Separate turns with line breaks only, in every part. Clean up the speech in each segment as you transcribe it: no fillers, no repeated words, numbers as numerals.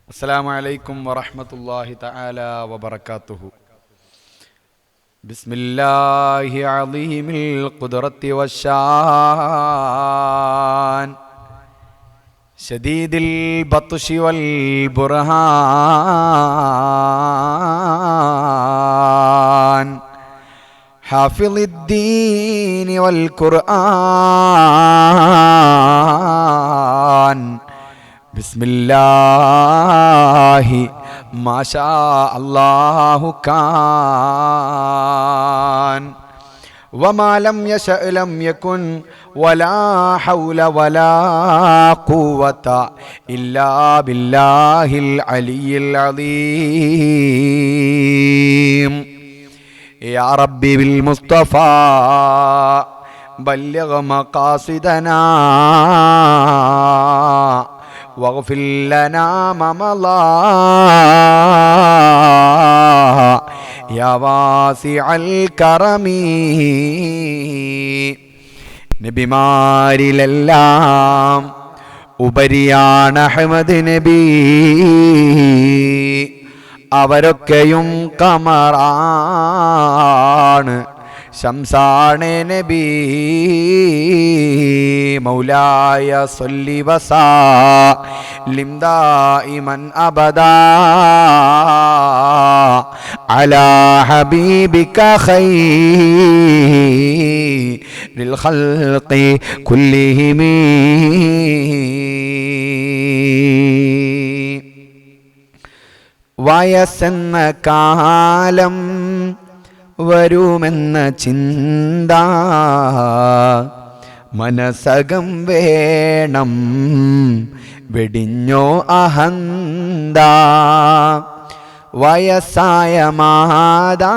السلام عليكم ورحمة الله تعالى وبركاته. بسم الله عظيم القدرة والشان شديد البطش والبرهان حافظ الدين والقرآن بسم الله ما شاء الله كان وما لم يشأ لم يكن ولا حول ولا قوة إلا بالله العلي العظيم. يا ربي بالمصطفى بلغ مقاصدنا واغفر لنا ما مضى يا واسع الكرم. നബിമാരിലെല്ലാം ഉപരിയാണ് Ahmad നബി, അവരൊക്കെയും ഖമറാണ് ശംസാണ് നബി. മൗലായ സല്ലി വസല്ലിം ദായിമൻ അബദാ അലാ ഹബീബിക ഖൈറിൽ ഖൽഖി കുല്ലിഹിം. വയസ്സെന്ന കാലം വരുമെന്ന ചിന്ത മനസ്സകം വേണം, വെടിഞ്ഞോ അഹന്ത. വയസ്സായ മാതാ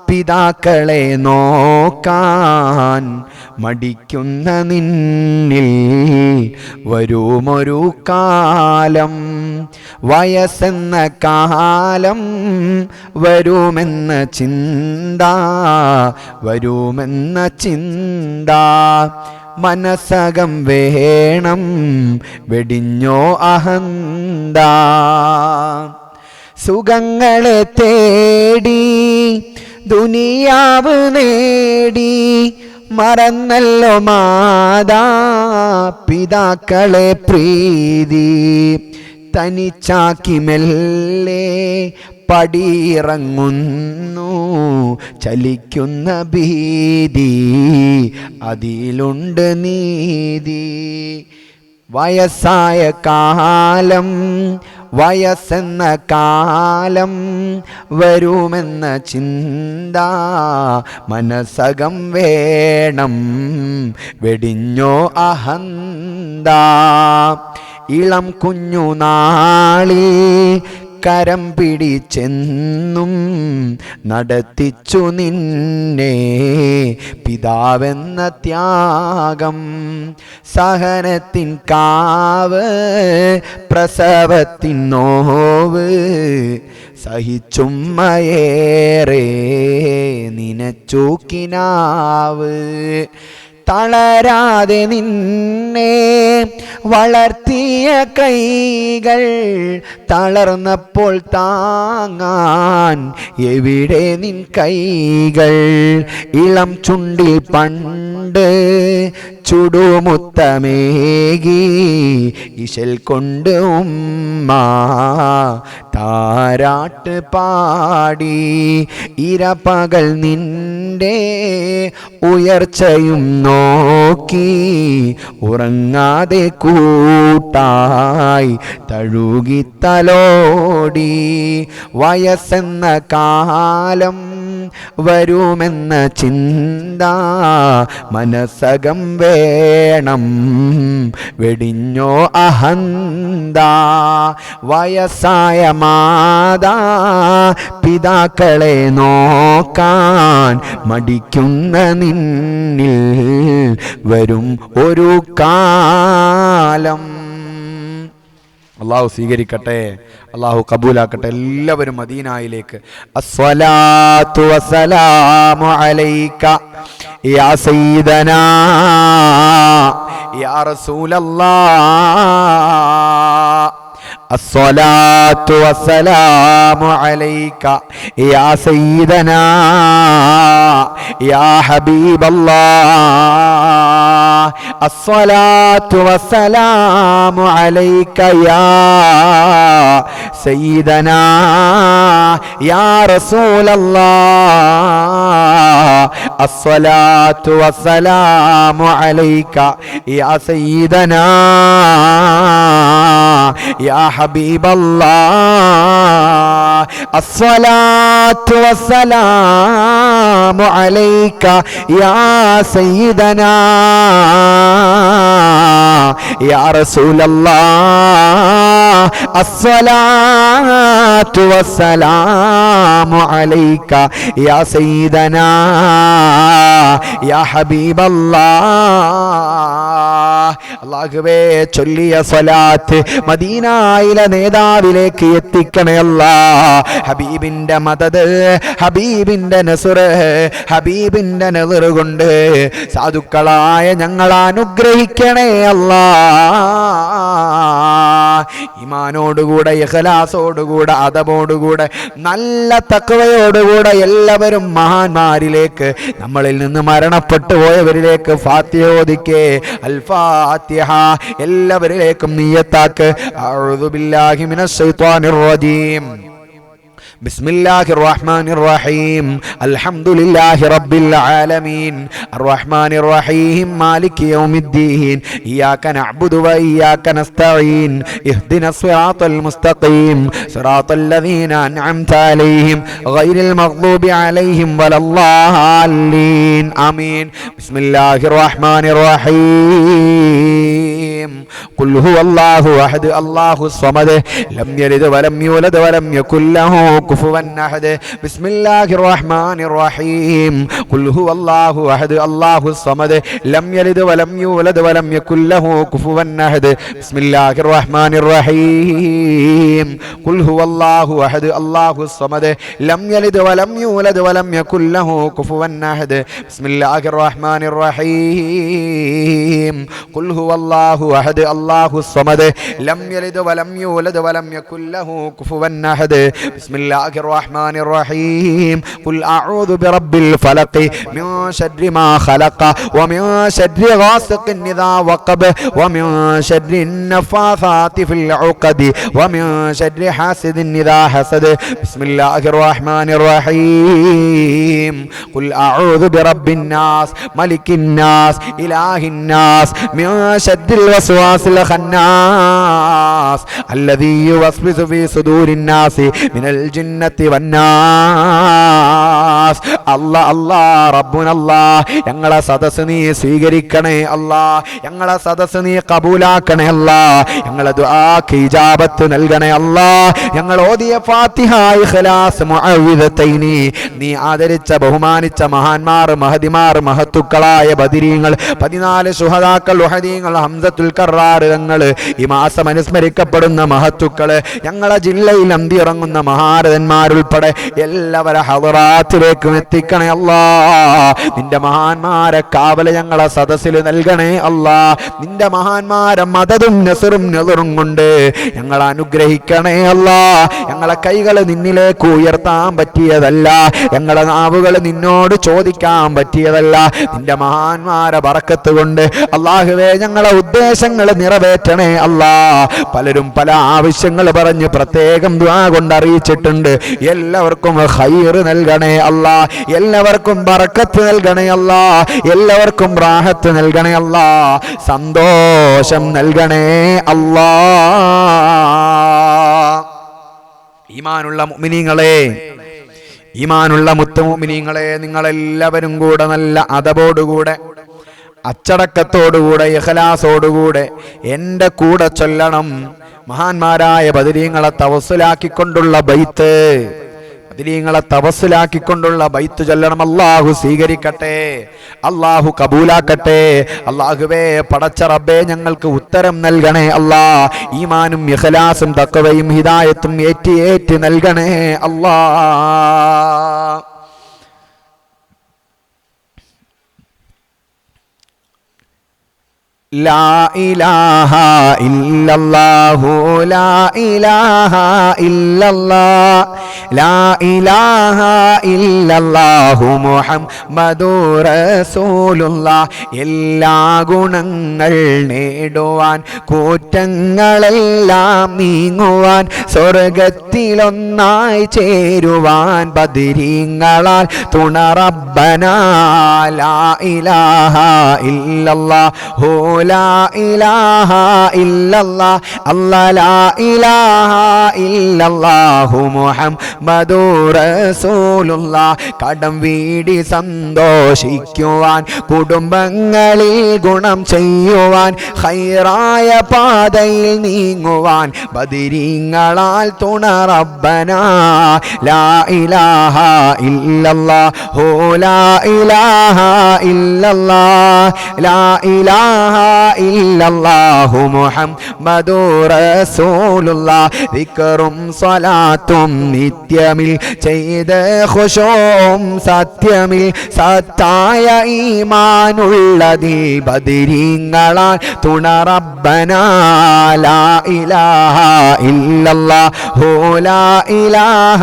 പിതാക്കളെ നോക്കാൻ മടിക്കുന്ന നിന്നിൽ വരുമൊരു കാലം. വയസ്സെന്ന കാലം വരുമെന്ന ചിന്ത, വരുമെന്ന ചിന്ത മനസ്സകം വേണം, വെടിഞ്ഞോ അഹന്ത. സുഖങ്ങളെ തേടി ദുനിയാവ് നേടി മറന്നല്ലോ മാതാ പിതാക്കളെ പ്രീതി. തനിച്ചാക്കി മെല്ലെ പടിയിറങ്ങുന്നു ചലിക്കുന്ന ഭീതി, അതിലുണ്ട് നീതി. വയസ്സായ കാലം വയസ്സെന്ന കാലം വരുമെന്ന ചിന്ത മനസ്സകം വേണം, വെടിഞ്ഞോ അഹന്ത. ഇളം കുഞ്ഞുനാളിൽ കരം പിടിച്ചെന്നും നടത്തിച്ചു നിന്നെ പിതാവെന്ന ത്യാഗം. സഹനത്തിൻ കാവ് പ്രസവത്തിൻ നോവ് സഹിച്ചുമ്മയേറെ നിനച്ചൂക്കിനാവ്. തളരാതെ നിന്നെ വളർത്തിയ കൈകൾ തളർന്നപ്പോൾ താങ്ങാൻ എവിടെ നിൻ കൈകൾ. ഇളം ചുണ്ടിൽ പണ്ട് ചുടുമുത്തമേകി ഇശൽ കൊണ്ട് ഉമ്മ താരാട്ട് പാടി. ഇരപകൽ നിന്റെ ഉയർച്ചയും നോക്കി ഉറങ്ങാതെ കൂട്ടായി തഴുകി തലോടി. വയസ്സെന്ന കാലം വരുമെന്ന ചിന്ത മനസ്സകം വേണം, വെടിഞ്ഞോ അഹന്ത. വയസ്സായ മാതാ പിതാക്കളെ നോക്കാൻ മടിക്കുന്ന നിന്നിൽ വരും ഒരു കാലം. അള്ളാഹു സ്വീകരിക്കട്ടെ, അള്ളാഹു കബൂലാക്കട്ടെ. എല്ലാവരും മദീനയിലേക്ക്. അസ്സലാത്തു വസ്സലാമു അലൈക യാ സയ്യിദനാ യാ റസൂലല്ലാഹ്
അസ്സലാത്തു വസ്സലാമു അലൈക യാ സയ്യിദനാ യാ ഹബീബല്ലാഹ്. അസ്സലാത്തു വസ്സലാമു അലൈക യാ സയ്യിദനാ യാ റസൂലല്ലാഹ്. അസ്സലാത്തു വസ്സലാമു അലൈക യാ സയ്യിദനാ യാ ഹബീബല്ലാഹ്. അസ്സലാത്തു വസ്സലാമു അലൈക യാ സയ്യിദനാ യാ റസൂലല്ലാഹ്. അസ്സലാത്തു വസ്സലാമു അലൈക യാ സയ്യിദനാ യാ ഹബീബല്ലാഹ്. അല്ലാഹുവേ, ചൊല്ലിയ സ്വലാത്ത് മദീനയിലെ നേതാവിലേക്ക് എത്തിക്കണേ അല്ലാഹ്. ഹബീബിന്റെ മദദ്, ഹബീബിന്റെ നസ്റ്, ഹബീബിന്റെ നദർ കൊണ്ട് സാധുക്കളായ ഞങ്ങളെ അനുഗ്രഹിക്കണേ അല്ലാഹ്. ഈമാനോടുകൂടെ, ഇഖ്ലാസോടുകൂടെ, അദബോടുകൂടെ, നല്ല തഖ്വയോടുകൂടെ എല്ലാവരും മഹാന്മാരിലേക്ക്, നമ്മളിൽ നിന്ന് മരണപ്പെട്ടു പോയവരിലേക്ക് ഫാത്തിഹ ഓതിക്കേ. അൽ ഫാത്തിഹ. എല്ലാവരിലേക്കും നിയ്യത്താക്ക്. അഊദു ബില്ലാഹി മിനശ് ശൈത്വാനിർ റജീം. بسم الله الرحمن الرحيم. الحمد لله رب العالمين الرحمن الرحيم مالك يوم الدين إياك نعبد وإياك نستعين اهدنا الصراط المستقيم صراط الذين أنعمت عليهم غير المغضوب عليهم ولا الضالين آمين. بسم الله الرحمن الرحيم. قل هو الله أحد الله الصمد لم يلد ولم يولد ولم يكن له كفوا أحد. بسم الله الرحمن الرحيم. قل هو الله أحد الله الصمد لم يلد ولم يولد ولم يكن له كفوا أحد. بسم الله الرحمن الرحيم. قل هو الله أحد الله الصمد لم يلد ولم يولد ولم يكن له كفوا أحد. بسم الله الرحمن الرحيم. قل هو الله أحد الله الصمد لم يلد ولم يولد ولم يكن له كفوا أحد. بسم الله الرحمن الرحيم. قل أعوذ برب الفلق من شر ما خلق ومن شر غاسق إذا وقب ومن شر النفاثات في العقد ومن شر حاسد إذا حسد. بسم الله الرحمن الرحيم. قل أعوذ برب الناس ملك الناس إله الناس من شر الوسواس الخناس الذي يوسوس في صدور الناس من الجنة والناس. അല്ലാഹ് അല്ലാഹ് റബ്ബുന അല്ലാഹ്. ഞങ്ങളെ സദസ്സ് നീ സ്വീകരിക്കണേ അല്ലാഹ്. ഞങ്ങളെ സദസ്സ് നീ കബൂലാക്കണേ അല്ലാഹ്. ഞങ്ങളെ ദുആക്ക് ഇജാബത്ത് നൽകണേ അല്ലാഹ്. ഞങ്ങൾ ഓതിയ ഫാത്തിഹ, ഇഖ്ലാസ്, മുഅവ്വിദത്തൈനി നീ ആദരിച്ച ബഹുമാനിച്ച മഹാന്മാർ, മഹദിമാർ, മഹത്തുക്കളായ ബദരീങ്ങൾ, 14 ശുഹദാക്കൾ, ഉഹദീങ്ങൾ, ഹംസത്തുൽ കറാർ തങ്ങൾ, ഈ മാസം അനുസ്മരിക്കപ്പെടുന്ന മഹത്തുക്കള്, ഞങ്ങളെ ജില്ലയിൽ അന്തിയിറങ്ങുന്ന മഹാരഥന്മാരുൾപ്പെടെ എല്ലാവരെ ഹളറാത്തിലേക്കും എത്തിക്കണേ അല്ലാഹ്. നിന്റെ മഹാന്മാരെ കാവല് ഞങ്ങളെ സദസ്സിൽ നൽകണേ അല്ലാഹ്. നിന്റെ മഹാന്മാരെ മദദും നസ്റും നദറും കൊണ്ട് ഞങ്ങളെ അനുഗ്രഹിക്കണേ അല്ലാഹ്. ഞങ്ങളെ കൈകൾ നിന്നിലേക്ക് ഉയർത്താൻ പറ്റിയതല്ല, ഞങ്ങളെ നാവുകൾ നിന്നോട് ചോദിക്കാൻ പറ്റിയതല്ല. നിന്റെ മഹാന്മാരെ ബറക്കത്ത് കൊണ്ട് അല്ലാഹുവേ ഞങ്ങളെ ഉദ്ദേശങ്ങൾ നിറവേറ്റണേ അല്ലാഹ്. പലരും പല ആവശ്യങ്ങൾ പറഞ്ഞ് പ്രത്യേകം ദുആ കൊണ്ട് അറിയിച്ചിട്ടുണ്ട്. എല്ലാവർക്കും ഖൈർ നൽകണേ അല്ലാഹ്. എല്ലാവർക്കും ബറക്കത്ത് നൽകണേ അല്ലാഹ്. എല്ലാവർക്കും റാഹത്ത് നൽകണേ അല്ലാഹ്. സന്തോഷം നൽകണേ അല്ലാഹ്. ഈമാനുള്ള മുഅ്മിനീങ്ങളെ, ഈമാനുള്ള മുത്തുമുഅ്മിനീങ്ങളെ, നിങ്ങളെല്ലാവരും കൂടെ നല്ല അദബോടുകൂടെ, അച്ചടക്കത്തോടുകൂടെ, ഇഖ്ലാസോടുകൂടെ എൻ്റെ കൂടെ ചൊല്ലണം മഹാന്മാരായ ബദരീങ്ങളെ തവസ്സുലാക്കിക്കൊണ്ടുള്ള ബൈത്ത്. ബദരീങ്ങളെ തവസ്സുലാക്കിക്കൊണ്ടുള്ള ബൈത്ത് ചൊല്ലണം. അല്ലാഹു സ്വീകരിക്കട്ടെ, അല്ലാഹു കബൂലാക്കട്ടെ. അല്ലാഹുവേ പടച്ച റബ്ബേ ഞങ്ങൾക്ക് ഉത്തരം നൽകണേ അല്ലാഹ്. ഈമാനും ഇഖ്ലാസും തഖ്വയും ഹിദായത്തും ഏറ്റി നൽകണേ അല്ലാഹ്. ലാ ഇലാഹ ഇല്ലല്ലാഹു ലാ ഇലാഹ ഇല്ലല്ലാഹ് ലാ ഇലാഹ ഇല്ലല്ലാഹു മുഹമ്മദുർ റസൂലുള്ളാഹ്. എല്ലാ ഗുണങ്ങൾ നേടുവാൻ കൂറ്റങ്ങളെല്ലാം നീങ്ങുവാൻ സ്വർഗത്തിലൊന്നായി ചേരുവാൻ ബദരീങ്ങളാൽ തുണ റബ്ബനാ. ലാ ഇലാഹ ഇല്ലല്ലാഹു ലാ ഇലാഹ ഇല്ലല്ലാഹ് അല്ലാഹ് ലാ ഇലാഹ ഇല്ലല്ലാഹു മുഹമ്മദുർ റസൂലുള്ളാഹ്. കടം വീടി സന്തോഷിക്കുവാൻ കുടുംബങ്ങളിൽ ഗുണം ചെയ്യുവാൻ ഖൈറായ പാതയിൽ നീങ്ങുവാൻ ബദരീങ്ങളാൽ തുണ റബ്ബനാ. ലാ ഇലാഹ ഇല്ലല്ലാഹു ലാ ഇലാഹ ഇല്ലല്ലാഹ് ലാ ഇലാഹ ഇല്ലല്ലാഹു മുഹമ്മദുർ റസൂലുള്ളാഹ്. ദിക്റും സ്വലാത്തും നിത്യമിൽ ചെയ്ത് ഖുശൂഉം സത്യമിൽ സത്തായ ഈമാനുള്ളതിൽ ബദരീങ്ങളാൽ തുണ റബ്ബനാ. ലാ ഇലാഹ ഇല്ലല്ലാഹു ലാ ഇലാഹ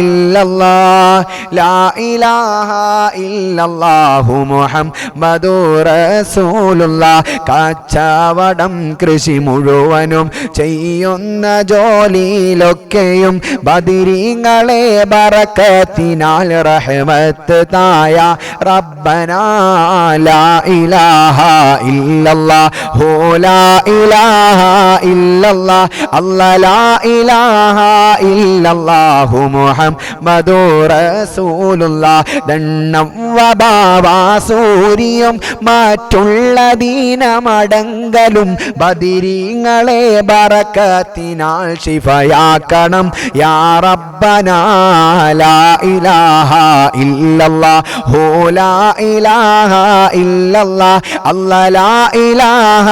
ഇല്ലല്ലാഹ് ലാ ഇലാഹ ഇല്ലല്ലാഹു മുഹമ്മദുർ റസൂലുള്ളാഹ്. കച്ചവടം കൃഷി മുഴുവനും ചെയ്യുന്ന ജോലിയിലൊക്കെയും ബദരീങ്ങളെ ബറക്കത്തിനാൽ റഹ്മത്ത് തായ റബ്ബനാ. ലാ ഇലാഹ ഇല്ലല്ലാഹു ലാ ഇലാഹ ഇല്ലല്ലാഹ് അല്ലാഹ് ലാ ഇലാഹ ഇല്ലല്ലാഹു മുഹമ്മദുർ റസൂലുള്ളാഹ്. ദണ്ണം വബാവാ സൂര്യം മറ്റുള്ള ദീനമടങ്കലും ബദരീങ്ങളെ ബറക്കത്തിനാൽ ശിഫയാക്കണം യാ റബ്ബനാ. ലാ ഇലാഹ ഇല്ലല്ലാഹു ലാ ഇലാഹ ഇല്ലല്ലാഹ് അല്ലാഹ് ലാ ഇലാഹ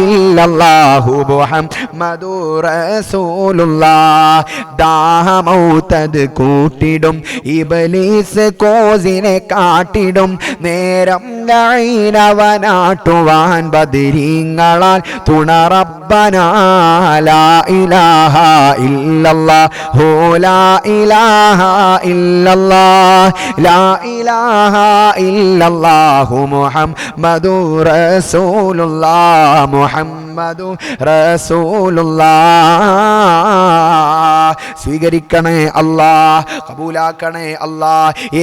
ഇല്ലല്ലാഹു മുഹമ്മദുർ റസൂലുള്ളാഹ്. ദാഹമൗതത് കൂട്ടിടും ഇബ്ലീസ് കോസിനെ കാട്ടിടും നേരം ലൈനവനാട്ടുവാൻ ബദരീങ്ങളാൽ തുണ റബ്ബനാ. ലാ ഇലാഹ ഇല്ലല്ലാഹു ലാ ഇലാഹ ഇല്ലല്ലാഹ് ലാ ഇലാഹ ഇല്ലല്ലാഹു മുഹമ്മദുർ റസൂലുള്ളാഹ് മുഹമ്മദുർ റസൂലുള്ളാഹ്. സ്വീകരിക്കണേ അല്ലാ, കബൂലാക്കണേ അല്ലാ,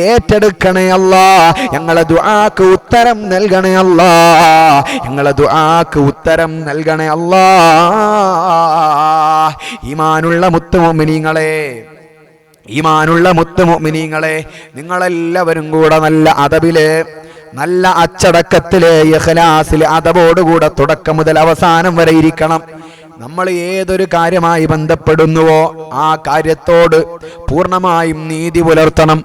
ഏറ്റെടുക്കണേ അല്ലാ. ഞങ്ങളെ ദുആക്ക് ഉത്തരം നൽകണേ അല്ലാ, ഞങ്ങളെ ദുആക്ക് ഉത്തരം നൽകണേ അല്ലാ. ഈമാനുള്ള മുത്തുമുഅ്മിനീങ്ങളെ, ഈമാനുള്ള മുത്തുമുഅ്മിനീങ്ങളെ, നിങ്ങളെല്ലാവരും കൂടെ നല്ല അദബില്, നല്ല അച്ചടക്കത്തില്, ഇഖ്ലാസില്, അദബോടുകൂടെ തുടക്കം മുതൽ അവസാനം വരെ ഇരിക്കണം. നമ്മൾ ഏതൊരു കാര്യമായി ബന്ധപ്പെടുന്നുവോ ആ കാര്യത്തോട് പൂർണ്ണമായും നീതി പുലർത്തണം.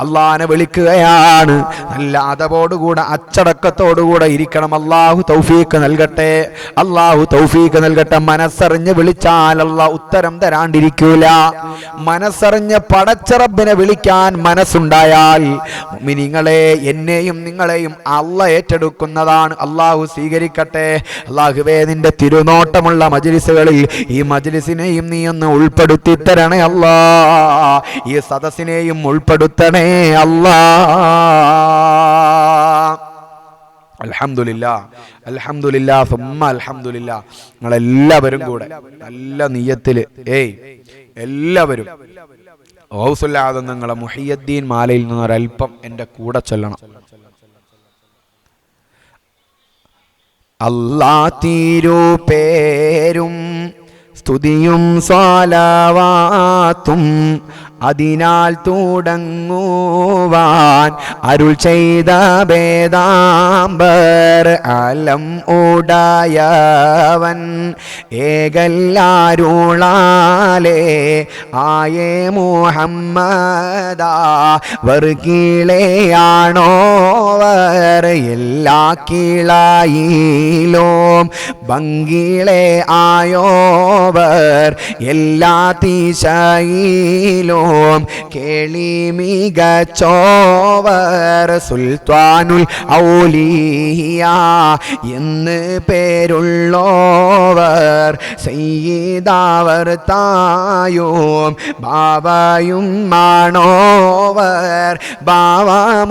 അള്ളാഹനെ വിളിക്കുകയാണ്, നല്ല അദബോടുകൂടെ അച്ചടക്കത്തോടുകൂടെ ഇരിക്കണം. അള്ളാഹു തൗഫീഖ് നൽകട്ടെ, അള്ളാഹു തൗഫീഖ് നൽകട്ടെ. മനസ്സറിഞ്ഞ് വിളിച്ചാൽ അള്ളാഹ് ഉത്തരം തരാണ്ടിരിക്കൂല. മനസ്സറിഞ്ഞ് പടച്ച റബ്ബിനെ വിളിക്കാൻ മനസ്സുണ്ടായാൽ മുഅ്മിനീങ്ങളെ, എന്നെയും നിങ്ങളെയും അള്ളാഹ് ഏറ്റെടുക്കുന്നതാണ്. അള്ളാഹു സ്വീകരിക്കട്ടെ. അള്ളാഹുവേ, നിന്റെ തിരുനോട്ടമുള്ള മജ്ലിസുകളിൽ ഈ മജ്ലിസിനെയും നീ ഒന്ന് ഉൾപ്പെടുത്തി തരണേ അല്ലാ, ഈ സദസ്സിനെയും ഉൾപ്പെടുത്തണേ അല്ലാ. അൽഹംദുലില്ലാഹ്, അൽഹംദുലില്ലാഹ്, സുമ്മ അൽഹംദുലില്ലാഹ്. നിങ്ങളെല്ലാവരും കൂടെ നല്ല നിയ്യത്തില് എല്ലാവരും ഗൗസുൽ ആദം നിങ്ങളെ മുഹിയുദ്ദീൻ മാലയിൽ നിന്നൊരൽപ്പം എൻ്റെ കൂടെ ചൊല്ലണം. അല്ലാ തിരുപേരും സ്തുതിയും സ്വലാവാത്തും അതിനാൽ തുടങ്ങുവാൻ അരുൾ ചെയ്ത വേദാംബർ അലം ഉടയവൻ ഏകല്ലാരുളാലേ ആയേ മുഹമ്മദാ വർ കീളെയാണോവർ എല്ലാ കീളയിലും ഭംഗിളെ ആയോവർ എല്ലാ തീശയിലും കേളി മികച്ചോവർ സുൽത്താനുൽ ഔലിയ എന്ന് പേരുള്ളോവർ സയ്യിദാവർ തായും ബാബയും മാണോവർ ബാവമുദോവിന്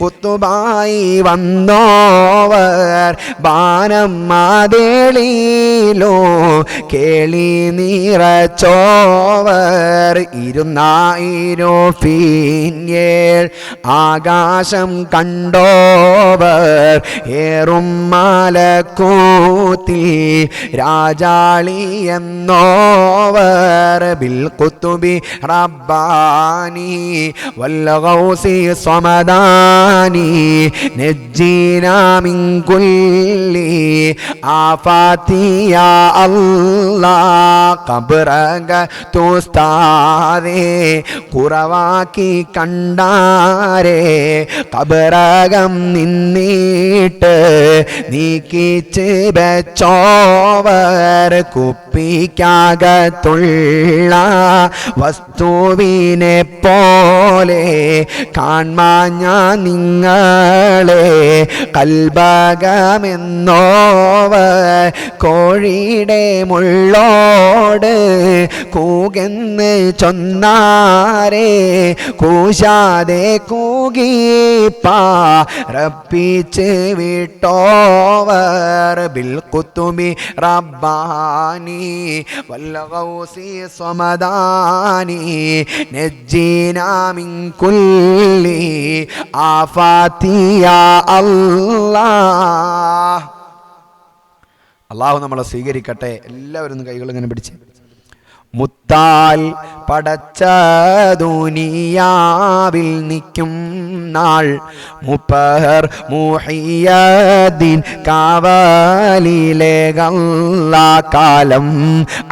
കുത്തുബായി വന്നോവർ ബാനം മാതേളിലോ കേളി നിറച്ചോവർ ഇരുന്നായിരോ ഫീന്യേൾ ആകാശം കണ്ടോവർ ഏറും മലക്കൂത്തിൽ രാജാളി എന്നോവർ ബിൽ ഖുതുബി റബ്ബാനി വൽ ഗൗസി സമദാനി നജ്ജിനാ മിൻ കുല്ലി ആഫാതി യാ അല്ലാഹ് ഖബറക തുസ്താദേ കുറവാക്കി കണ്ടാരേ ഖബറകം നിന്നിട്ട് നീക്കിച്ച് വെച്ചോവർ കുപ്പിക്കകത്തുള്ള വസ്തുവിനെ പോലെ കാൺമാഞ്ഞ നിങ്ങളെ കൽബകമെന്നോവർ കോഴിയുടെ മുള്ളോട് കൂകെന്ന് ചൊന്നാരേ കൂശാതെ കൂകിപ്പാറപ്പിച്ച് വിട്ടോവർ ബിൽ ഖുതുബി റബ്ബാനി വൽ ഗൗസി സമദാനി നജ്ജിനാ മിൻ കുല്ലി ആഫാതി യാ അല്ലാഹ്. അള്ളാഹു നമ്മളെ സ്വീകരിക്കട്ടെ. എല്ലാവരും കൈകൾ ഇങ്ങനെ പിടിച്ച് മുത്താൽ പടച്ച ദുനിയാവിൽ നിൽക്കും നാൾ മുപ്പഹർ മുഹിയദ്ദീൻ കാവലിലെ കാലം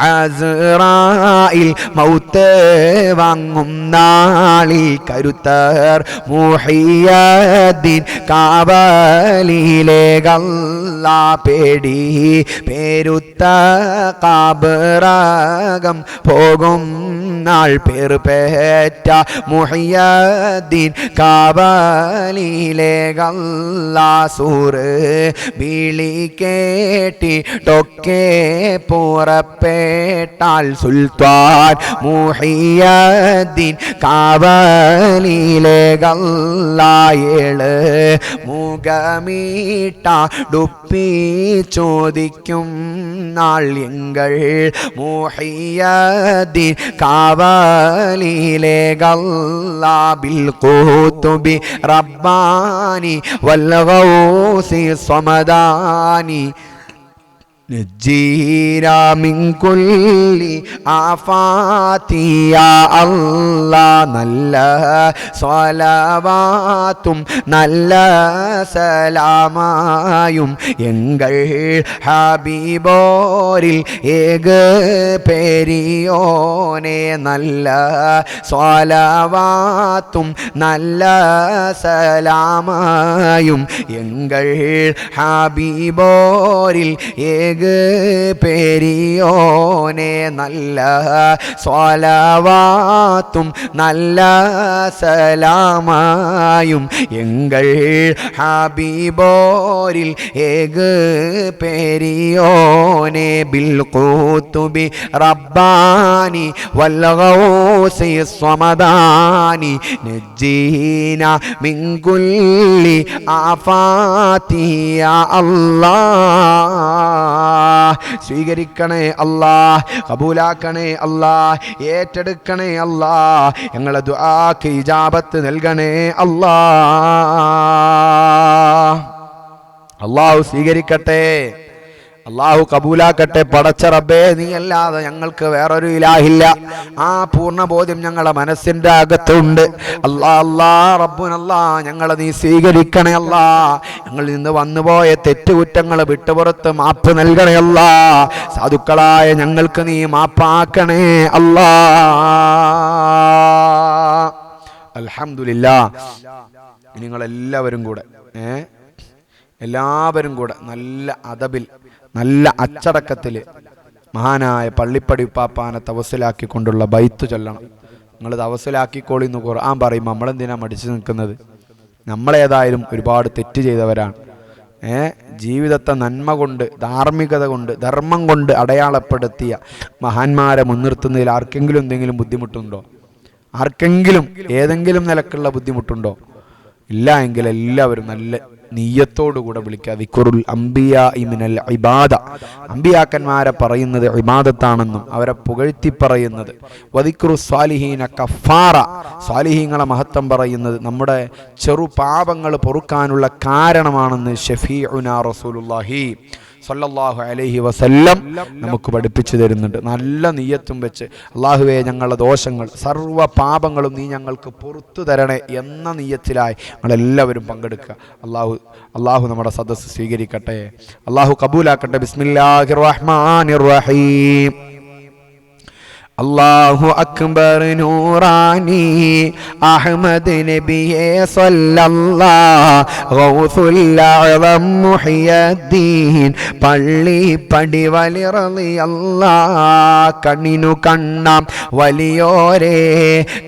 അസ്റായിൽ മൗത്ത് വാങ്ങും നാളിൽ കരുത്തർ മുഹിയദ്ദീൻ കാവലിലെ പേടി പേരുത്ത കാബറാകം പോകും നാൾ പേർപേറ്റ മുഹിയദ്ദീൻ കാവലിലെ സൂറ് വിളി കേട്ടിട്ടൊക്കെ പുറപ്പെട്ടാൽ സുൽത്താൻ മുഹിയദ്ദീൻ കാവലിലെ ഏഴ് മുഖമീട്ട ഡുപ്പി ചോദിക്കും നാൾ എങ്കൾ മുഹിയദ്ദീൻ കാവലിലെ ബിൽ ഖുതുബി റബ്ബാനി വൽ ഗൗസി സമദാനി നജ്ജീനാ മിൻ കുല്ലി ആഫാതി യാ അല്ലാഹ്. നല്ല സ്വലവാത്തും നല്ല സലാമായും എങ്കൾ ഹബീബോരിൽ ഏക പെരിയോനെ നല്ല സ്വലവാത്തും നല്ല സലാമായും എങ്കൾ ഹബീബോരിൽ ഏക പെരിയോനെ നല്ല സ്വലവാത്തും നല്ല സലാമായും എങ്കൾ ഹബീബോരിൽ ഏക പെരിയോനെ ബിൽ ഖുതുബി റബ്ബാനി വൽ ഗൗസി സമദാനി നജ്ജീനാ മിൻ കുല്ലി ആഫാതി യാ അല്ലാഹ്. സ്വീകരിക്കണേ അല്ലാഹ്, കബൂലാക്കണേ അല്ലാഹ്, ഏറ്റെടുക്കണേ അല്ലാഹ്, ഞങ്ങളെ ദുആക്ക് ഇജാബത്ത് നൽകണേ അല്ലാഹ്. അല്ലാഹു സ്വീകരിക്കട്ടെ, അള്ളാഹു കബൂലാക്കട്ടെ. പടച്ച റബ്ബേ, നീ അല്ലാതെ ഞങ്ങൾക്ക് വേറൊരു ഇലാഹില്ല. ആ പൂർണ്ണ ബോധ്യം ഞങ്ങളുടെ മനസ്സിൻ്റെ അകത്തുണ്ട്. അല്ലാ റബ്ബുനല്ലാ, ഞങ്ങളെ നീ സ്വീകരിക്കണേ അല്ലാ. ഞങ്ങളിൽ നിന്ന് വന്നുപോയ തെറ്റുകുറ്റങ്ങൾ വിട്ടുപുറത്ത് മാപ്പ് നൽകണേ അല്ലാ. സാധുക്കളായ ഞങ്ങൾക്ക് നീ മാപ്പാക്കണേ അല്ലാ. അൽഹംദുലില്ലാ. നിങ്ങളെല്ലാവരും കൂടെ എല്ലാവരും കൂടെ നല്ല അദബിൽ, നല്ല അച്ചടക്കത്തിൽ മഹാനായ പള്ളിപ്പടി ഉപ്പാപ്പാനെ തവസ്സിലാക്കിക്കൊണ്ടുള്ള ബൈത്ത് ചൊല്ലണം. നിങ്ങൾ തവസ്സിലാക്കിക്കോളി എന്ന് ഖുർആൻ പറയുമ്പോൾ നമ്മളെന്തിനാ മടിച്ചു നിൽക്കുന്നത്? നമ്മളേതായാലും ഒരുപാട് തെറ്റ് ചെയ്തവരാണ്. ജീവിതത്തെ നന്മ കൊണ്ട്, ധാർമ്മികത കൊണ്ട്, ധർമ്മം കൊണ്ട് അടയാളപ്പെടുത്തിയ മഹാന്മാരെ മുൻനിർത്തുന്നതിൽ ആർക്കെങ്കിലും എന്തെങ്കിലും ബുദ്ധിമുട്ടുണ്ടോ? ആർക്കെങ്കിലും ഏതെങ്കിലും നിലക്കുള്ള ബുദ്ധിമുട്ടുണ്ടോ? ഇല്ല എങ്കിൽ എല്ലാവരും നല്ല നീയത്തോടുകൂടെ വിളിക്കുക. ദിക്റുൽ അംബിയാ മിനൽ ഇബാദ, അംബിയാക്കന്മാരെ പറയുന്നത് ഇബാദത്താണെന്നും അവരെ പുകഴ്ത്തി പറയുന്നത്, വദിക്റു സ്വാലിഹീന കഫാറ, സ്വാലിഹീങ്ങളെ മഹത്വം പറയുന്നത് നമ്മുടെ ചെറു പാപങ്ങൾ പൊറുക്കാനുള്ള കാരണമാണെന്ന് ഷഫീഉനാ റസൂലുള്ളാഹി സ്വല്ലല്ലാഹു അലൈഹി വസല്ലം നമുക്ക് പഠിപ്പിച്ചു തരുന്നുണ്ട്. നല്ല നീയത്തും വെച്ച് അള്ളാഹുവേ ഞങ്ങളുടെ ദോഷങ്ങൾ സർവ്വ പാപങ്ങളും നീ ഞങ്ങൾക്ക് പുറത്തു തരണേ എന്ന നീയത്തിലായി ഞങ്ങളെല്ലാവരും പങ്കെടുക്കുക. അള്ളാഹു നമ്മുടെ സദസ്സ് സ്വീകരിക്കട്ടെ, അള്ളാഹു കബൂലാക്കട്ടെ. ബിസ്മില്ലാഹിർ റഹ്മാനിർ റഹീം. അല്ലാഹു അക്ബർ നൂറാനി അഹ്മദ് നബിയെ സ്വല്ലല്ലാഹു ഗൗസുൽ അഅ്ളം മുഹ്യിദ്ദീൻ പള്ളി പടി വലി റളിയല്ലാഹ്. കണ്ണിനു കണ്ണാം വലിയോരേ,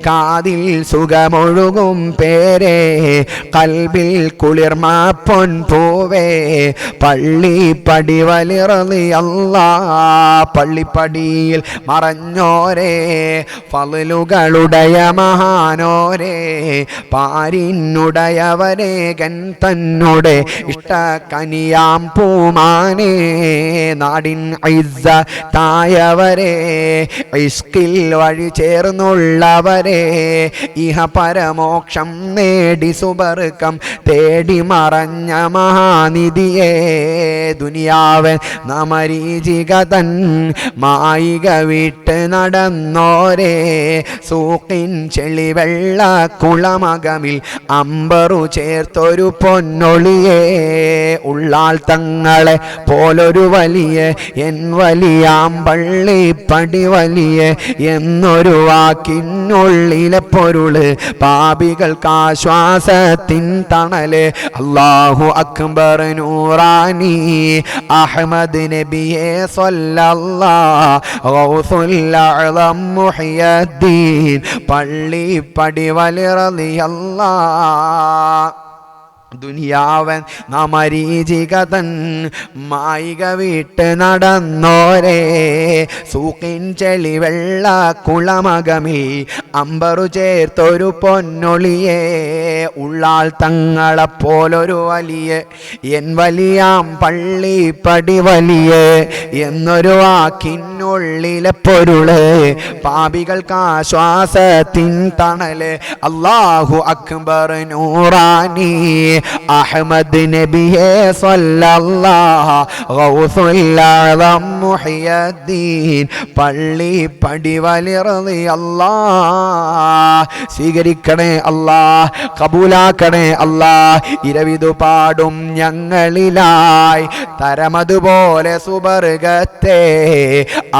കാതിൽ സുഖമൊഴുകും പേരേ, കൽബിൽ കുളിർമ പൊൻപൂവേ, പള്ളി പടി വലി റളിയല്ലാഹ്. പള്ളിപ്പടിയിൽ മറഞ്ഞോ ഫളുകളുടയ മഹാനോരേ, പാരിനുടയവരേകൻ തന്നോടെ ഇഷ്ടകനിയാം പൂമാനേ, നാടിൻ ഇസ്സത്തായവരേ, ഇഷ്കിൽ വഴി ചേർന്നുള്ളവരേ, ഇഹ പരമോക്ഷം നേടി സുബർക്കം തേടി മറഞ്ഞ മഹാനിധിയേ, ദുനിയാവൻ നമരീചിക തൻ മായിക വിട്ട് നടന്നോരേ, സൂക്കിൻ ചെളിവെള്ള കുളമകമിൽ അമ്പറു ചേർത്തൊരു പൊന്നൊളിയേ, ഉള്ളാൾ തങ്ങളെ പോലൊരു വലിയ എൻ വലിയാം പള്ളിപ്പടി വലിയ എന്നൊരു വാക്കിനുള്ളിലെ പൊരുള്, പാപികൾക്കാശ്വാസത്തിൻ തണല്. അല്ലാഹു അക്ബർ നൂറാനി അഹ്മദ് നബിയെ സ്വല്ലല്ലാഹു ഗൗസുൽ അഅ്ളം മുഹ്യിദ്ദീൻ പള്ളി പടി വലി റളിയല്ലാഹ്. ദുനിയാവൻ നമരീചിക തൻ മായിക വിട്ട് നടന്നോരേ, സൂക്കിൻ ചെളിവെള്ള കുളമകമിൽ അമ്പറു ചേർത്തൊരു പൊന്നൊളിയേ, ഉള്ളാൾ തങ്ങളെപ്പോലൊരു വലിയ എൻ വലിയാം പള്ളിപ്പടി വലിയ എന്നൊരു വാക്കിനുള്ളിലെ പൊരുള്, പാപികൾക്കാശ്വാസത്തിൻ തണല്. അല്ലാഹു അക്ബർ നൂറാനി അഹ്മദ് നബിയെ സ്വല്ലല്ലാഹു ഗൗസുൽ അഅ്ളം മുഹ്യിദ്ദീൻ പള്ളി പടി വലി റളിയല്ലാഹ്. സ്വീകരിക്കണേ അല്ലാഹ്, കബൂലാക്കണേ അല്ലാഹ്. ഇരവിതു പാടും ഞങ്ങളിലായി തരമതുപോലെ സുബർഗത്തെ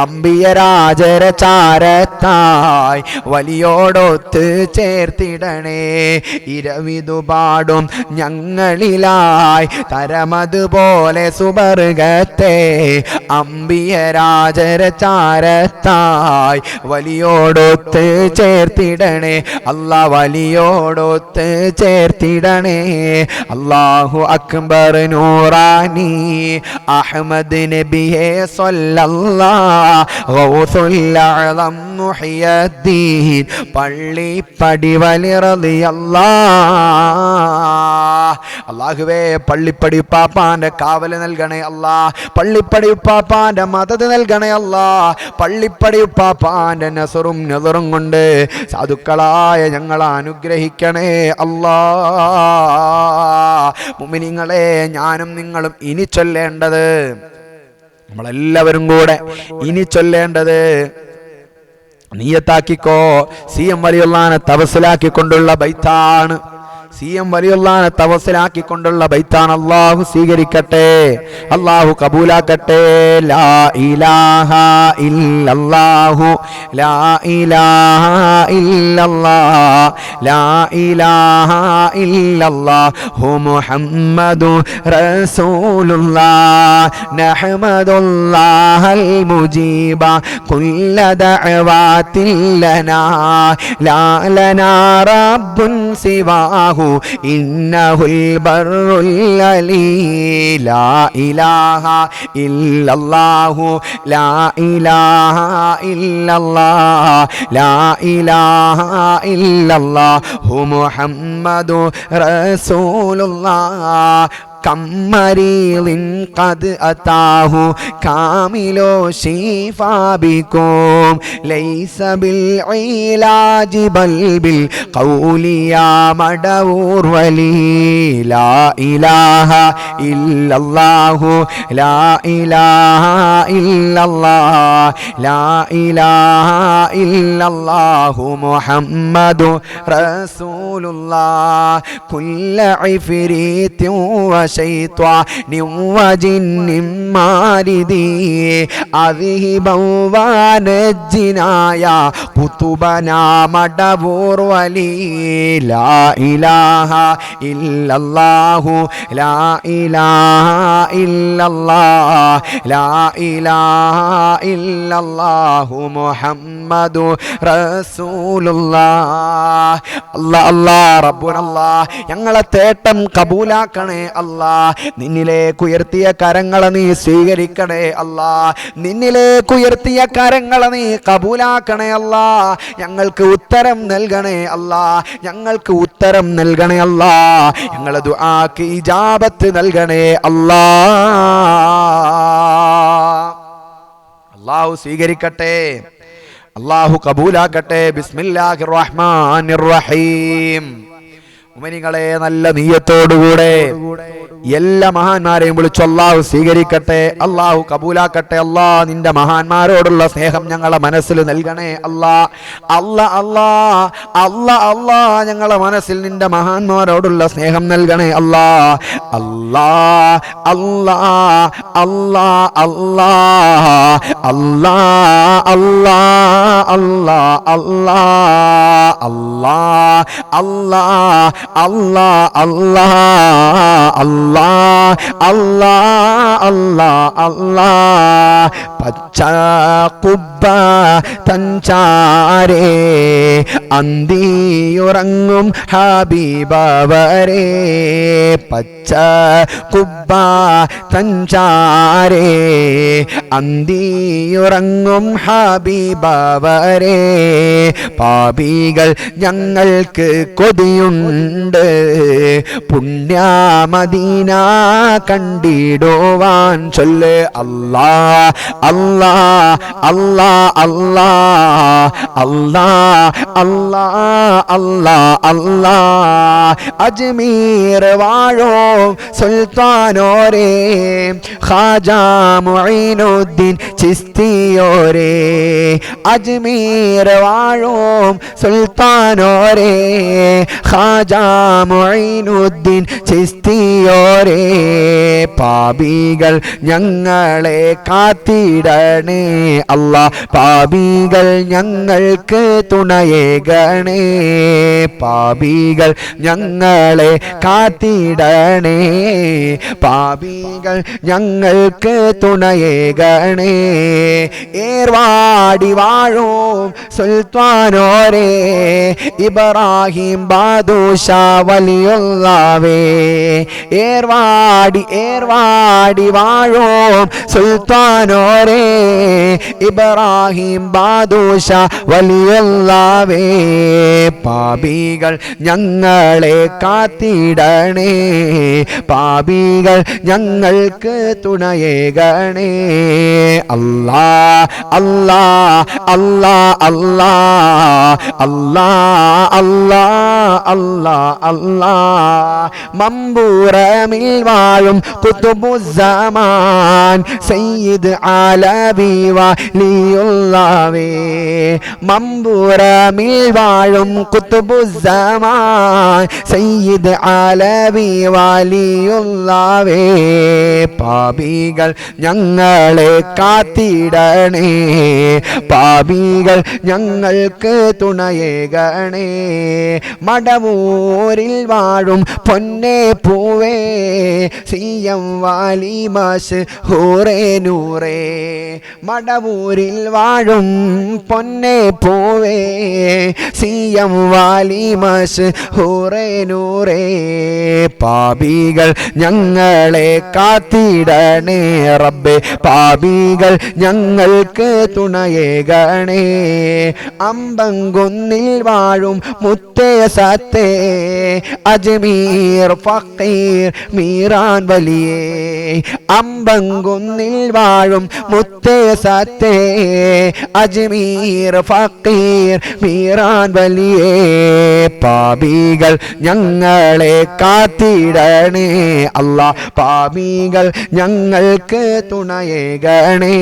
അമ്പിയരാജര ചാരത്തായി വലിയോടൊത്ത് ചേർത്തിടണേ. ഇരവിതു പാടും ഞങ്ങളിലായി തരമതുപോലെ സുബർഗത്തെ അമ്പിയരാജര ചാരത്തായി വലിയോടൊത്ത് ചേർത്തിടണേ അല്ലാ, വലിയോടൊത്ത് ചേർത്തിടണേ. അല്ലാഹു അക്ബർ നൂറാനി അഹ്മദ് നബിയെ സ്വല്ലല്ലാഹു ഗൗസുൽ അഅ്ളം മുഹ്യിദ്ദീൻ പള്ളി പടി വലി റളിയല്ലാഹ്. അല്ലാഹുവേ പള്ളിപ്പടി ഉപ്പാപ്പാന്റെ കാവല് നൽകണേ അല്ലാ, പള്ളിപ്പടി ഉപ്പാപ്പാന്റെ മദത് നൽകണേ അല്ലാ, പള്ളിപ്പടി ഉപ്പാപ്പാന്റെ നസറും നദറും കൊണ്ട് സാധുക്കളായ ഞങ്ങളെ അനുഗ്രഹിക്കണേ അല്ലാ. മുഅ്മിനീങ്ങളെ, ഞാനും നിങ്ങളും ഇനി ചൊല്ലേണ്ടത്, നമ്മളെല്ലാവരും കൂടെ ഇനി ചൊല്ലേണ്ടത്, നീയത്താക്കിക്കോ, സി എം വലിയുള്ളാനെ തവസ്സിലാക്കിക്കൊണ്ടുള്ള ബൈത്താണ്. CM വലിയുള്ളാനെ തവസ്സിലാക്കിക്കൊണ്ടുള്ള ബൈത്താണ്. അല്ലാഹു സ്വീകരിക്കട്ടെ, അല്ലാഹു കബൂലാക്കട്ടെ. ലാ ഇലാഹ ഇല്ലല്ലാഹു ലാ ഇലാഹ ഇല്ലല്ലാഹ് ലാ ഇലാഹ ഇല്ലല്ലാഹു മുഹമ്മദു റസൂലുള്ളാഹ് നഹ്മദുല്ലാഹൽ മുജീബ കുല്ല ദഅവാതിൻ ലനാ ലാ ലനാ റബ്ബുൻ സിവാഹു ഇന്നഹുൽ ബർറുൽ അലീ ലാ ഇലാഹ ഇല്ലല്ലാഹു ലാ ഇലാഹ ഇല്ലല്ലാഹ് ലാ ഇലാഹ ഇല്ലല്ലാഹു മുഹമ്മദു റസൂലുള്ളാഹ് كمريض قد أتاه كامل شفاء بكم ليس بالعلاج بل بالقول يا مدور ولي لا إله إلا الله لا إله إلا الله لا إله إلا الله محمد رسول الله كل عفريت وشيطان وجن ماردي أذهبا ونجنا يا قطبنا مدبور ولي لا إله إلا الله لا إله إلا الله لا إله إلا الله محمد رسول الله الله الله ربنا الله ഞങ്ങളെ തേട്ടം കബൂലാക്കണേ അല്ലാ. നിന്നിലേക്ക് ഉയർത്തിയ കരങ്ങളെ നീ സ്വീകരിക്കണേ അല്ലാ. നിന്നിലേക്ക് ഉയർത്തിയ കരങ്ങളെ നീ കബൂലാക്കണേ അല്ലാ. ഞങ്ങൾക്ക് ഉത്തരം നൽകണേ അല്ലാ. ഞങ്ങൾക്ക് ഉത്തരം നൽകണേ അല്ലാ. ഞങ്ങളെ ദുആക്ക് ഇജാബത്ത് നൽകണേ അല്ലാ. അല്ലാഹു സ്വീകരിക്കട്ടെ, അല്ലാഹു കബൂലാക്കട്ടെ. ബിസ്മില്ലാഹിർ റഹ്മാനിർ റഹീം. മുഅ്മിനീങ്ങളെ, നല്ല നിയ്യത്തോടുകൂടെ എല്ലാ മഹാന്മാരെയും വിളിച്ചു അല്ലാഹു സ്വീകരിക്കട്ടെ, അല്ലാഹു കബൂലാക്കട്ടെ. അല്ലാ, നിന്റെ മഹാന്മാരോടുള്ള സ്നേഹം ഞങ്ങളെ മനസ്സിൽ നൽകണേ അല്ലാ. അല്ലാ അല്ലാ അല്ലാ അല്ലാ ഞങ്ങളെ മനസ്സിൽ നിന്റെ മഹാന്മാരോടുള്ള സ്നേഹം നൽകണേ അല്ലാ. അല്ലാ അല്ലാ അല്ലാ അല്ലാ അല്ലാ അല്ലാ അല്ലാ അല്ലാ അല്ലാ അല്ലാ അല്ലാ അല്ലാ അല്ലാ അല്ലാ അല്ലാ അല്ലാ പച്ച കുബ്ബ തഞ്ചാരേ അന്തിയുറങ്ങും ഹബീബവരേ പച്ച കുബ്ബ തഞ്ചാരേ അന്തിയുറങ്ങും ഹബീബവരേ പാപികൾ ഞങ്ങൾക്ക് കൊതിയുണ്ട് പുണ്യമദീന കണ്ടിടുവാൻ ചൊല്ല് അല്ലാ അല്ലാ അല്ലാ അല്ലാ അല്ലാ അല്ലാ അല്ലാ അല്ലാ അജ്മീർ വാഴോ സുൽത്താനോരേ ഖാജാ മുഈനുദ്ദീൻ ചിസ്തിയോരേ അജ്മീർ വാഴോ സുൽത്താനോരേ ഖാജാ മുഈനുദ്ദീൻ ചിസ്തിയോരേ പാപികൾ ഞങ്ങളെ കാത്തിടണേ അല്ലാ പാപികൾ ഞങ്ങൾക്ക് തുണയേകണേ പാപികൾ ഞങ്ങളെ കാത്തിടണേ പാപികൾ ഞങ്ങൾക്ക് തുണയേകണേ ഏർവാടി വാഴും സുൽത്താനോരേ ഇബ്രാഹിം ബാദുഷാ വലിയുള്ളാവേ ഏർവാടി വാഴും സുൽത്താനോരേ ഇബ്രാഹിം ബാദുഷാ വലിയുള്ളാവേ പാപികൾ ഞങ്ങളെ കാത്തിടണേ പാപികൾ ഞങ്ങൾക്ക് തുണയേകണേ അല്ലാ അല്ലാ അല്ലാ അല്ലാ അല്ലാ അല്ലാ അല്ലാ അല്ലാ മമ്പൂറമിൽ വാഴും ഖുതുബുസ്സമാൻ സയ്യിദ് ആലവി വലിയുള്ളാവേ മമ്പൂറമിൽ വാഴും ഖുതുബുസ്സമാൻ സയ്യിദ് ആലവി വലിയുള്ളാവേ പാപികൾ ഞങ്ങളെ കാത്തിടണേ പാപികൾ ഞങ്ങൾക്ക് തുണയേകണേ മടവൂരിൽ വാഴും പൊന്നേ പൂവേ സിയം വാലി മശ്ഹൂറേ നൂറേ മടവൂരിൽ വാഴും പൊന്നേ പൂവേ സിയം വാലി മശ്ഹൂറേ നൂറേ പാപികൾ ഞങ്ങളെ കാത്തിടണേ റബ്ബേ പാപികൾ ഞങ്ങൾക്ക് തുണയേകണേ അമ്പങ്കുന്നിൽ വാഴും മുത്തേ സത്തേ അജ്മീർ ഫക്കീർ മീറാൻ വലിയേ അമ്പങ്കുന്നിൽ വാഴും മുത്തേ സത്തേ അജ്മീർ ഫക്കീർ മീറാൻ വലിയേ പാപികൾ ഞങ്ങളെ കാത്തിടണേ അല്ലാ പാപികൾ ഞങ്ങൾക്ക് തുണയേകണേ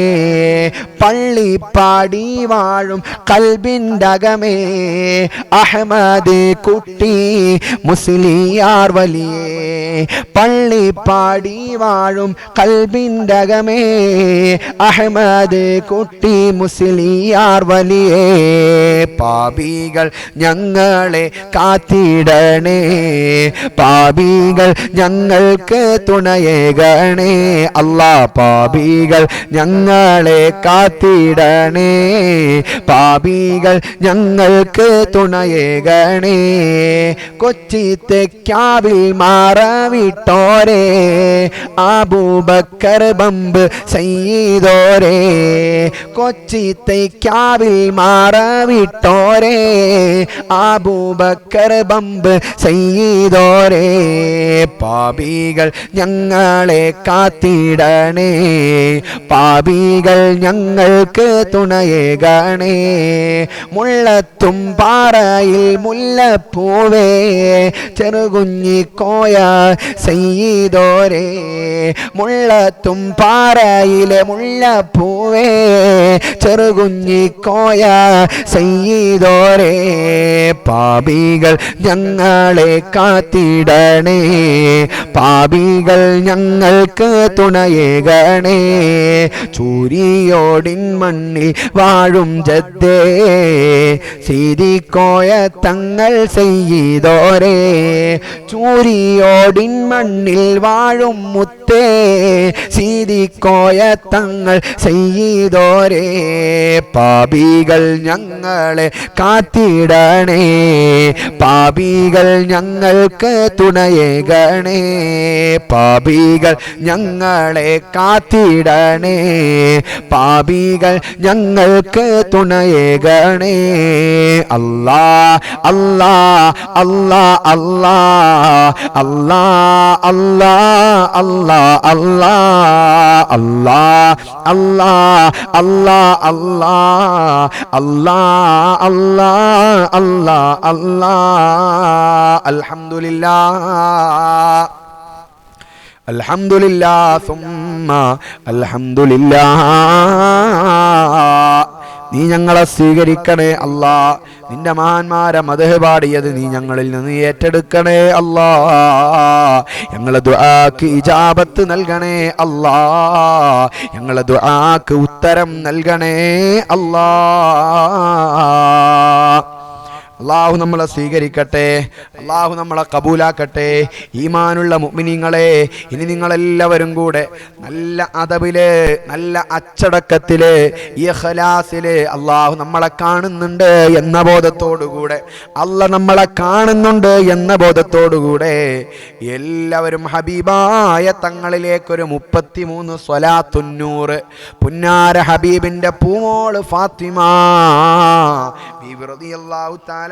പള്ളിപ്പാടി വാഴും കൽബിൻ്റകമേ അഹമ്മദ് കുട്ടി മുസ്ലിയാർ വലിയേ പള്ളിപ്പാടി വാഴും കൽബിൻ്റകമേ അഹമ്മദ് കുട്ടി മുസ്ലിയാർ വലിയേ പാപികൾ ഞങ്ങളെ കാത്തിടണേ പാപികൾ ഞങ്ങൾക്ക് തുണയേകണേ അല്ലാ പാപികൾ ഞങ്ങളെ കാത്തിടണേ പാപികൾ ഞങ്ങൾക്ക് തുണയേകണേ കൊച്ചി തെക്കാവിൽ മാറവിട്ടോരേ അബൂബക്കർ ബമ്പ് സയ്യിദോരേ കൊച്ചി തെക്കാവിൽ മാറവിട്ടോരേ അബൂബക്കർ ബമ്പ് സയ്യിദോരേ പാപികൾ ഞങ്ങളെ കാത്തിടണേ പാപികൾ ഞങ്ങൾക്ക് തുണയേകണേ മുള്ളത്തും പാറയിൽ മുല്ലപ്പൂവേ ചെറുകുഞ്ഞിക്കോയ സയ്യിദോരേ മുള്ളത്തും പാറയിലെ മുല്ലപ്പൂവേ ചെറുകുഞ്ഞിക്കോയ സയ്യിദോരേ പാപികൾ ഞങ്ങളെ കാത്തിടണേ പാപികൾ ഞങ്ങൾക്ക് തുണയേകണേ ചൂരിയോടിൻ മണ്ണിൽ വാഴും ജദ്ദേ സീതിക്കോയ തങ്ങൾ സയ്യിദോരേ ചൂരിയോടിൻ മണ്ണിൽ വാഴും മുത്തേ സീതിക്കോയ തങ്ങൾ സയ്യിദോരേ പാപികൾ ഞങ്ങളെ കാത്തിടണേ പാപികൾ ഞങ്ങൾക്ക് തുണയേകണേ പാപികൾ ഞങ്ങളെ കാത്തിടണേ പാപികൾ ഞങ്ങൾക്ക് തുണയേകണേ അല്ലാ അല്ലാ അല്ലാ അല്ലാ അല്ലാ അല്ലാ അല്ലാ അല്ലാ അല്ലാ അല്ലാ അല്ലാ അല്ലാ അല്ലാ അല്ലാ അല്ലാ അല്ലാ അൽഹംദുലില്ലാഹ് അൽഹംദുലില്ലാഹ് സുമ്മ അൽഹംദുലില്ലാഹ് നീ ഞങ്ങളെ സ്വീകരിക്കണേ അല്ലാ നിന്റെ മഹാന്മാരെ മദ്ഹ് പാടിയത് നീ ഞങ്ങളിൽ നിന്ന് ഏറ്റെടുക്കണേ അല്ലാ ഞങ്ങളെ ദുആക്ക് ഇജാബത്ത് നൽകണേ അല്ലാ ഞങ്ങളെ ദുആക്ക് ഉത്തരം നൽകണേ അല്ലാ അള്ളാഹു നമ്മളെ സ്വീകരിക്കട്ടെ അള്ളാഹു നമ്മളെ കബൂലാക്കട്ടെ ഈമാനുള്ള മുഅ്മിനീങ്ങളെ ഇനി നിങ്ങളെല്ലാവരും കൂടെ നല്ല അദബില് നല്ല അച്ചടക്കത്തില് ഇഖ്ലാസില് അള്ളാഹു നമ്മളെ കാണുന്നുണ്ട് എന്ന ബോധത്തോടുകൂടെ അള്ളാഹ് നമ്മളെ കാണുന്നുണ്ട് എന്ന ബോധത്തോടുകൂടെ എല്ലാവരും ഹബീബായ തങ്ങളിലേക്കൊരു 33 സ്വലാത്തുന്നൂറ് പുന്നാര ഹബീബിന്റെ പൂമോള് ഫാത്തിമ ബീവി റളിയല്ലാഹു തആല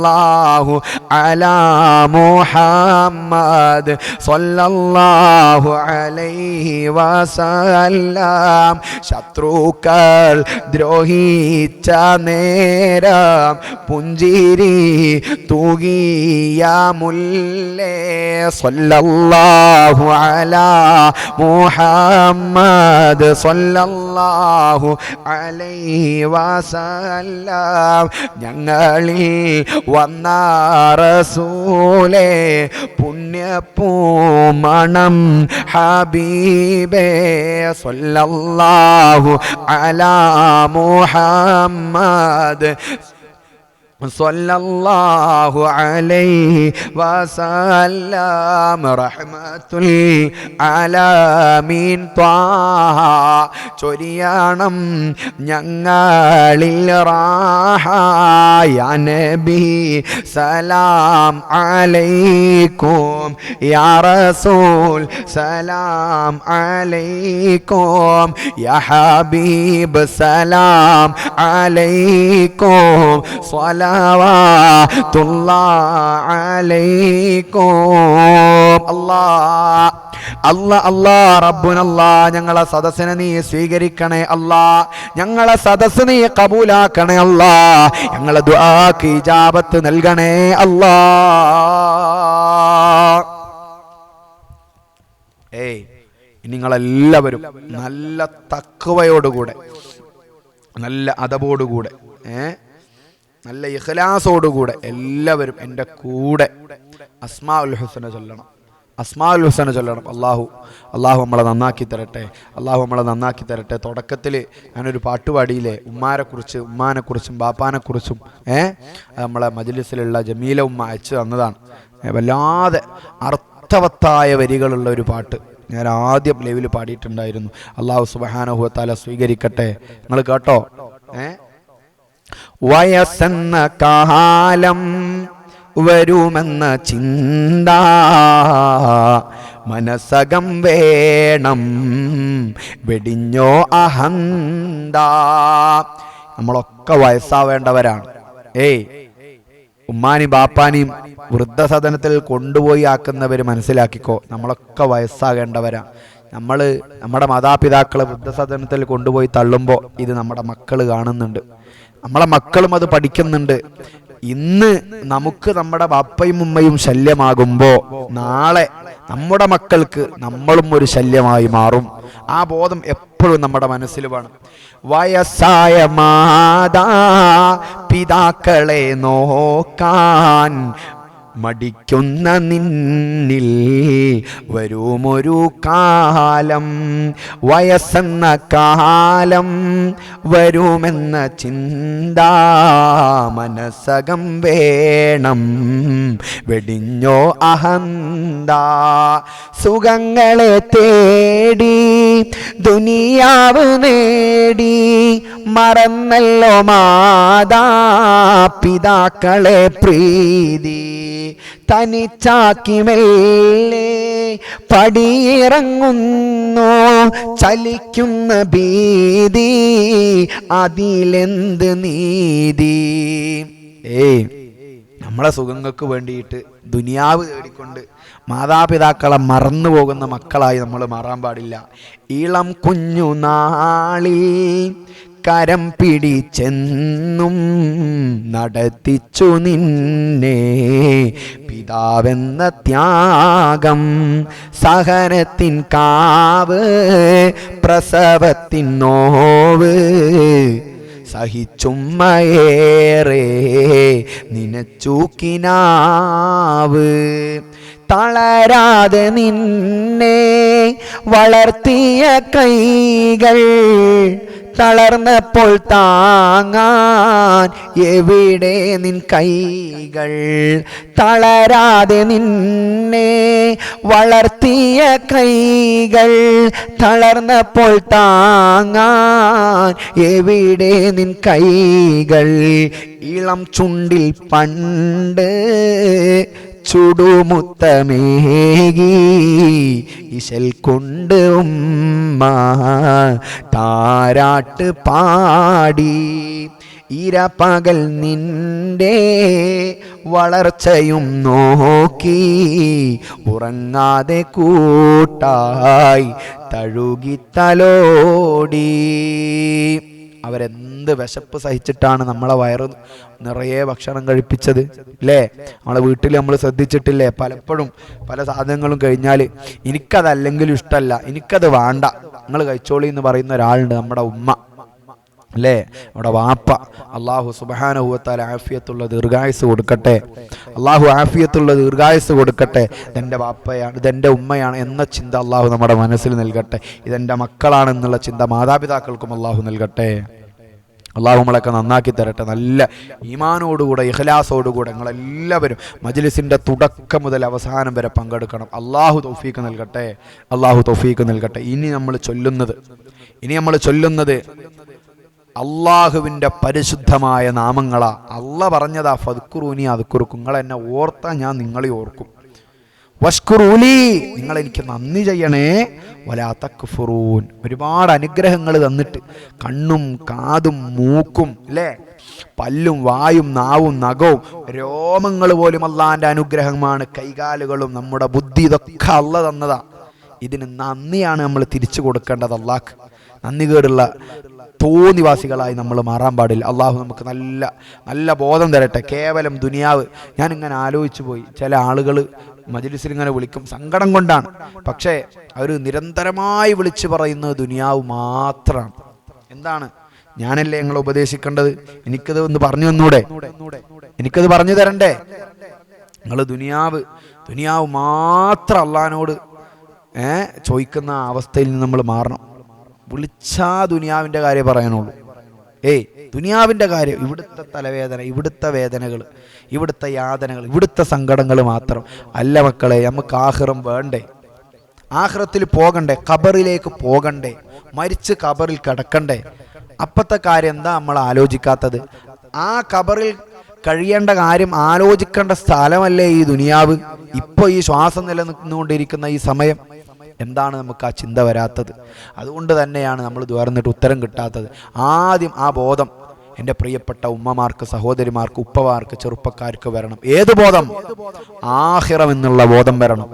സല്ലല്ലാഹു അലാ മുഹമ്മദ് സല്ലല്ലാഹു അലൈഹി വസല്ലം. ശത്രുക്കൾ ദ്രോഹിച്ച നേരം പുഞ്ചിരി തൂകിയ മുല്ലേ സല്ലല്ലാഹു അലാ മുഹമ്മദ് സല്ലല്ലാഹു അലൈഹി വസല്ലം. ഞങ്ങളിൽ വന്ന റസൂലേ പുണ്യപ്പൂമണം ഹബീബേ സല്ലല്ലാഹു അലാ മുഹമ്മദ് സല്ലല്ലാഹു അലൈഹി വസല്ലം. റഹ്മത്തുൽ ആലമീൻ ത്വാഹ ചൊരിയണം ഞങ്ങളിൽ റാഹ. യാ നബി സലാം അലൈക്കും, യാ റസൂൽ സലാം അലൈക്കും, യാ ഹബീബ് സലാം അലൈക്കും, സ്വലവാത്തുല്ലാഹി അലൈക്കും. അല്ലാഹ് അല്ലാഹ് അല്ലാഹ് റബ്ബുനല്ലാഹ്. ഞങ്ങളെ സദസ്സിനെ നീ സ്വീകരിക്കണേ അല്ലാ, ഞങ്ങളെ സദസ്സ് നീ കബൂലാക്കണേ അല്ലാ, ഞങ്ങളെ ദുആക്ക് ഇജാബത്ത് നൽകണേ അല്ലാ. നിങ്ങളെല്ലാവരും നല്ല തഖ്വയോടുകൂടെ, നല്ല അദബോടുകൂടെ, നല്ല ഇഖ്ലാസോടുകൂടെ എല്ലാവരും എൻ്റെ കൂടെ അസ്മാഉൽ ഹുസ്ന ചൊല്ലണം. അസ്മാഉൽ ഹുസ്ന ചൊല്ലണം. അള്ളാഹു നമ്മളെ നന്നാക്കി തരട്ടെ, അള്ളാഹു നമ്മളെ നന്നാക്കി തരട്ടെ. തുടക്കത്തിൽ ഞാനൊരു പാട്ടുപാടിയില്ലേ, ഉമ്മാനെക്കുറിച്ചും ബാപ്പാനെക്കുറിച്ചും നമ്മളെ മജ്ലിസിലുള്ള ജമീല ഉമ്മ അയച്ചു തന്നതാണ്. വല്ലാതെ അർത്ഥവത്തായ വരികളുള്ള ഒരു പാട്ട് ഞാൻ ആദ്യം ലൈവിൽ പാടിയിട്ടുണ്ടായിരുന്നു. അള്ളാഹു സുബ്ഹാനഹു വ തആല സ്വീകരിക്കട്ടെ. നിങ്ങൾ കേട്ടോ? വയസ്സെന്ന കാലം വരുമെന്ന ചിന്ത മനസ്സകം വേണം, വെടിഞ്ഞോ അഹന്ത. നമ്മളൊക്കെ വയസ്സാവേണ്ടവരാണ്. ഉമ്മാനെയും ബാപ്പാനെയും വൃദ്ധസദനത്തിൽ കൊണ്ടുപോയി ആക്കുന്നവർ മനസ്സിലാക്കിക്കോ, നമ്മളൊക്കെ വയസ്സാകേണ്ടവരാ. നമ്മുടെ മാതാപിതാക്കളെ വൃദ്ധസദനത്തിൽ കൊണ്ടുപോയി തള്ളുമ്പോൾ ഇത് നമ്മുടെ മക്കൾ കാണുന്നുണ്ട്, നമ്മളെ മക്കളും അത് പഠിക്കുന്നുണ്ട്. ഇന്ന് നമുക്ക് നമ്മുടെ ബാപ്പയും ഉമ്മയും ശല്യമാകുമ്പോൾ നാളെ നമ്മുടെ മക്കൾക്ക് നമ്മളും ഒരു ശല്യമായി മാറും. ആ ബോധം എപ്പോഴും നമ്മുടെ മനസ്സിൽ വേണം. വയസ്സായ മാതാ പിതാക്കളെ നോക്കാൻ മടിക്കുന്ന നിന്നിൽ വരുമൊരു കാലം, വയസ്സെന്ന കാലം വരുമെന്ന ചിന്ത മനസ്സകം വേണം, വെടിഞ്ഞോ അഹന്ത. സുഖങ്ങളെ തേടി ദുനിയാവ് നേടി മറന്നല്ലോ മാതാ പിതാക്കളെ പ്രീതി. തനിച്ചാക്കി മെല്ലെ പടിയിറങ്ങുന്നു ചലിക്കുന്ന ഭീതി, അതിലെന്ത് നീതി. നമ്മളെ സുഖങ്ങൾക്ക് വേണ്ടിയിട്ട് ദുനിയാവ് തേടിക്കൊണ്ട് മാതാപിതാക്കളെ മറന്നു പോകുന്ന മക്കളായി നമ്മൾ മാറാൻ പാടില്ല. ഇളം കുഞ്ഞു നാളിൽ കരം പിടിച്ചെന്നും നടത്തിച്ചു നിന്നെ പിതാവെന്ന ത്യാഗം, സഹനത്തിൻ കാവ് പ്രസവത്തിൻ നോവ് സഹിച്ചുമ്മയേറെ നിനച്ചൂക്കിനാവ്. തളരാതെ നിന്നെ വളർത്തിയ കൈകൾ തളർന്നപ്പോൾ താങ്ങാൻ എവിടെ നിൻ കൈകൾ. തളരാതെ നിന്നെ വളർത്തിയ കൈകൾ തളർന്നപ്പോൾ താങ്ങാൻ എവിടെ നിൻ കൈകൾ. ഇളം ചുണ്ടിൽ പണ്ട് ചുടുമുത്തമേകി ഇശൽ കൊണ്ട് ഉമ്മ താരാട്ട് പാടി. ഇരപകൽ നിന്റെ വളർച്ചയും നോക്കി ഉറങ്ങാതെ കൂട്ടായി തഴുകിത്തലോടി. അവരെന്ത് വിശപ്പ് സഹിച്ചിട്ടാണ് നമ്മളെ വയറ് നിറയെ ഭക്ഷണം കഴിപ്പിച്ചത് അല്ലേ? നമ്മളെ വീട്ടിൽ നമ്മൾ ശ്രദ്ധിച്ചിട്ടില്ലേ? പലപ്പോഴും പല സാധനങ്ങളും കഴിഞ്ഞാൽ എനിക്കതല്ലെങ്കിലും ഇഷ്ടമല്ല, എനിക്കത് വേണ്ട, നിങ്ങൾ കഴിച്ചോളി എന്ന് പറയുന്ന ഒരാളുണ്ട്, നമ്മുടെ ഉമ്മ അല്ലേ, നമ്മുടെ വാപ്പ. അള്ളാഹു സുബ്ഹാനഹു വ തആല ആഫിയത്തുള്ള ദീർഘായുസ് കൊടുക്കട്ടെ. അള്ളാഹു ആഫിയത്തുള്ള ദീർഘായുസ് കൊടുക്കട്ടെ. ഇതെൻ്റെ വാപ്പയാണ്, ഇതെൻ്റെ ഉമ്മയാണ് എന്ന ചിന്ത അള്ളാഹു നമ്മുടെ മനസ്സിൽ നൽകട്ടെ. ഇതെൻ്റെ മക്കളാണെന്നുള്ള ചിന്ത മാതാപിതാക്കൾക്കും അള്ളാഹു നൽകട്ടെ. അള്ളാഹു നമ്മളൊക്കെ നന്നാക്കി തരട്ടെ. നല്ല ഈമാനോടുകൂടെ ഇഖ്ലാസോടുകൂടെ നിങ്ങളെല്ലാവരും മജ്ലിസിൻ്റെ തുടക്കം മുതൽ അവസാനം വരെ പങ്കെടുക്കണം. അള്ളാഹു തൗഫീക്ക് നൽകട്ടെ, അള്ളാഹു തൗഫീക്ക് നൽകട്ടെ. ഇനി നമ്മൾ ചൊല്ലുന്നത് അള്ളാഹുവിൻ്റെ പരിശുദ്ധമായ നാമങ്ങളാ. അള്ള പറഞ്ഞതാ ഫദ്കുറൂനി അദ്കുറുക്കും, നിങ്ങൾ എന്നെ ഓർത്താ ഞാൻ നിങ്ങളെ ഓർക്കും. വഷ്കുറൂലി, നിങ്ങൾ എനിക്ക് നന്ദി ചെയ്യണേ. വലാ തക്ഫുറൂൻ, ഒരുപാട് അനുഗ്രഹങ്ങൾ തന്നിട്ട് കണ്ണും കാതും മൂക്കും അല്ലേ, പല്ലും വായും നാവും നഖവും രോമങ്ങൾ പോലും അള്ളാന്റെ അനുഗ്രഹമാണ്. കൈകാലുകളും നമ്മുടെ ബുദ്ധി ഇതൊക്കെ അള്ള തന്നതാ. ഇതിന് നന്ദിയാണ് നമ്മൾ തിരിച്ചു കൊടുക്കേണ്ടത് അള്ളാഹ്ക്ക്. നന്ദികേടുള്ള തോന്നിവാസികളായി നമ്മൾ മാറാൻ പാടില്ല. അള്ളാഹു നമുക്ക് നല്ല നല്ല ബോധം തരട്ടെ. കേവലം ദുനിയാവ്, ഞാനിങ്ങനെ ആലോചിച്ചു പോയി, ചില ആളുകൾ മജ്ലിസിൽ ഇങ്ങനെ വിളിക്കും, സങ്കടം കൊണ്ടാണ്, പക്ഷേ അവർ നിരന്തരമായി വിളിച്ചു പറയുന്നത് ദുനിയാവ് മാത്രമാണ്. എന്താണ്? ഞാനല്ലേ നിങ്ങളെ ഉപദേശിക്കേണ്ടത്? എനിക്കത് ഒന്ന് പറഞ്ഞു തന്നൂടെ? എനിക്കത് പറഞ്ഞു തരണ്ടേ? നിങ്ങൾ ദുനിയാവ് മാത്രം അള്ളാഹിനോട് ചോദിക്കുന്ന അവസ്ഥയിൽ നിന്ന് നമ്മൾ മാറണം. വിളിച്ചാ ദുനിയാവിൻ്റെ കാര്യം പറയാനുള്ളൂ. ദുനിയാവിൻ്റെ കാര്യം, ഇവിടുത്തെ തലവേദന, ഇവിടുത്തെ വേദനകൾ, ഇവിടുത്തെ യാതനകൾ, ഇവിടുത്തെ സങ്കടങ്ങൾ മാത്രം അല്ല മക്കളെ. നമുക്ക് ആഖിറം വേണ്ടേ? ആഖിറത്തിൽ പോകണ്ടേ? ഖബറിലേക്ക് പോകണ്ടേ? മരിച്ച് ഖബറിൽ കിടക്കണ്ടേ? അപ്പത്തെ കാര്യം എന്താ നമ്മൾ ആലോചിക്കാത്തത്? ആ ഖബറിൽ കഴിയേണ്ട കാര്യം ആലോചിക്കേണ്ട സ്ഥലമല്ലേ ഈ ദുനിയാവ്? ഇപ്പോൾ ഈ ശ്വാസം നിലനിന്നുകൊണ്ടിരിക്കുന്ന ഈ സമയം എന്താണ് നമുക്ക് ആ ചിന്ത വരാത്തത്? അതുകൊണ്ട് തന്നെയാണ് നമ്മൾ ദ്വാരന്നിട്ട് ഉത്തരം കിട്ടാത്തത്. ആദ്യം ആ ബോധം എൻ്റെ പ്രിയപ്പെട്ട ഉമ്മമാർക്ക്, സഹോദരിമാർക്ക്, ഉപ്പമാർക്ക്, ചെറുപ്പക്കാർക്ക് വരണം. ഏത് ബോധം? ആഖിറം എന്നുള്ള ബോധം വരണം.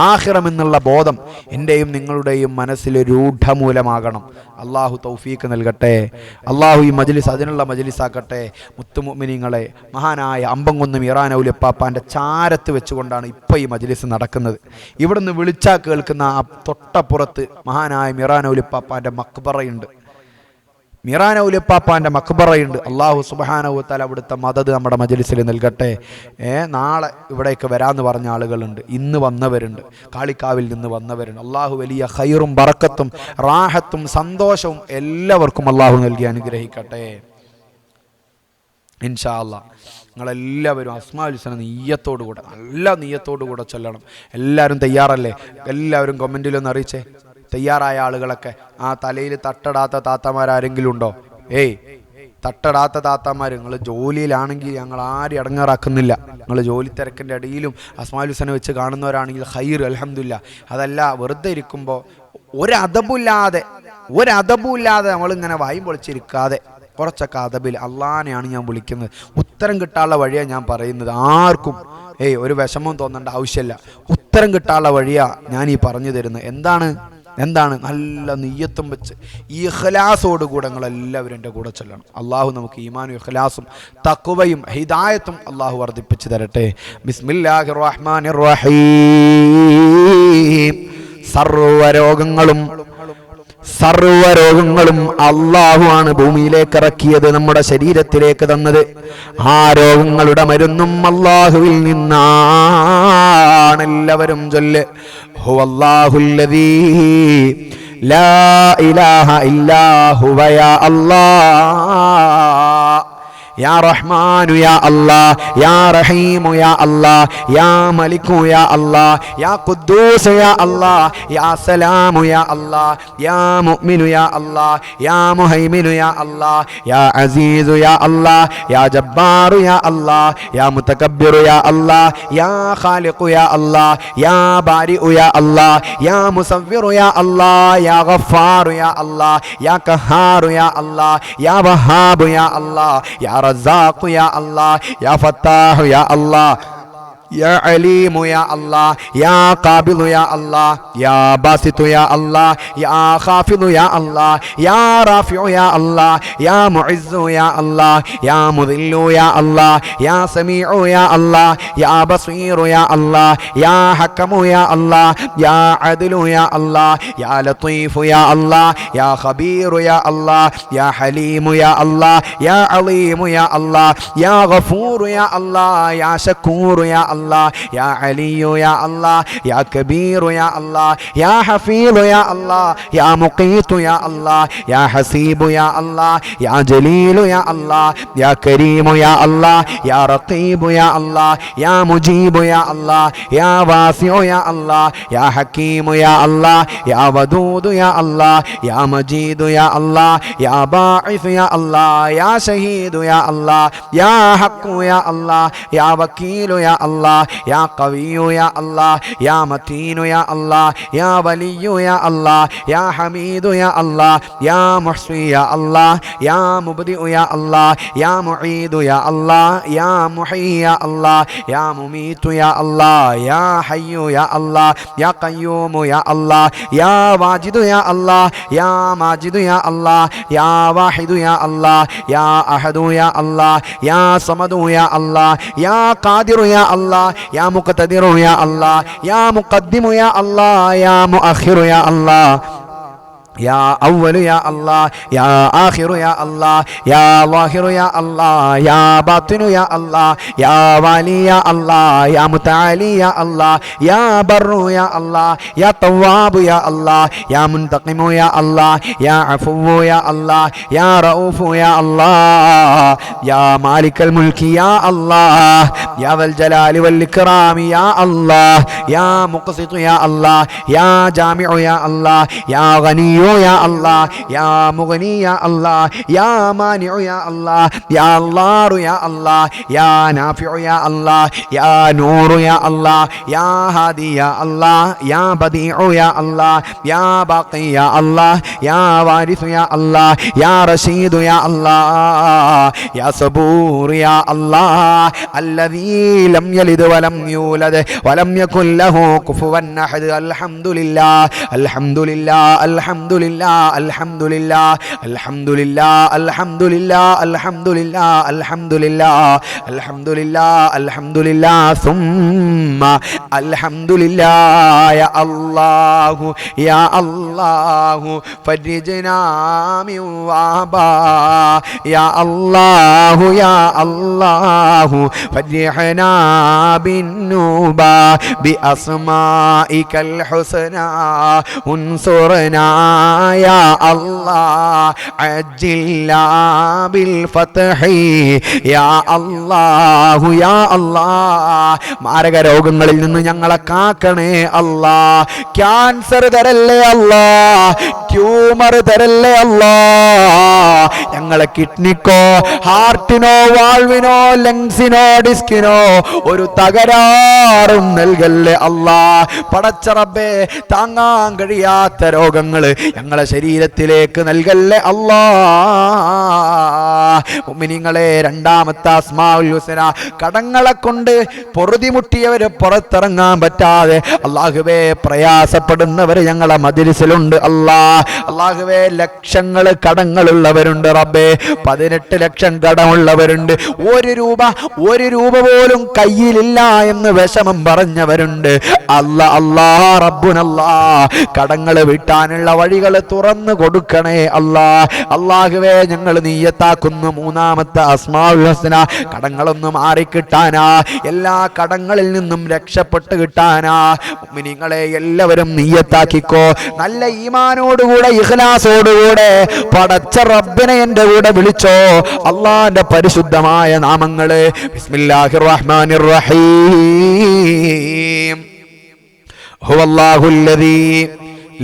ആഖിറം എന്നുള്ള ബോധം എൻ്റെയും നിങ്ങളുടെയും മനസ്സിൽ രൂഢമൂലമാകണം. അള്ളാഹു തൗഫീക്ക് നൽകട്ടെ. അള്ളാഹു ഈ മജ്ലിസ് അതിനുള്ള മജ്ലിസാക്കട്ടെ. മുത്തുമുഅ്മിനീങ്ങളെ, മഹാനായ അമ്പംകുന്ന് മീറാൻ ഔലി ഉപ്പാപ്പാൻ്റെ ചാരത്ത് വെച്ചുകൊണ്ടാണ് ഇപ്പോൾ ഈ മജ്ലിസ് നടക്കുന്നത്. ഇവിടുന്ന് വിളിച്ചാൽ കേൾക്കുന്ന ആ തൊട്ടപ്പുറത്ത് മഹാനായ മീറാൻ ഔലി ഉപ്പാപ്പാൻ്റെ മക്ബറയുണ്ട്. മീറാൻ ഔലി ഉപ്പാപ്പാൻ്റെ മക്ബറയുണ്ട്. അള്ളാഹു സുബ്ഹാനഹു വ തആല അവിടുത്തെ മദദ് നമ്മുടെ മജ്ലിസിൽ നൽകട്ടെ. നാളെ ഇവിടേക്ക് വരാമെന്ന് പറഞ്ഞ ആളുകളുണ്ട്, ഇന്ന് വന്നവരുണ്ട്, കാളിക്കാവിൽ നിന്ന് വന്നവരുണ്ട്. അള്ളാഹു വലിയ ഖൈറും ബറക്കത്തും റാഹത്തും സന്തോഷവും എല്ലാവർക്കും അള്ളാഹു നൽകി അനുഗ്രഹിക്കട്ടെ. ഇൻഷാ അല്ലാഹ് നിങ്ങളെല്ലാവരും അസ്മാഉൽ ഹുസ്ന നിയ്യത്തോടുകൂടെ, നല്ല നിയ്യത്തോടുകൂടെ ചൊല്ലണം. എല്ലാവരും തയ്യാറല്ലേ? എല്ലാവരും കമൻറ്റിലൊന്ന് അറിയിച്ചേ. തയ്യാറായ ആളുകളൊക്കെ. ആ തലയിൽ തട്ടടാത്ത താത്തമാരാരെങ്കിലും ഉണ്ടോ? തട്ടടാത്ത താത്തമാർ, നിങ്ങൾ ജോലിയിലാണെങ്കിൽ ഞങ്ങൾ ആരും ഇടങ്ങാറാക്കുന്നില്ല. നിങ്ങൾ ജോലി തിരക്കിൻ്റെ ഇടയിലും അസ്മാഉൽ ഹുസ്ന വെച്ച് കാണുന്നവരാണെങ്കിൽ ഖൈർ, അൽഹംദുലില്ലാ. അതല്ല, വെറുതെ ഇരിക്കുമ്പോൾ ഒരദബുമില്ലാതെ നമ്മളിങ്ങനെ വായും പൊളിച്ചിരിക്കാതെ കുറച്ചൊക്കെ അദബിൽ അള്ളാനെയാണ് ഞാൻ വിളിക്കുന്നത്. ഉത്തരം കിട്ടാനുള്ള വഴിയാണ് ഞാൻ പറയുന്നത്. ആർക്കും ഒരു വിഷമം തോന്നേണ്ട ആവശ്യമില്ല. ഉത്തരം കിട്ടാനുള്ള വഴിയാണ് ഞാൻ ഈ പറഞ്ഞു തരുന്നത്. എന്താണ് നല്ല നിയ്യത്തും വെച്ച് ഇഖ്ലാസോടുകൂടെ നിങ്ങളെല്ലാവരും എൻ്റെ കൂടെ ചൊല്ലണം. അള്ളാഹു നമുക്ക് ഈമാനും ഇഖ്ലാസും തഖ്വയും ഹിദായത്തും അള്ളാഹു വർദ്ധിപ്പിച്ചു തരട്ടെ. ബിസ്മില്ലാഹിർ റഹ്മാനിർ റഹീം. സർവ്വരോഗങ്ങളും അള്ളാഹുവാണ് ഭൂമിയിലേക്ക് ഇറക്കിയത്, നമ്മുടെ ശരീരത്തിലേക്ക് തന്നത്. ആ രോഗങ്ങളുടെ മരുന്നും അള്ളാഹുവിൽ നിന്നാണ്. എല്ലാവരും ചൊല്ല്, ഹുവല്ലാഹുല്ലദീ ലാ ഇലാഹ ഇല്ലാ ഹുവ യാ അല്ലാഹ് യാ റഹ്മാനു യാ അല്ലാഹ് യാ റഹീമു യാ അല്ലാഹ് യാ മലികു യാ അല്ലാഹ് യാ ഖുദ്ദൂസ് യാ അല്ലാഹ് യാ സലാമു യാ അല്ലാഹ് യാ മുഅ്മിനു യാ അല്ലാഹ് യാ മുഹൈമിനു യാ അല്ലാഹ് യാ അസീസു യാ അല്ലാഹ് യാ ജബ്ബാറു യാ അല്ലാഹ് യാ മുതകബ്ബിറു യാ അല്ലാഹ് യാ ഖാലിഖു യാ അല്ലാഹ് യാ ബാരിഉ യാ അല്ലാഹ് യാ മുസവ്വിറു യാ അല്ലാഹ് യാ ഗഫാറു യാ അല്ലാഹ് യാ ഖഹാറു യാ അല്ലാഹ് യാ വഹാബു യാ അല്ലാഹ് യാ റസാഖ് യാ അല്ലാഹ്, യാ ഫത്താഹ് യാ അല്ലാഹ്, يا عليم يا الله، يا قابض يا الله، يا باسط يا الله، يا خافض يا الله، يا رافع يا الله، يا معز يا الله، يا مذل يا الله، يا سميع يا الله، يا بصير يا الله، يا حكم يا الله، يا عدل يا الله، يا لطيف يا الله، يا خبير يا الله، يا حليم يا الله، يا عليم يا الله، يا غفور يا الله، يا شكور يا الله، يا علي يا الله، يا كبير يا الله، يا حفيظ يا الله، يا مقيت يا الله، يا حسيب يا الله، يا جليل يا الله، يا كريم يا الله، يا رقيب يا الله، يا مجيب يا الله، يا واسع يا الله، يا حكيم يا الله، يا ودود يا الله، يا مجيد يا الله، يا باعث يا الله، يا شهيد يا الله، يا حق يا الله، يا وكيل يا الله، يا قوي يا الله، يا متين يا الله، يا ولي يا الله، يا حميد يا الله، يا محصي يا الله، يا مبدئ يا الله، يا معيد يا الله، يا محيي يا الله، يا مميت يا الله، يا حي يا الله، يا قيوم يا الله، يا واجد يا الله، يا ماجد يا الله، يا واحد يا الله، يا أحد يا الله، يا صمد يا الله، يا قادر يا الله، يا مقتدر يا الله، يا مقدم يا الله، يا مؤخر يا الله، يا أول يا الله، يا آخر يا الله، يا ظاهر يا الله، يا باطن يا الله، يا والي يا الله، يا متعالي يا الله، يا بر يا الله، يا تواب يا الله، يا منتقم يا الله، يا عفو يا الله، يا رؤوف يا الله، يا مالك الملك يا الله، يا ذا الجلال والإكرام يا الله، يا مقسط يا الله، يا جامع يا الله، يا غني يا الله، يا مغني يا الله، يا مانع يا الله، يا الله يا الله، يا نافع يا الله، يا نور يا الله، يا هادي يا الله، يا بديع يا الله، يا باقي يا الله، يا وارث يا الله، يا رشيد يا الله، يا صبور يا الله، الذي لم يلد ولم يولد ولم يكن له كفوا أحد. الحمد لله الحمد لله الحمد لله الحمد لله الحمد لله الحمد لله الحمد لله الحمد لله الحمد لله الحمد لله ثم الحمد لله. يا الله يا الله فرجنا من وبا، يا الله يا الله فرحنا بالنوبة، بأسمائك الحسنى انصرنا يا الله، عجل بالفتح يا الله يا الله. മാരക രോഗങ്ങളിൽ നിന്ന് ഞങ്ങളെ കാക്കണേ അല്ലാ. ക്യാൻസർ തരല്ലേ അല്ലാ, ട്യൂമർ തരല്ലേ അല്ലാ. ഞങ്ങളെ കിഡ്നിക്കോ ഹാർട്ടിനോ വാൾവിനോ ലങ്സിനോ ഡിസ്കിനോ ഒരു തകരാറും നൽകല്ലേ അല്ലാ. പടച്ച റബ്ബേ, താങ്ങാൻ കഴിയാത്ത രോഗങ്ങള് ഞങ്ങളെ ശരീരത്തിലേക്ക് നൽകല്ലേ അല്ലാ. മുഅ്മിനീങ്ങളെ, രണ്ടാമത്തെ അസ്മാഉൽ ഹുസ്ന, കടങ്ങളെ കൊണ്ട് പൊറുതിമുട്ടിയവര് പുറത്തിറങ്ങാൻ പറ്റാതെ അല്ലാഹുവേ പ്രയാസപ്പെടുന്നവര് ഞങ്ങളെ മജ്‌ലിസിലുണ്ട് അല്ലാ. അല്ലാഹുവേ, ലക്ഷങ്ങൾ കടങ്ങളുള്ളവരുണ്ട് റബ്ബേ. 18 ലക്ഷം കടമുള്ളവരുണ്ട്. ഒരു രൂപ പോലും കയ്യിലില്ല എന്ന് വിഷമം പറഞ്ഞവരുണ്ട്. അല്ലാ അല്ലാ റബ്ബുനല്ലാ, കടങ്ങൾ വീട്ടാനുള്ള വഴികൾ തുറന്നു കൊടുക്കണേ അല്ലാ. അല്ലാഹുവേ, ഞങ്ങൾ നിയ്യത്താക്കുന്നു മൂന്നാമത്തെ അസ്മാഉൽ ഹുസ്ന, കടങ്ങളൊന്നും മാറിക്കിട്ടാനാ, എല്ലാ കടങ്ങളിൽ നിന്നും രക്ഷപ്പെട്ട് കിട്ടാനാ. മുഅ്മിനീങ്ങളെ, എല്ലാവരും നിയ്യത്താക്കിക്കോ. നല്ല ഈമാനോടുകൂടെ ഇഖ്ലാസോടുകൂടെ പടച്ച റബ്ബിനെ എൻ്റെ കൂടെ വിളിച്ചോ. അല്ലാഹുവിന്റെ പരിശുദ്ധമായ നാമങ്ങള്. ബിസ്മില്ലാഹിർ റഹ്മാനിർ റഹീം. ഹുവല്ലാഹുല്ലദീ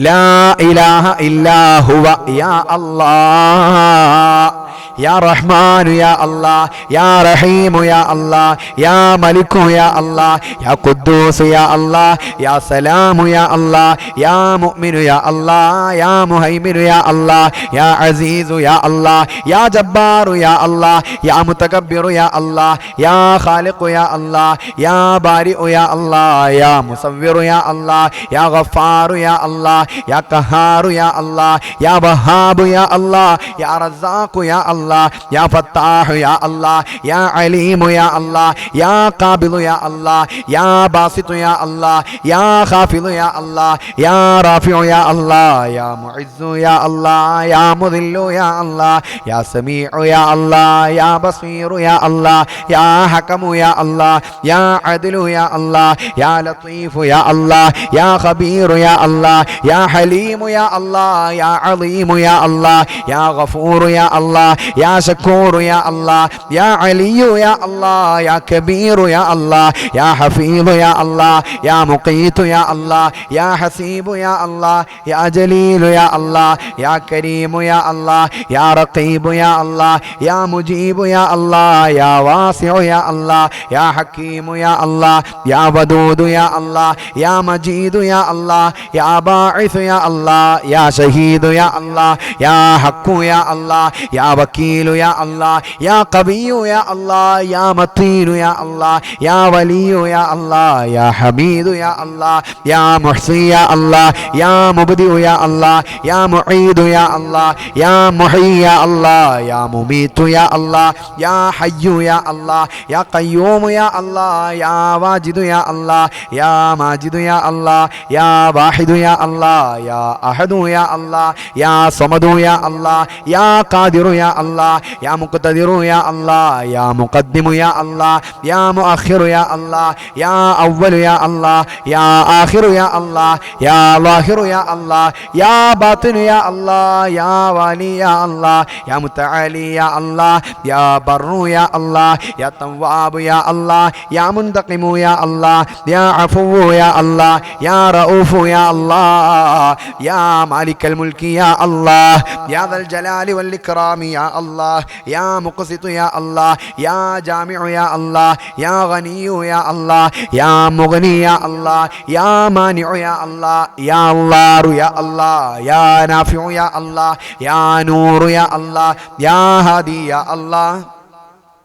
ലാ ഇലാഹ ഇല്ലാ ഹുവ. യാ അല്ലാഹ് യാ റഹ്മാനു യാ അല്ലാഹ്, യാ റഹീമു യാ അല്ലാഹ്, യാ മലിക്കു യാ അല്ലാഹ്, യാ ഖുദ്ദൂസ് യാ അല്ലാഹ്, യാ സലാമു യാ അല്ലാഹ്, യാ മുഅ്മിനു യാ അല്ലാഹ്, യാ മുഹൈമിനു യാ അല്ലാഹ്, യാ അസീസു യാ അല്ലാഹ്, യാ ജബ്ബാറു യാ അല്ലാഹ്, യാ മുതകബ്ബിറു യാ അല്ലാഹ്, യാ ഖാലിഖു യാ അല്ലാഹ്, യാ ബാരിഉ യാ അല്ലാഹ്, യാ മുസവ്വിറു യാ അല്ലാഹ്, യാ ഗഫാറു യാ അല്ലാഹ്, യാ ഖഹാറു യാ അല്ലാഹ്, യാ വഹാബു യാ അല്ലാഹ്, യാ റസാഖു യാ അല്ലാഹ്, യാ ഫത്താഹു യാ അല്ലാഹ്, യാ അലീമു യാ അല്ലാഹ്, യാ ഖാബിദു യാ അല്ലാഹ്, യാ ബാസിതു യാ അല്ലാഹ്, യാ ഖാഫിദു യാ അല്ലാഹ്, യാ റാഫിഉ യാ അല്ലാഹ്, യാ മുഇസ്സു യാ അല്ലാഹ്, യാ മുദില്ലു യാ അല്ലാഹ്, യാ സമീഉ യാ അല്ലാഹ്, യാ ബസീറു യാ അല്ലാഹ്, യാ ഹകമു യാ അല്ലാഹ്, യാ അദ്ലു യാ അല്ലാഹ്, യാ ലത്തീഫു യാ അല്ലാഹ്, യാ ഖബീറു യാ അല്ലാഹ്, യാ ഹലീമു യാ അല്ലാഹ്, യാ അളീമു യാ അല്ലാഹ്, യാ ഗഫൂറു യാ അല്ലാഹ്, യാ ശക്കൂറു യാ അല്ലാഹ്, യാ അലിയു യാ അല്ലാഹ്, യാ കബീറു യാ അല്ലാഹ്, യാ ഹഫീദു യാ അല്ലാഹ്, യാ മുഖീതു യാ അല്ലാഹ്, യാ ഹസീബു യാ അല്ലാഹ്, യാ ജലീലു യാ അല്ലാഹ്, യാ കരീമു യാ അല്ലാഹ്, യാ റഖീബു യാ അല്ലാഹ്, യാ മുജീബു യാ അല്ലാഹ്, യാ വാസിഉ യാ അല്ലാഹ്, യാ ഹക്കീമു യാ അല്ലാഹ്, യാ വദൂദു യാ അല്ലാഹ്, യാ മജീദു യാ അല്ലാഹ്, യാ ബാഇസു യാ അല്ലാഹ്, യാ ഷഹീദു യാ അല്ലാഹ്, യാ ഹഖു യാ അല്ലാഹ്, യാ വക്കീലു യാ അല്ലാഹ്, യാ ഖവിയ്യു യാ അല്ലാഹ്, യാ മതീനു യാ അല്ലാഹ്, യാ വലിയു യാ അല്ലാഹ്, യാ ഹമീദു യാ അല്ലാഹ്, യാ മുഹ്സി യാ അല്ലാഹ്, യാ മുബ്ദിഉ യാ അല്ലാഹ്, യാ മുഈദു യാ അല്ലാഹ്, യാ മുഹീ യാ അല്ലാഹ്, യാ മുമീതു യാ അല്ലാഹ്, യാ ഹയ്യു യാ അല്ലാഹ്, യാ ഖയ്യൂമു യാ അല്ലാഹ്, യാ വാജിദു യാ അല്ലാഹ്, യാ മാജിദു യാ അല്ലാഹ്, യാ വാഹിദു യാ അല്ലാഹ്, യാ അഹദു യാ അല്ലാഹ്, യാ സമദു യാ അല്ലാഹ്, യാ ഖാദിറു യാ അല്ലാഹ്, യാ മുഖ്തദിറു യാ അല്ലാഹ്, യാ മുഖദ്ദിമു യാ അല്ലാഹ്, യാ മുഅഖിറു യാ അല്ലാഹ്, യാ അവ്വലു യാ അല്ലാഹ്, യാ ആഖിറു യാ അല്ലാഹ്, യാ ളാഹിറു യാ അല്ലാഹ്, യാ ബാത്തിനു യാ അല്ലാഹ്, യാ വാലി യാ അല്ലാഹ്, യാ മുതആലി യാ അല്ലാഹ്, യാ ബർറു യാ അല്ലാഹ്, യാ തവ്വാബു യാ അല്ലാഹ്, യാ മുൻതഖിമു യാ അല്ലാഹ്, യാ അഫുവു യാ അല്ലാഹ്, യാ റഊഫു യാ അല്ലാഹ്, യാ മാലിക്കൽ മുൽക്കി യാ അല്ലാഹ്, യാ ദൽ ജലാലി വൽ ഇക്റാമി യാ അല്ലാഹ്, യാ മുഖ്സിതു യാ അല്ലാഹ്, യാ ജാമിഉ യാ അല്ലാഹ്, യാ ഗനിയു യാ അല്ലാഹ്, യാ മുഗ്നി യാ അല്ലാഹ്, യാ മാനിഉ യാ അല്ലാഹ്, യാ അല്ലാഹു യാ അല്ലാഹ്, യാ നാഫിഉ യാ അല്ലാഹ്, യാ നൂറു യാ അല്ലാഹ്, യാ ഹാദി യാ അല്ലാഹ്,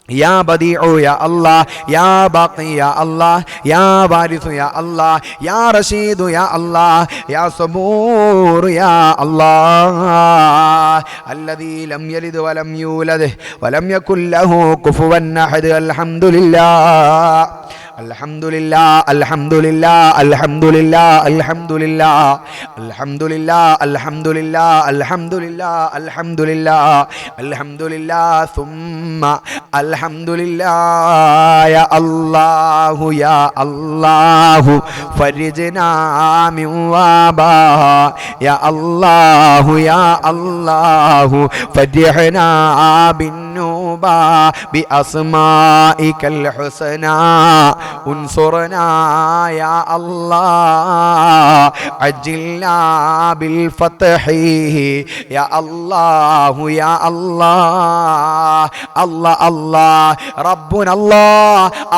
യാ ബദീഉ യാ അല്ലാഹ്, യാ ബാഖി യാ അല്ലാഹ്, യാ വാരിസു യാ അല്ലാഹ്, യാ റഷീദു യാ അല്ലാഹ്, യാ സബൂർ യാ അല്ലാഹ്, അല്ലദീ ലം യലിദ് വലം യൂലദ് വലം യകുൽ ലഹു കുഫുവൻ അഹദ്. അൽഹംദുലില്ലാഹ് അൽഹംദുലില്ലാഹ് അൽഹംദുലില്ലാഹ് അൽഹംദുലില്ലാഹ് അൽഹംദുലില്ലാഹ് അൽഹംദുലില്ലാഹ് അൽഹംദുലില്ലാഹ് അൽഹംദുലില്ലാഹ് അൽഹംദുലില്ലാഹ് അൽഹംദുലില്ലാഹ് സുമ്മ അൽഹംദുലില്ലാഹ്. യാ അല്ലാഹു യാ അല്ലാഹു ഫരിജ്നാ മിൻ വബാ, യാ അല്ലാഹു യാ അല്ലാഹു ഫരിഹ്നാ ബിന്നൂബാ ബി അസ്മാഇകൽ ഹുസ്നാ ഉൻസുർനാ യാ അല്ലാഹ് അജ്ജിൽനാ ബിൽ ഫത്ഹി യാ അല്ലാഹു യാ അല്ലാഹ്. അല്ലാ അല്ലാ റബ്ബുനല്ലാ,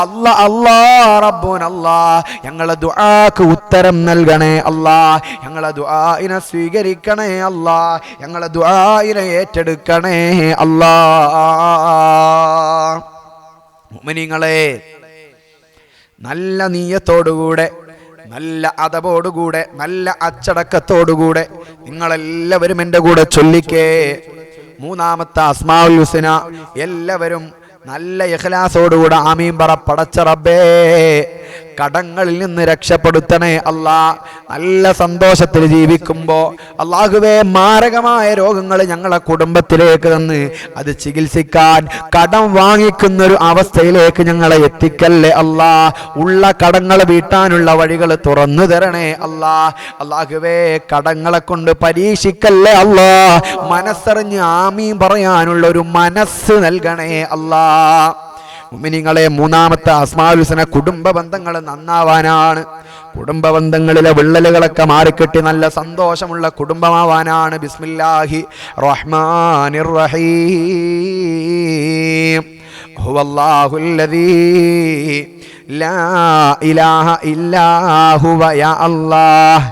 അല്ലാ അല്ലാ റബ്ബുനല്ലാ. ഞങ്ങളെ ദുആക്ക് ഉത്തരം നൽകണേ അല്ലാ, ഞങ്ങളെ ദുആഇനെ സ്വീകരിക്കണേ അല്ലാ, ഞങ്ങളെ ദുആഇനെ ഏറ്റെടുക്കണേ അല്ലാ. മുഅ്മിനീങ്ങളെ, നല്ല നിയ്യത്തോടുകൂടെ, നല്ല അദബോടുകൂടെ, നല്ല അച്ചടക്കത്തോടുകൂടെ നിങ്ങളെല്ലാവരും എൻ്റെ കൂടെ ചൊല്ലിക്കേ. മൂന്നാമത്തെ അസ്മാഉൽ ഹുസ്ന എല്ലാവരും നല്ല ഇഖ്ലാസോടുകൂടെ ആമീൻ പറ. പടച്ച റബ്ബേ, കടങ്ങളിൽ നിന്ന് രക്ഷപ്പെടുത്തണേ അല്ലാ. നല്ല സന്തോഷത്തിൽ ജീവിക്കുമ്പോൾ അല്ലാഹുവേ, മാരകമായ രോഗങ്ങൾ ഞങ്ങളെ കുടുംബത്തിലേക്ക് തന്ന് അത് ചികിത്സിക്കാൻ കടം വാങ്ങിക്കുന്നൊരു അവസ്ഥയിലേക്ക് ഞങ്ങളെ എത്തിക്കല്ലേ അല്ലാ. ഉള്ള കടങ്ങൾ വീട്ടാനുള്ള വഴികൾ തുറന്നു തരണേ അല്ലാ. അല്ലാഹുവേ, കടങ്ങളെ കൊണ്ട് പരീക്ഷിക്കല്ലേ അല്ലാ. മനസ്സറിഞ്ഞ് ആമീൻ പറയാനുള്ള ഒരു മനസ്സ് നൽകണേ അല്ലാ. മുഅ്മിനീങ്ങളെ, മൂന്നാമത്തെ അസ്മാഉൽ ഹുസ്ന കുടുംബ ബന്ധങ്ങൾ നന്നാവാനാണ്. കുടുംബ ബന്ധങ്ങളിലെ വിള്ളലുകളൊക്കെ മാറിക്കെട്ടി നല്ല സന്തോഷമുള്ള കുടുംബമാവാനാണ്. ബിസ്മില്ലാഹി റഹ്മാനിർ റഹീം. ഹുവല്ലാഹുല്ലദീ ലാ ഇലാഹ ഇല്ലാ ഹുവ യാ അല്ലാഹ്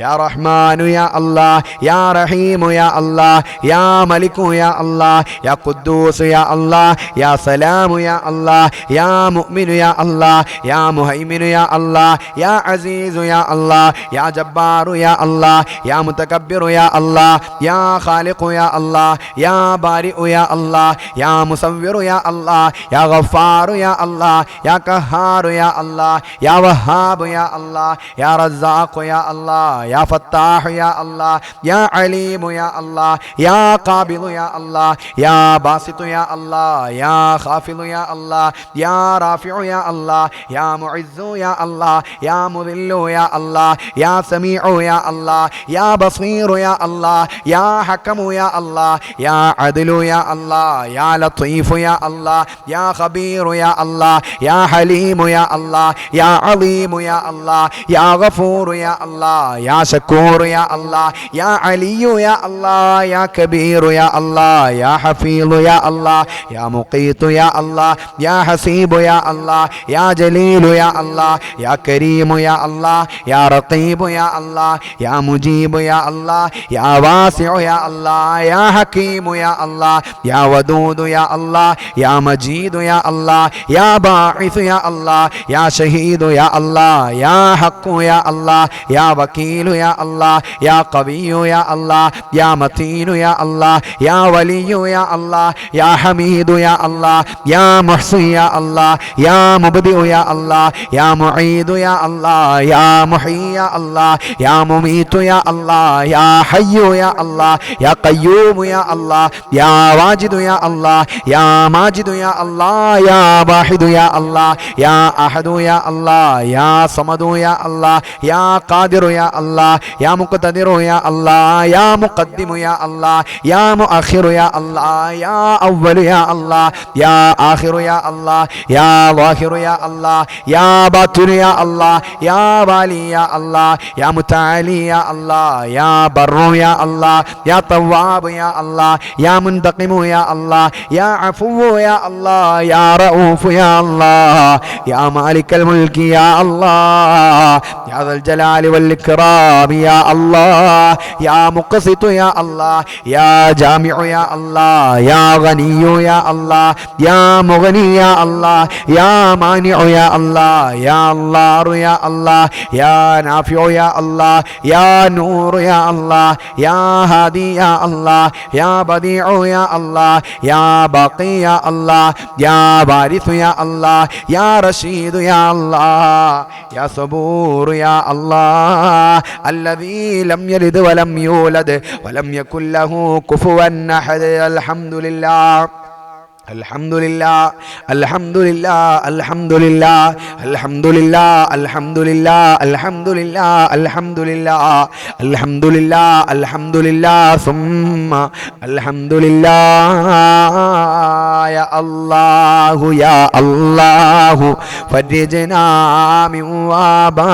യാ റഹ്മാനു യാ അല്ലാഹ് യാ റഹീമു യാ അല്ലാഹ് യാ മലികു യാ അല്ലാഹ് യാ ഖുദ്ദൂസ് യാ അല്ലാഹ് യാ സലാമു യാ അല്ലാഹ് യാ മുഅ്മിനു യാ അല്ലാഹ് യാ മുഹൈമിനു യാ അല്ലാഹ് യാ അസീസു യാ അല്ലാഹ് യാ ജബ്ബാറു യാ അല്ലാഹ് യാ മുതകബ്ബിറു യാ അല്ലാഹ് യാ ഖാലിഖു യാ അല്ലാഹ് യാ ബാരിഉ യാ അല്ലാഹ് യാ മുസവ്വിറു യാ അല്ലാഹ് യാ ഗഫാറു യാ അല്ലാഹ് യാ ഖഹാറു യാ അല്ലാഹ് യാ വഹാബു യാ അല്ലാഹ് യാ റസാഖു യാ അല്ലാഹ് യാ ഫത്താഹു യാ അല്ലാഹ് യാ അലീമു യാ അല്ലാഹ് യാ ഖാബിദു യാ അല്ലാഹ് യാ ബാസിതു യാ അല്ലാഹ് യാ ഖാഫിദു യാ അല്ലാഹ് യാ റാഫിഉ യാ അല്ലാഹ് യാ മുഇസ്സു യാ അല്ലാഹ് യാ മുദില്ലു യാ അല്ലാഹ് യാ സമീഉ യാ അല്ലാഹ് യാ ബസീറു യാ അല്ലാഹ് യാ ഹക്കമു യാ അല്ലാഹ് യാ അദ്ലു യാ അല്ലാഹ് യാ ലത്തീഫു യാ അല്ലാഹ് യാ ഖബീറു യാ അല്ലാഹ് യാ ഹലീമു യാ അല്ലാഹ് യാ അലീമു യാ അല്ലാഹ് യാ ഗഫൂറു യാ അല്ലാഹ് യാ ശക്കൂറു യാ അല്ലാഹ് യാ അലിയു യാ അല്ലാഹ് യാ കബീറു യാ അല്ലാഹ് യാ ഹഫീളു യാ അല്ലാഹ് യാ മുഖീതു യാ അല്ലാഹ് യാ ഹസീബു യാ അല്ലാഹ് യാ ജലീലു യാ അല്ലാഹ് യാ കരീമു യാ അല്ലാഹ് യാ റഖീബു യാ അല്ലാഹ് യാ മുജീബു യാ അല്ലാഹ് യാ വാസിഉ യാ അല്ലാഹ് യാ ഹകീമു യാ അല്ലാഹ് യാ വദൂദു യാ അല്ലാഹ് യാ മജീദു യാ അല്ലാഹ് യാ ബാഇസു യാ അല്ലാഹ് യാ ഷഹീദു യാ അല്ലാഹ് യാ ഹഖു യാ അല്ലാഹ് യാ വകീലു യാ അല്ലാഹ് യാ ഖവിയ്യു യാ അല്ലാഹ് യാ മതീനു യാ അല്ലാഹ് യാ വലിയ്യു യാ അല്ലാഹ് യാ ഹമീദു യാ അല്ലാഹ് യാ മുഹ്സി യാ അല്ലാഹ് യാ മുബ്ദിഉ യാ അല്ലാഹ് യാ മുഈദു യാ അല്ലാഹ് യാ മുഹീ യാ അല്ലാഹ് യാ മുമീതു യാ അല്ലാഹ് യാ ഹയ്യു യാ അല്ലാഹ് യാ ഖയ്യൂമു യാ അല്ലാഹ് യാ വാജിദു യാ അല്ലാഹ് യാ മാജിദു യാ അല്ലാഹ് യാ വാഹിദു യാ അല്ലാഹ് യാ അഹദു യാ അല്ലാഹ് യാ സമദു യാ അല്ലാഹ് യാ ഖാദിറു യാ അല്ലാഹ് യാ മുഖ്തദിറു യാ അല്ലാഹ് യാ മുഖദ്ദിമു യാ അല്ലാഹ് യാ മുഅഖിറു യാ അല്ലാഹ് യാ അവ്വലു യാ അല്ലാഹ് യാ ആഖിറു യാ അല്ലാഹ് യാ ളാഹിറു യാ അല്ലാഹ് യാ ബാത്തിനു യാ അല്ലാഹ് യാ വാലി യാ അല്ലാഹ് യാ മുതആലി യാ അല്ലാഹ് യാ ബർറു യാ അല്ലാഹ് യാ തവ്വാബു യാ അല്ലാഹ് യാ മുൻതഖിമു യാ അല്ലാഹ് യാ അഫുവു യാ അല്ലാഹ് യാ റഊഫു യാ അല്ലാഹ് യാ മാലിക്കൽ മുൽക്കി യാ അല്ലാഹ് യാ ദൽ ജലാലി വൽ ഇക്റാം യാ അല്ലാഹ് യാ മുഖ്സിതു യാ അല്ലാഹ് യാ ജാമിഉ യാ അല്ലാഹ് യാ ഗനിയ്യു യാ അല്ലാഹ് യാ മുഗ്നി യാ അല്ലാഹ് യാ മാനിഉ യാ അല്ലാഹ് യാ അല്ലാഹു യാ അല്ലാഹ് യാ നാഫിഉ യാ അല്ലാഹ് യാ നൂറു യാ അല്ലാഹ് യാ ഹാദി യാ അല്ലാഹ് യാ ബദീഉ യാ അല്ലാഹ് യാ ബാഖി യാ അല്ലാഹ് യാ വാരിസു യാ അല്ലാഹ് യാ റഷീദു യാ അല്ലാഹ് യാ സബൂർ യാ അല്ലാഹ് അല്ലദീ ലം യലിദ് വലം യൂലദ് വലം യകുൽ ലഹു കുഫുവൻ അഹദ്. അൽഹംദുലില്ലാഹ് അൽഹംദുലില്ലാഹ് അൽഹംദുലില്ലാഹ് അൽഹംദുലില്ലാഹ് അൽഹംദുലില്ലാഹ് അൽഹംദുലില്ലാഹ് അൽഹംദുലില്ലാഹ് അൽഹംദുലില്ലാഹ് അൽഹംദുലില്ലാഹ് അൽഹംദുലില്ലാഹ് സുമ്മ അൽഹംദുലില്ലാഹ്. യാ അല്ലാഹു യാ അല്ലാഹു ഫർജ്നാ മിൻ വബാ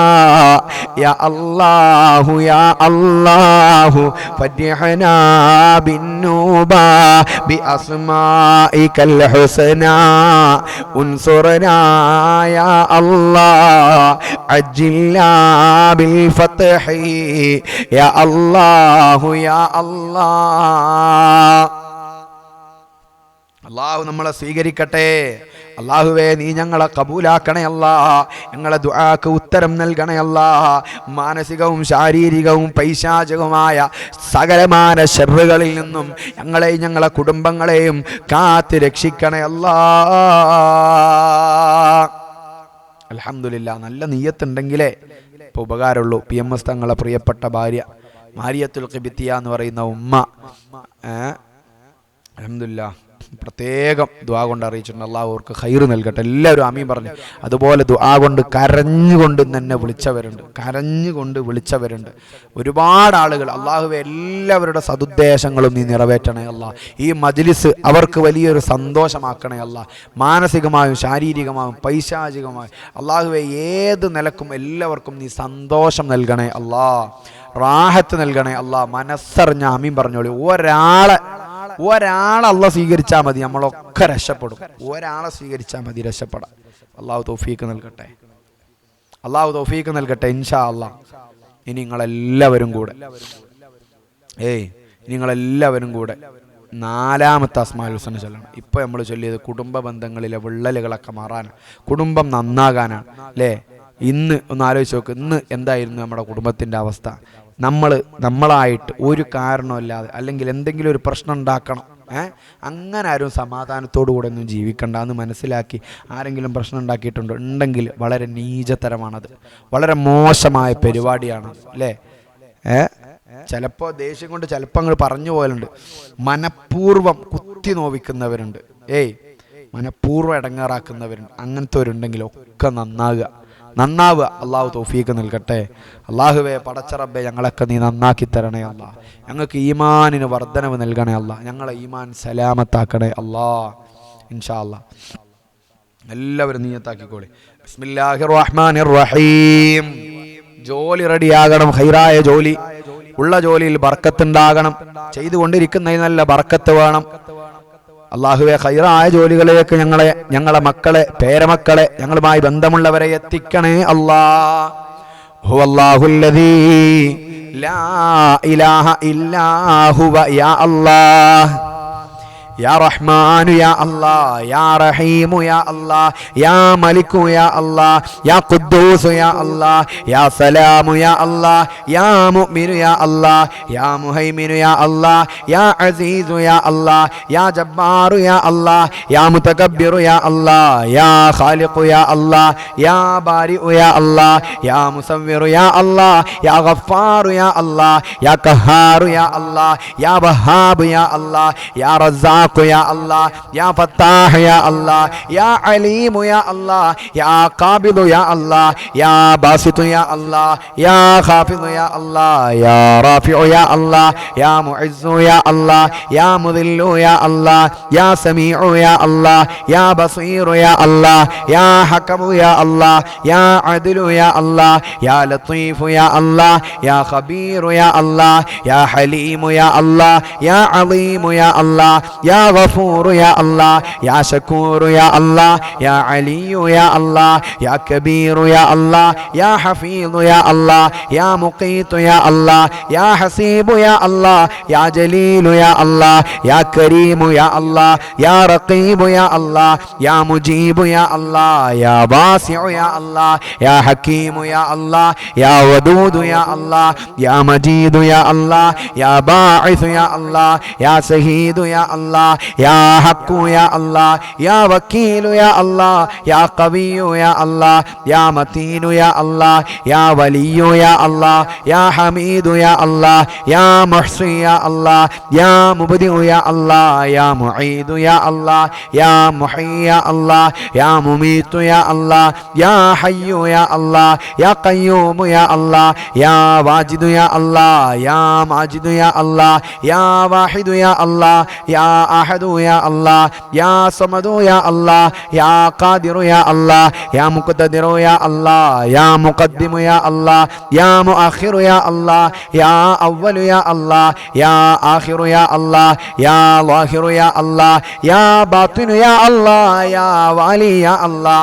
യാ അല്ലാഹു യാ അല്ലാഹു ഫർജ്നാ ബിന്നൂബാ ബി അസ്മാഇക الحسنى انصرنا يا الله عجلنا بالفتح يا الله يا الله. അല്ലാഹു നമ്മളെ സ്വീകരിക്കട്ടെ. അല്ലാഹുവേ, നീ ഞങ്ങളെ കബൂലാക്കണേ അല്ലാ. ഞങ്ങളെ ദുആക്ക് ഉത്തരം നൽകണേ അല്ലാ. മാനസികവും ശാരീരികവും പൈശാചികവുമായ സകലമാന ശർറുകളിൽ നിന്നും ഞങ്ങളെയും ഞങ്ങളെ കുടുംബങ്ങളെയും കാത്ത് രക്ഷിക്കണേ അല്ലാ. അൽഹംദുലില്ലാ, നല്ല നിയ്യത്തുണ്ടെങ്കിലേ ഇപ്പോൾ ഉപകാരമുള്ളൂ. PMS തങ്ങളെ പ്രിയപ്പെട്ട ഭാര്യ മാരിയത്തുൽ ഖിബ്തിയ എന്ന് പറയുന്ന ഉമ്മ, അൽഹംദുലില്ലാ, പ്രത്യേകം ദുആ കൊണ്ട് അറിയിച്ചിട്ടുണ്ട്. അള്ളാഹു അവർക്ക് ഖൈർ നൽകട്ടെ. എല്ലാവരും ആമീൻ പറഞ്ഞു. അതുപോലെ ദുആ കൊണ്ട് കരഞ്ഞുകൊണ്ട് തന്നെ വിളിച്ചവരുണ്ട്. ഒരുപാട് ആളുകൾ. അള്ളാഹുവെ എല്ലാവരുടെ സദുദ്ദേശങ്ങളും നീ നിറവേറ്റണേ അല്ലാ. ഈ മജ്ലിസ് അവർക്ക് വലിയൊരു സന്തോഷമാക്കണേ അല്ലാ. മാനസികമായും ശാരീരികമായും പൈശാചികമായും അള്ളാഹുവെ ഏത് നിലക്കും എല്ലാവർക്കും നീ സന്തോഷം നൽകണേ അല്ലാ. റാഹത്ത് നൽകണേ അല്ലാ. മനസ്സറിഞ്ഞ ആമീൻ പറഞ്ഞോളി. ഒരാളെ അള്ളാഹ് സ്വീകരിച്ചാൽ മതി, നമ്മളൊക്കെ രക്ഷപ്പെടും. ഒരാളെ സ്വീകരിച്ചാൽ മതി, രക്ഷപ്പെടാം. അള്ളാഹു തൗഫീക്ക് നൽകട്ടെ. ഇൻഷാ അല്ലാഹ്. ഇനി നിങ്ങളെല്ലാവരും കൂടെ 4-ാമത്തെ അസ്മാഉൽ ഹുസ്ന ചൊല്ലണം. ഇപ്പോൾ നമ്മൾ ചൊല്ലിയത് കുടുംബ ബന്ധങ്ങളിലെ വിള്ളലുകളൊക്കെ മാറാനാണ്, കുടുംബം നന്നാകാനാണ് അല്ലേ? ഇന്ന് ഒന്ന് ആലോചിച്ച് നോക്ക്. ഇന്ന് എന്തായിരുന്നു നമ്മുടെ കുടുംബത്തിൻ്റെ അവസ്ഥ? നമ്മളായിട്ട് ഒരു കാരണമില്ലാതെ അല്ലെങ്കിൽ എന്തെങ്കിലും ഒരു പ്രശ്നം ഉണ്ടാക്കണം, അങ്ങനെ ആരും സമാധാനത്തോടു കൂടെ ഒന്നും ജീവിക്കണ്ട എന്ന് മനസ്സിലാക്കി ആരെങ്കിലും പ്രശ്നം ഉണ്ടെങ്കിൽ വളരെ നീചതരമാണത്, വളരെ മോശമായ പരിപാടിയാണ് അല്ലേ? ചിലപ്പോൾ ദേഷ്യം കൊണ്ട് ചിലപ്പോൾ അങ്ങ് പറഞ്ഞു പോലുണ്ട്. മനഃപൂർവ്വം കുത്തി നോവിക്കുന്നവരുണ്ട്, മനഃപൂർവ്വം ഇടങ്ങാറാക്കുന്നവരുണ്ട്. അങ്ങനത്തെവരുണ്ടെങ്കിൽ ഒക്കെ നന്നാവുക. അള്ളാഹു തൗഫീക്ക് നൽകട്ടെ. അള്ളാഹുവേ പടച്ചറബ്ബെ ഞങ്ങളൊക്കെ നീ നന്നാക്കി തരണേ അല്ലാ. ഞങ്ങൾക്ക് ഈമാനിന് വർധനവ് നൽകണേ അല്ലാ. ഞങ്ങളെ ഈമാൻ സലാമത്താക്കണേ അല്ലാ. ഇൻഷാ അല്ലാഹ് എല്ലാവരും നിയ്യത്താക്കിക്കോളി. ബിസ്മില്ലാഹിർ റഹ്മാനിർ റഹീം. ജോലി റെഡിയാകണം, ഖൈറായ ജോലി. ഉള്ള ജോലിയിൽ ബർക്കത്തുണ്ടാകണം, ചെയ്തുകൊണ്ടിരിക്കുന്നതിൽ നല്ല ബർക്കത്ത് വേണം. അള്ളാഹുവെ ഖൈറായ ജോലികളിലേക്ക് ഞങ്ങളെ മക്കളെ, പേരമക്കളെ, ഞങ്ങളുമായി ബന്ധമുള്ളവരെ എത്തിക്കണേ അല്ലാ. ഹുവല്ലാഹുല്ലദീ ലാ ഇലാഹ ഇല്ലാ ഹുവ യാ അല്ലാഹ്. يا رحمن يا الله يا رحيم يا الله يا ملك يا الله يا قدوس يا الله يا سلام يا الله يا مؤمن يا الله يا مهيمن يا الله يا عزيز يا الله يا جبار يا الله يا متكبر يا الله يا خالق يا الله يا بارئ يا الله يا مصور يا الله يا غفار يا الله يا قهار يا الله يا وهاب يا الله يا رزاق يا الله يا فتاح يا الله يا عليم يا الله يا قابض يا الله يا باسط يا الله يا خافض يا الله يا رافع يا الله يا معز يا الله يا مذل يا الله يا سميع يا الله يا بصير يا الله يا حكم يا الله يا عدل يا الله يا لطيف يا الله يا خبير يا الله يا حليم يا الله يا عظيم يا الله يا غفور يا الله يا شكور يا الله يا علي يا الله يا كبير يا الله يا حفيظ يا الله يا مقيت يا الله يا حسيب يا الله يا جليل يا الله يا كريم يا الله يا رقيب يا الله يا مجيب يا الله يا واسع يا الله يا حكيم يا الله يا ودود يا الله يا مجيد يا الله يا باعث يا الله يا شهيد يا الله يا حق يا الله يا وكيل يا الله يا قوي يا الله يا متين يا الله يا ولي يا الله يا حميد يا الله يا محصي يا الله يا مبدئ يا الله يا معيد يا الله يا محيي يا الله يا مميت يا الله يا حي يا الله يا قيوم يا الله يا واجد يا الله يا ماجد يا الله يا واحد يا الله يا أحد يا الله يا صمد يا الله يا قادر يا الله يا مقتدر يا الله يا مقدم يا الله يا مؤخر يا الله يا أول يا الله يا آخر يا الله يا ظاهر يا الله يا باطن يا الله يا والي يا الله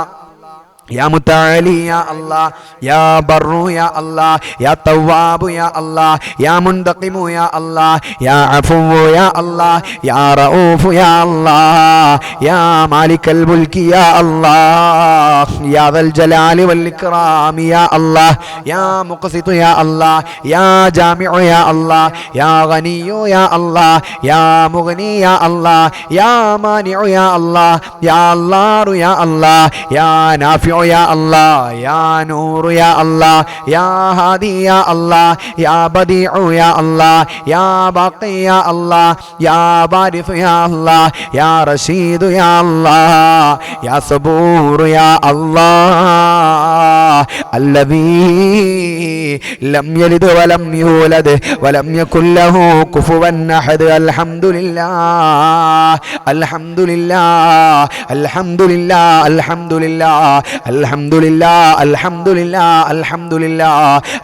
يا متعالي يا الله يا بر يا الله يا تواب يا الله يا منتقم يا الله يا عفو يا الله يا رؤوف يا الله يا مالك الملك يا الله يا ذا الجلال والإكرام يا الله يا مقسط يا الله يا جامع يا الله يا غني يا الله يا مغني يا الله يا مانع يا الله يا الله يا الله يا نافع സമീഉ യാ അല്ലാഹ് യാ നൂറു യാ അല്ലാഹ് യാ ഹാദി യാ അല്ലാഹ് യാ ബദീഉ യാ അല്ലാഹ് യാ ബാഖി യാ അല്ലാഹ് യാ ബാരിഫ് യാ അല്ലാഹ് യാ റഷീദു യാ അല്ലാഹ് യാ സബൂർ യാ അല്ലാഹ് الذي لم يلد ولم يولد ولم يكن له كفوا أحد الحمد لله الحمد لله الحمد لله الحمد لله الحمد لله الحمد لله الحمد لله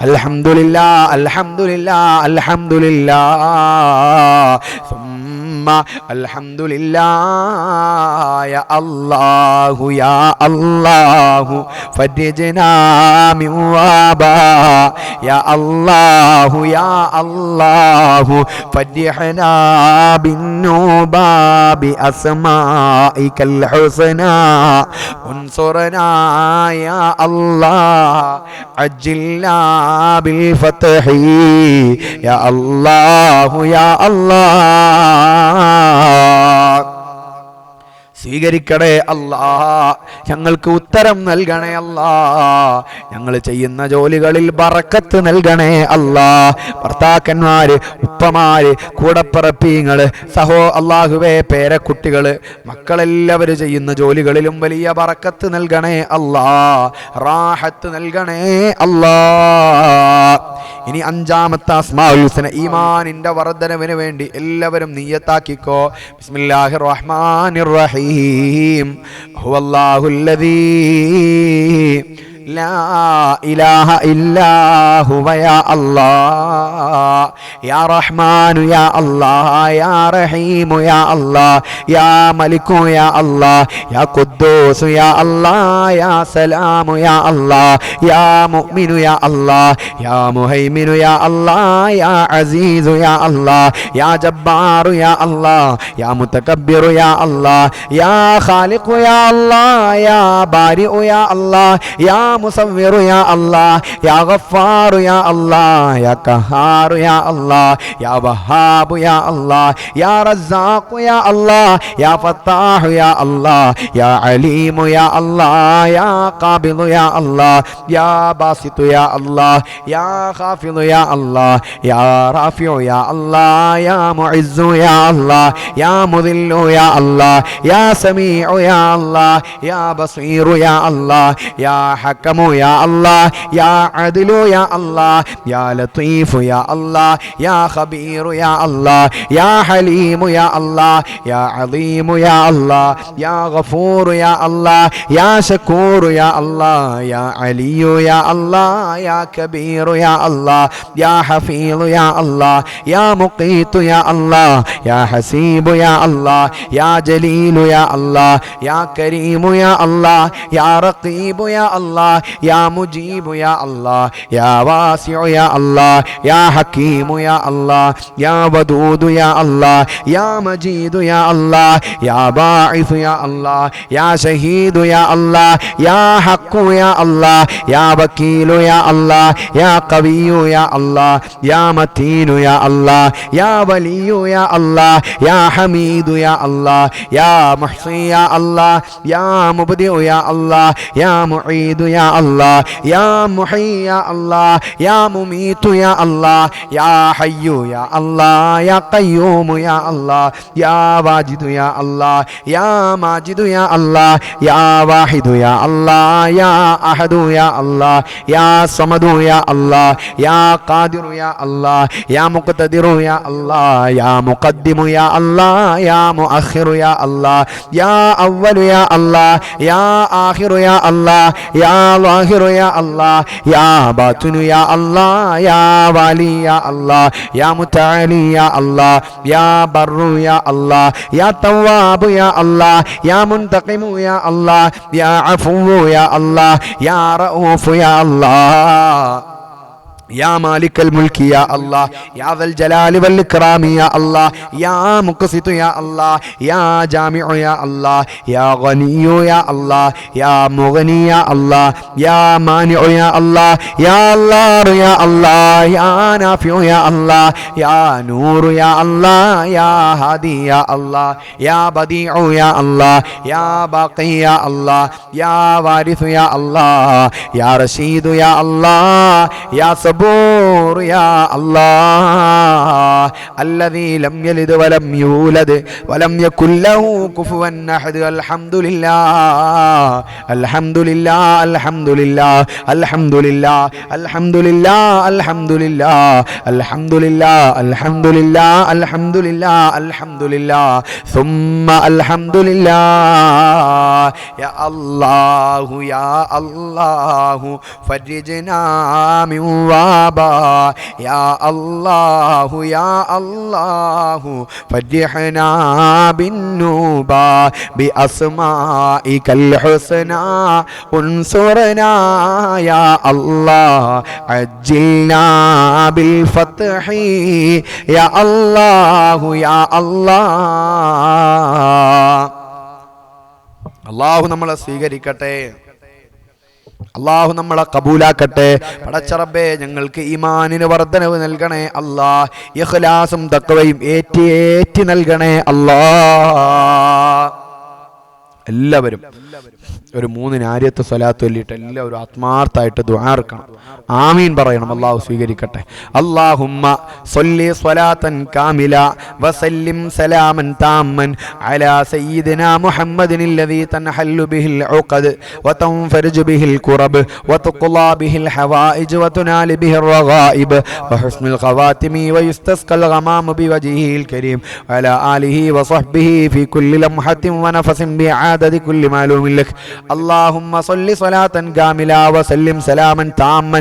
الحمد لله الحمد لله الحمد لله ثم الحمد لله يا الله يا الله فرجنا من وباء يا الله يا الله فرحنا بالنوبة بأسمائك الحسنى انصرنا يا الله عجلنا بالفتح يا الله يا الله സ്വീകരിക്കണേ അല്ലാ, ഞങ്ങൾക്ക് ഉത്തരം നൽകണേ അല്ലാ, ഞങ്ങൾ ചെയ്യുന്ന ജോലികളിൽ ബറക്കത്ത് നൽകണേ അല്ലാ. ഭർത്താക്കന്മാര്, ഉപ്പമാര്, കൂടപ്പിറപ്പീങ്ങള്, അല്ലാഹുവേ പേരക്കുട്ടികള്, മക്കളെല്ലാവരും ചെയ്യുന്ന ജോലികളിലും വലിയ ബറക്കത്ത് നൽകണേ അല്ലാ, റാഹത്ത് നൽകണേ അല്ലാ. ഇനി അഞ്ചാമത്തെ അസ്മാഉൽ ഹുസ്ന, ഈമാനിന്റെ വർദ്ധനവിന് വേണ്ടി എല്ലാവരും നിയ്യത്താക്കിക്കോ. ബിസ്മില്ലാഹിർ റഹ്മാനിർ റഹീം. ഹുവല്ലാഹുല്ലദീ لا إله إلا هو يا الله يا رحمن يا الله يا رحيم يا الله يا ملك يا الله يا قدوس يا الله يا سلام يا الله يا مؤمن يا الله يا مهيمن يا الله يا عزيز يا الله يا جبار يا الله يا متكبر يا الله يا خالق يا الله يا بارئ يا الله يا مصور يا الله يا غفار يا الله يا قهار يا الله يا وهاب يا الله يا رزاق يا الله يا فتاح يا الله يا عليم يا الله يا قابض يا الله يا باسط يا الله يا خافض يا الله يا رافع يا الله يا معز يا الله يا مذل يا الله يا سميع يا الله يا بصير يا الله يا حكم يا الله يا عدل يا الله يا لطيف يا الله يا خبير يا الله يا حليم يا الله يا عظيم يا الله يا غفور يا الله يا شكور يا الله يا علي يا الله يا كبير يا الله يا حفيظ يا الله يا مقيت يا الله يا حسيب يا الله يا جليل يا الله يا كريم يا الله يا رقيب يا الله يا مجيب يا الله يا واسع يا الله يا حكيم يا الله يا ودود يا الله يا مجيد يا الله يا باعث يا الله يا شهيد يا الله يا حق يا الله يا وكيل يا الله يا قوي يا الله يا متين يا الله يا ولي يا الله يا حميد يا الله يا محصي يا الله يا مبدئ يا الله يا معيد يا الله يا محيي يا الله يا مميت يا الله يا حي يا الله يا قيوم يا الله يا واجد يا الله يا ماجد يا الله يا واحد يا الله يا أحد يا الله يا صمد يا الله يا قادر يا الله يا مقتدر يا الله يا مقدم يا الله يا مؤخر يا الله يا أول يا الله يا آخر يا الله يا ظاهر يا الله يا باطن يا الله يا والي يا الله يا متعالي يا الله يا بر يا الله يا تواب يا الله يا منتقم يا الله يا عفو يا الله يا رؤوف يا الله يا مالك الملك يا الله يا ذا الجلال والإكرام يا الله يا مقسط يا الله يا جامع يا الله يا غني يا الله يا مغني يا الله يا مانع يا الله يا الله يا الله يا نافع يا الله يا نور يا الله يا هادي يا الله يا بديع يا الله يا باقي يا الله يا وارث يا الله يا رشيد يا الله يا صبور يا الله الذي لم يلد ولم يولد ولم يكن له كفوا أحد الحمد لله الحمد لله الحمد لله الحمد لله الحمد لله الحمد لله الحمد لله الحمد لله الحمد لله الحمد لله ثم الحمد لله يا الله يا الله فرجنا من وابا يا الله يا الله فرجنا بالنوبة بأسمائك الحسنى انصرنا يا الله عجلنا بالفتح يا الله يا الله അല്ലാഹു നമ്മളെ സ്വീകരിക്കട്ടെ, അല്ലാഹു നമ്മളെ കബൂലാക്കട്ടെ. പടച്ച റബ്ബേ, ഞങ്ങൾക്ക് ഈമാനിന് വർധനവ് നൽകണേ അല്ലാ, ഇഖ്ലാസും തഖ്വയും ഏറ്റി നൽകണേ അല്ലാ. എല്ലാവരും ഒരു 3 നാരിയത്ത് സ്വലാത്ത് ചൊല്ലിയിട്ട് എല്ലാവരും ആത്മാർത്ഥമായിട്ട് ദുആ ഇറക്കണം, ആമീൻ പറയണം. അല്ലാഹു സ്വീകരിക്കട്ടെ. അല്ലാഹുമ്മ സ്വല്ലി സ്വലാത്തൻ കാമില വസല്ലിം സലാമൻ താമ്മൻ അലാ സയ്യിദിനാ മുഹമ്മദിൻ الذي تنحل به العقد وتنفرج به الكرب وتقضى به الحوائج وتنال به الرغائب وحسن الخواتم ويستسقى الغمام بوجهه الكريم وعلى آله وصحبه في كل لمحة ونفس بعدد كل معلوم لك. اللهم صل صلاة كاملة وسلم سلاما تاما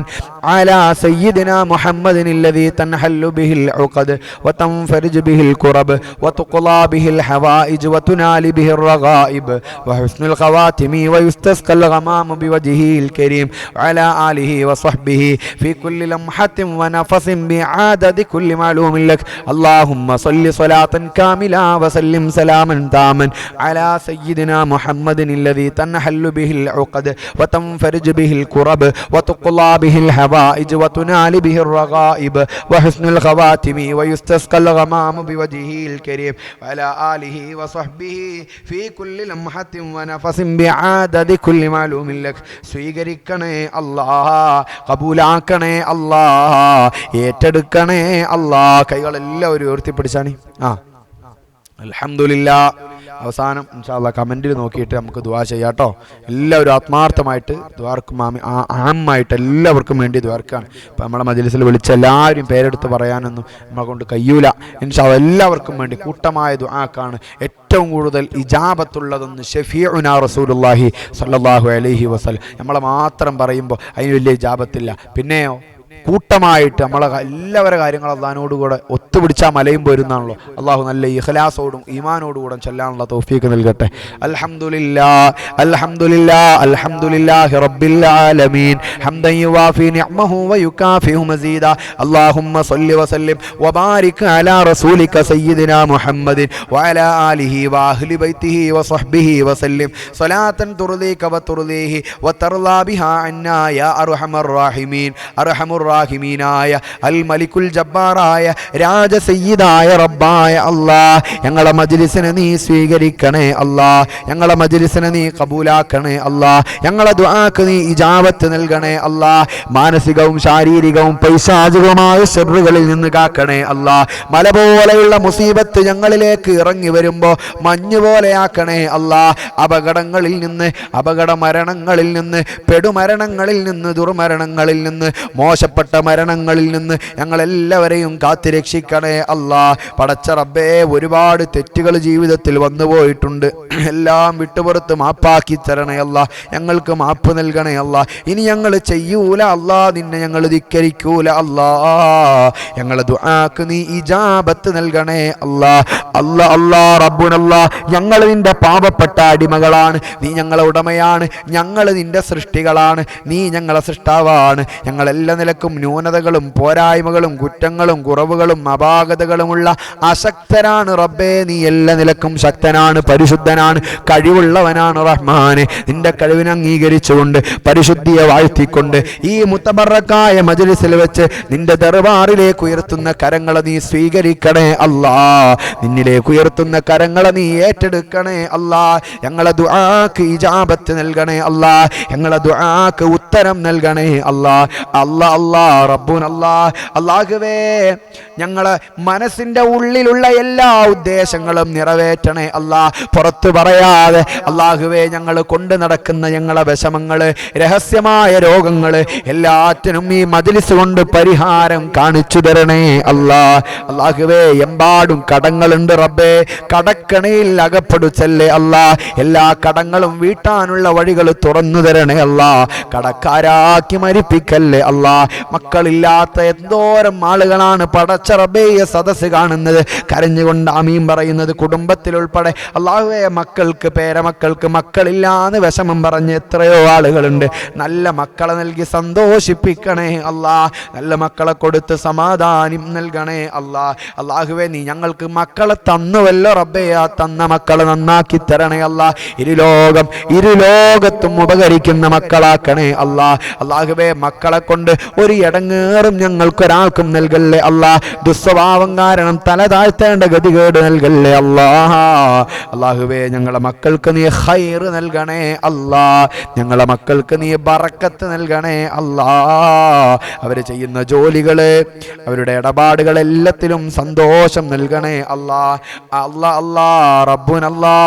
على سيدنا محمد الذي تنحل به العقد وتنفرج به الكرب وتقضى به الحوائج وتنال به الرغائب وحسن الخواتم ويستسقى الغمام بوجهه الكريم وعلى آله وصحبه في كل لمحة ونفس بعدد كل معلوم لك. اللهم صل صلاة كاملة وسلم سلاما تاما على سيدنا محمد الذي تنحل به العقد وتنفرج به الكرب وتقضى به الحوائج وتنال به الرغائب وحسن الخواتم ويستسقى الغمام بوجهه الكريم وعلى آله وصحبه في كل لمحة ونفس بعدد كل معلوم لك. സ്വീകരിക്കണേ അല്ലാഹ്, കബൂലാക്കണേ അല്ലാഹ്, ഏറ്റെടുക്കണേ അല്ലാഹ്. കൈകളെല്ലാവരും ഉയർത്തിപ്പിടിച്ചാണ്. അൽഹംദുലില്ലാ. അവസാനം ഇൻഷാ അല്ലാഹ് കമൻറ്റിൽ നോക്കിയിട്ട് നമുക്ക് ദുആ ചെയ്യാട്ടോ. എല്ലാവരും ആത്മാർത്ഥമായിട്ട് ദ്വാർക്കും ആമായിട്ട് എല്ലാവർക്കും വേണ്ടി ദ്വാർക്കാണ്. ഇപ്പം നമ്മളെ മജ്ലിസിൽ വിളിച്ച എല്ലാവരും പേരെടുത്ത് പറയാനൊന്നും നമ്മളെ കൊണ്ട് കഴിയൂല. ഇൻഷാ അല്ലാഹ് എല്ലാവർക്കും വേണ്ടി കൂട്ടമായ ദുആക്കാണ് ഏറ്റവും കൂടുതൽ ഇജാബത്തുള്ളതെന്ന് ഷഫീഉനാ റസൂലുള്ളാഹി സ്വല്ലല്ലാഹു അലൈഹി വസല്ലം. നമ്മളെ മാത്രം പറയുമ്പോൾ അതിന് വലിയ ഇജാബത്തില്ല. പിന്നെയോ കൂട്ടമായിട്ട് നമ്മളെ എല്ലാവരുടെ കാര്യങ്ങൾ അള്ളാഹിനോടുകൂടെ ഒത്തുപിടിച്ചാൽ മലയും പോരുന്നാണല്ലോ. അള്ളാഹു നല്ല ഇഖ്ലാസോടും ഈമാനോടുകൂടെ ചെല്ലാനുള്ള തൗഫീഖ് നൽകട്ടെ. അൽഹംദുലില്ലാ അൽഹംദുലില്ലാ അൽഹംദുലില്ലാഹി റബ്ബിൽ ആലമീൻ ഹംദൻ യുവാഫി നിഅമഹു വയുകാഫിഹു മസീദ. അല്ലാഹുമ്മ സ്വല്ലി വസല്ലിം വബാരിക് അലാ റസൂലിക സയ്യിദിനാ മുഹമ്മദിൻ വഅലാ ആലിഹി വഅഹ്ലി ബൈതിഹി വസഹ്ബിഹി വസല്ലിം സ്വലാത്തൻ തുർദീക വതുർദീഹി വതർലാ ബിഹാ അന്നാ യാ അർഹമർ റഹീമീൻ. അർഹമുർ റഹീമീനായ അൽ മലിക്കുൽ ജബ്ബാറായ രാജ സയ്യിദായ റബ്ബായ അല്ലാഹ്, ഞങ്ങളെ മജ്ലിസിനെ നീ സ്വീകരിക്കണേ അല്ലാഹ്, ഞങ്ങളെ മജ്ലിസിനെ നീ കബൂലാക്കണേ അല്ലാഹ്, ഞങ്ങളെ ദുആക്ക് നീ ഇജാബത്ത് നൽകണേ അല്ലാഹ്. മാനസികവും ശാരീരികവും പൈശാചികവുമായ ശർറുകളിൽ നിന്ന് കാക്കണേ അല്ലാഹ്. മല പോലെയുള്ള മുസീബത്ത് ഞങ്ങളിലേക്ക് ഇറങ്ങി വരുമ്പോൾ മഞ്ഞ് പോലെയാക്കണേ അല്ലാഹ്. അപകടങ്ങളിൽ നിന്ന്, അപകട മരണങ്ങളിൽ നിന്ന്, പെടുമരണങ്ങളിൽ നിന്ന്, ദുർമരണങ്ങളിൽ നിന്ന്, മോശപ്പെട്ട മരണങ്ങളിൽ നിന്ന് ഞങ്ങളെല്ലാവരെയും കാത്തുരക്ഷിക്കണേ അല്ലാഹ്. പടച്ച റബ്ബേ, ഒരുപാട് തെറ്റുകൾ ജീവിതത്തിൽ വന്നു പോയിട്ടുണ്ട്. എല്ലാം വിട്ടുപുറത്ത് മാപ്പാക്കി തരണേ അല്ലാഹ്. ഞങ്ങൾക്ക് മാപ്പ് നൽകണേ അല്ലാഹ്. ഇനി ഞങ്ങൾ ചെയ്യൂല അല്ലാഹ്, നിന്നെ ഞങ്ങൾ ധിക്കരിക്കൂല അല്ലാഹ്. ഞങ്ങളെ ദുആക്ക് നീ ഇജാബത്ത് നൽകണേ അല്ലാഹ്. അല്ലാഹ് അല്ലാഹ് റബ്ബുനല്ലാഹ്, ഞങ്ങൾ നിന്റെ പാപപ്പെട്ട അടിമകളാണ്. നീ ഞങ്ങളെ ഉടമയാണ്. ഞങ്ങൾ നിന്റെ സൃഷ്ടികളാണ്. നീ ഞങ്ങളെ സൃഷ്ടാവാണ്. ഞങ്ങളെല്ലാ നിലക്കും നിലക്കും ന്യൂനതകളും പോരായ്മകളും കുറ്റങ്ങളും കുറവുകളും അപാകതകളുമുള്ള അശക്തനാണ് റബ്ബേ. നീ എല്ലാ നിലക്കും ശക്തനാണ്, പരിശുദ്ധനാണ്, കഴിവുള്ളവനാണ് റഹ്മാനെ. നിന്റെ കഴിവിനെ അംഗീകരിച്ചുകൊണ്ട് പരിശുദ്ധിയെ വാഴ്ത്തിക്കൊണ്ട് ഈ മുത്തബറക്കായ മജ്‌ലിസിൽ വെച്ച് നിന്റെ ദർബാറിലേക്ക് ഉയർത്തുന്ന കരങ്ങളെ നീ സ്വീകരിക്കണേ അല്ലാ. നിന്നിലേക്ക് ഉയർത്തുന്ന കരങ്ങളെ നീ ഏറ്റെടുക്കണേ അല്ലാ. ഞങ്ങളെ ദുആക്ക് ഇജാബത്ത് നൽകണേ അല്ലാ. ഞങ്ങളെ ദുആക്ക് ഉത്തരം നൽകണേ അല്ലാ. അല്ലാ അല്ലാ റബ്ബുന അല്ലാ. അല്ലാഹുവേ, ഞങ്ങളെ മനസ്സിന്റെ ഉള്ളിലുള്ള എല്ലാ ഉദ്ദേശങ്ങളും നിറവേറ്റണേ അല്ലാ. പുറത്തു പറയാതെ അല്ലാഹുവേ ഞങ്ങൾ കൊണ്ടു നടക്കുന്ന ഞങ്ങളെ വിഷമങ്ങള്, രഹസ്യമായ രോഗങ്ങള് എല്ലാറ്റിനും ഈ മജ്‌ലിസ് കൊണ്ട് പരിഹാരം കാണിച്ചു തരണേ അല്ലാ. അല്ലാഹുവേ, എമ്പാടും കടങ്ങളുണ്ട് റബ്ബേ. കടക്കണിയിൽ അകപ്പെടുത്തല്ലേ അല്ലാ. എല്ലാ കടങ്ങളും വീട്ടാനുള്ള വഴികൾ തുറന്നു തരണേ അല്ലാ. കടക്കാരാക്കി മരിപ്പിക്കല്ലേ അല്ലാ. മക്കളില്ലാത്ത എന്തോരം ആളുകളാണ് പടച്ച റബ്ബേ സദസ്സ് കാണുന്നത്, കരഞ്ഞുകൊണ്ട് ആമീൻ പറയുന്നത്, കുടുംബത്തിലുൾപ്പെടെ. അല്ലാഹുവേ, മക്കൾക്ക് പേരമക്കൾക്ക് മക്കളില്ലാന്ന് വിഷമം പറഞ്ഞ് എത്രയോ ആളുകളുണ്ട്. നല്ല മക്കളെ നൽകി സന്തോഷിപ്പിക്കണേ അല്ലാ. നല്ല മക്കളെ കൊടുത്ത് സമാധാനം നൽകണേ അല്ലാ. അല്ലാഹുവേ, നീ ഞങ്ങൾക്ക് മക്കളെ തന്നുവല്ലോ റബ്ബേ. ആ തന്ന മക്കളെ നന്നാക്കി തരണേ അല്ലാ. ഇരുലോകത്തും ഉപകരിക്കുന്ന മക്കളാക്കണേ അല്ലാ. അല്ലാഹുവേ, മക്കളെ കൊണ്ട് ഒരു ഇടങ്ങേറും ഞങ്ങൾക്കൊരാൾക്കും നൽകല്ലേ അല്ലാ. ദുസ്വഭാവം കാരണം തല താഴ്ത്തേണ്ട ഗതികേട് നൽകല്ലേ അല്ലാ. അല്ലാഹുവേ, ഞങ്ങളെ മക്കൾക്ക് നീ ഖൈർ നൽകണേ അല്ലാ. ഞങ്ങളെ മക്കൾക്ക് നീ ബറക്കത്ത് നൽകണേ അല്ലാ. അവർ ചെയ്യുന്ന ജോലികള്, അവരുടെ ഇടപാടുകൾ എല്ലാത്തിലും സന്തോഷം നൽകണേ അല്ലാ. അല്ലാ അല്ലാ റബ്ബുനല്ലാ.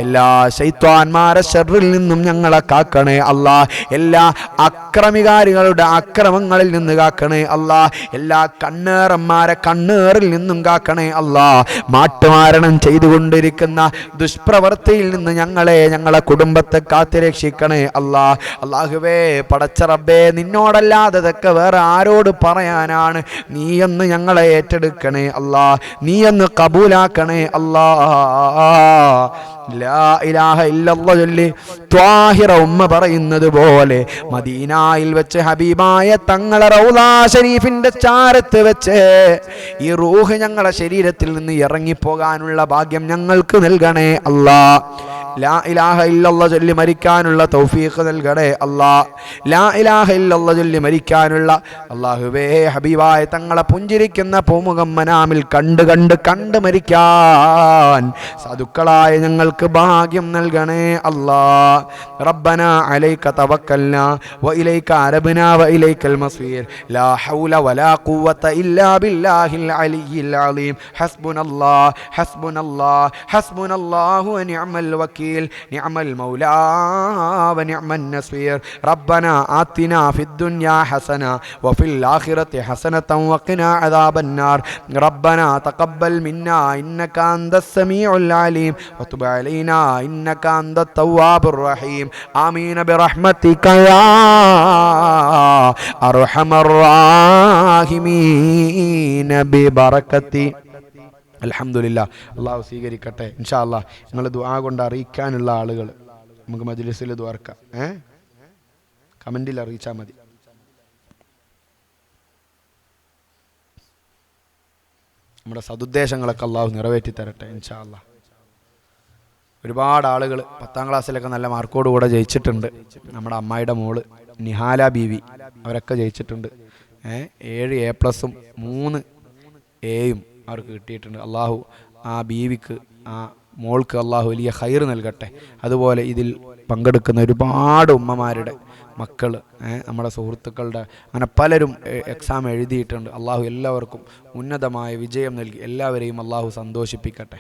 എല്ലാ ശൈത്വാന്മാരെ ശർറിൽ നിന്നും ഞങ്ങളെ കാക്കണേ അല്ലാ. എല്ലാ അക്രമികാരികളുടെ അക്രമങ്ങളിൽ നിന്ന് കാക്കണേ അല്ലാ. എല്ലാ കണ്ണേറന്മാരെ കണ്ണേറിൽ നിന്നും കാക്കണേ അല്ലാ. മാട്ടുമാരണം ചെയ്തുകൊണ്ടിരിക്കുന്ന ദുഷ്പ്രവൃത്തിയിൽ നിന്ന് ഞങ്ങളെ കുടുംബത്തെ കാത്തുരക്ഷിക്കണേ അല്ലാ. അല്ലാഹുവേ, പടച്ച റബ്ബേ, നിന്നോടല്ലാതെ ഇതൊക്കെ വേറെ ആരോട് പറയാനാണ്? നീയെന്ന് ഞങ്ങളെ ഏറ്റെടുക്കണേ അല്ലാ. നീയെന്ന് കബൂലാക്കണേ അല്ലാ. ലാ ഇലാഹ ഇല്ലല്ലാഹ് ചൊല്ലി ത്വാഹിറ ഉമ്മ പറയുന്നത് പോലെ മദീനയിൽ വെച്ച് ഹബീബായ തങ്ങളെ റൗളാ ശരീഫിന്റെ ചാരത്ത് വെച്ച് ഈ റൂഹ് ഞങ്ങളുടെ ശരീരത്തിൽ നിന്ന് ഇറങ്ങിപ്പോകാനുള്ള ഭാഗ്യം ഞങ്ങൾക്ക് നൽകണേ അല്ലാ. ലാ ഇലാഹ ഇല്ലല്ലാഹ് ചൊല്ലി മരിക്കാനുള്ള തൗഫീഖ് നൽകണേ അല്ലാ. ലാ ഇലാഹ ഇല്ലല്ലാഹ് ചൊല്ലി മരിക്കാനുള്ള അല്ലാഹുവേ, ഹബീബായ തങ്ങളെ പുഞ്ചിരിക്കുന്ന പൂമുഖം മനാമിൽ കണ്ട് മരിക്കാൻ സാധുക്കളായ ഞങ്ങൾക്ക് ഭാഗ്യം നൽകണേ അല്ലാ. റബ്ബനാ അലൈക തവക്കൽനാ വ ഇലൈക അനബ്നാ വ ഇലൈക്കൽ മസീർ. ലാ ഹൗല വലാ ഖുവത ഇല്ലാ ബില്ലാഹിൽ അലിയ്യിൽ അലീം. ഹസ്ബുനല്ലാഹു വ നിഅമൽ വകീൽ. نعم المولى ونعم النصير. ربنا آتنا في الدنيا حسنة وفي الآخرة حسنة وقنا عذاب النار. ربنا تقبل منا إنك أنت السميع العليم وتب علينا إنك أنت التواب الرحيم. آمين برحمتك يا أرحم الراحمين ببركتي. അൽഹംദുലില്ലാഹ്. അള്ളാഹു സ്വീകരിക്കട്ടെ ഇൻഷാ അല്ലാഹ്. നിങ്ങൾ ദുആ കൊണ്ട് അറിയിക്കാനുള്ള ആളുകൾ നമുക്ക് മജ്‌ലിസിൽ ദുആർക്കാം. കമന്റിൽ അറിയിച്ചാൽ മതി. നമ്മുടെ സദുദ്ദേശങ്ങളൊക്കെ അള്ളാഹു നിറവേറ്റി തരട്ടെ ഇൻഷാ അല്ലാഹ്. ഒരുപാട് ആളുകൾ 10ാം ക്ലാസ്സിലൊക്കെ നല്ല മാർക്കോട് കൂടെ ജയിച്ചിട്ടുണ്ട്. നമ്മുടെ അമ്മായിയുടെ മോള് നിഹാല ബീവി, അവരൊക്കെ ജയിച്ചിട്ടുണ്ട്. 7 A+ഉം 3 Aയും അവർക്ക് കിട്ടിയിട്ടുണ്ട്. അള്ളാഹു ആ ബീവിക്ക്, ആ മോൾക്ക് അള്ളാഹു വലിയ ഖൈർ നൽകട്ടെ. അതുപോലെ ഇതിൽ പങ്കെടുക്കുന്ന ഒരുപാട് ഉമ്മമാരുടെ മക്കൾ, നമ്മുടെ സുഹൃത്തുക്കളുടെ, അങ്ങനെ പലരും എക്സാം എഴുതിയിട്ടുണ്ട്. അള്ളാഹു എല്ലാവർക്കും ഉന്നതമായ വിജയം നൽകി എല്ലാവരെയും അള്ളാഹു സന്തോഷിപ്പിക്കട്ടെ.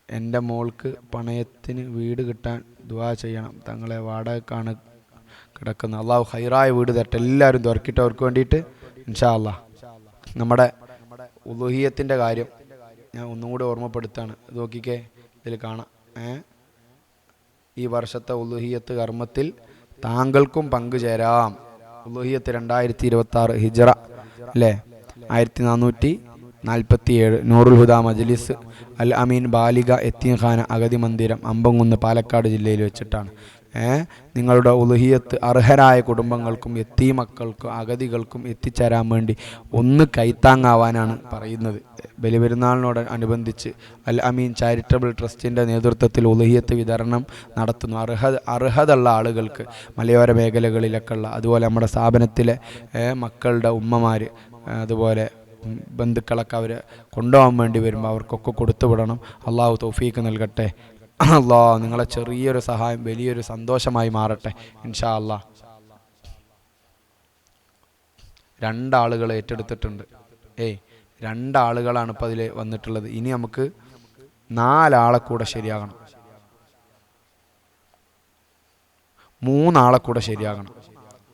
എൻ്റെ മോൾക്ക് പണയത്തിന് വീട് കിട്ടാൻ ദുആ ചെയ്യണം. തങ്ങളെ വാടകക്കാണ് കിടക്കുന്നത്. അള്ളാഹു ഹൈറായ വീട് തരട്ടെ. എല്ലാവരും തുറക്കിട്ടവർക്ക് വേണ്ടിയിട്ട് ഇൻഷാ അല്ലാഹ്. നമ്മുടെ ഉളുഹിയത്തിൻ്റെ കാര്യം ഞാൻ ഒന്നും കൂടി ഓർമ്മപ്പെടുത്താണ്. ഇത് നോക്കിക്കേ, ഇതിൽ കാണാം. ഈ വർഷത്തെ ഉളുഹിയത്ത് കർമ്മത്തിൽ താങ്കൾക്കും പങ്കുചേരാം. ഉളുഹിയത്ത് 2026 ഹിജ്റ അല്ലേ, 1443 47 നൂറുൽ ഹുദ മജ്ലിസ് അൽ അമീൻ ബാലിക യത്തീംഖാന അഗതി മന്ദിരം അമ്പംകുന്ന് പാലക്കാട് ജില്ലയിൽ വെച്ചിട്ടാണ്. നിങ്ങളുടെ ഉളുഹിയത്ത് അർഹരായ കുടുംബങ്ങൾക്കും യത്തീമക്കൾക്കും അഗതികൾക്കും എത്തിച്ചേരാൻ വേണ്ടി ഒന്ന് കൈത്താങ്ങാവാനാണ് പറയുന്നത്. ബലിപെരുന്നാളിനോട് അനുബന്ധിച്ച് അൽ അമീൻ ചാരിറ്റബിൾ ട്രസ്റ്റിൻ്റെ നേതൃത്വത്തിൽ ഉളുഹിയത്ത് വിതരണം നടത്തുന്നു. അർഹതയുള്ള ആളുകൾക്ക് മലയോര മേഖലകളിലൊക്കെ ഉള്ള, അതുപോലെ നമ്മുടെ സ്ഥാപനത്തിലെ മക്കളുടെ ഉമ്മമാർ, അതുപോലെ ബന്ധുക്കളൊക്കെ അവർ കൊണ്ടുപോകാൻ വേണ്ടി വരുമ്പോൾ അവർക്കൊക്കെ കൊടുത്തുവിടണം. അള്ളാഹു തൗഫീക്ക് നൽകട്ടെ. അള്ളാഹ് നിങ്ങളെ ചെറിയൊരു സഹായം വലിയൊരു സന്തോഷമായി മാറട്ടെ ഇൻഷാ അള്ളാഹ്. 2 ആളുകൾ ഏറ്റെടുത്തിട്ടുണ്ട്. 2 ആളുകളാണ് ഇപ്പോൾ അതിൽ വന്നിട്ടുള്ളത്. ഇനി നമുക്ക് 4 ആളെ കൂടെ ശരിയാകണം, 3 ആളെ കൂടെ ശരിയാകണം.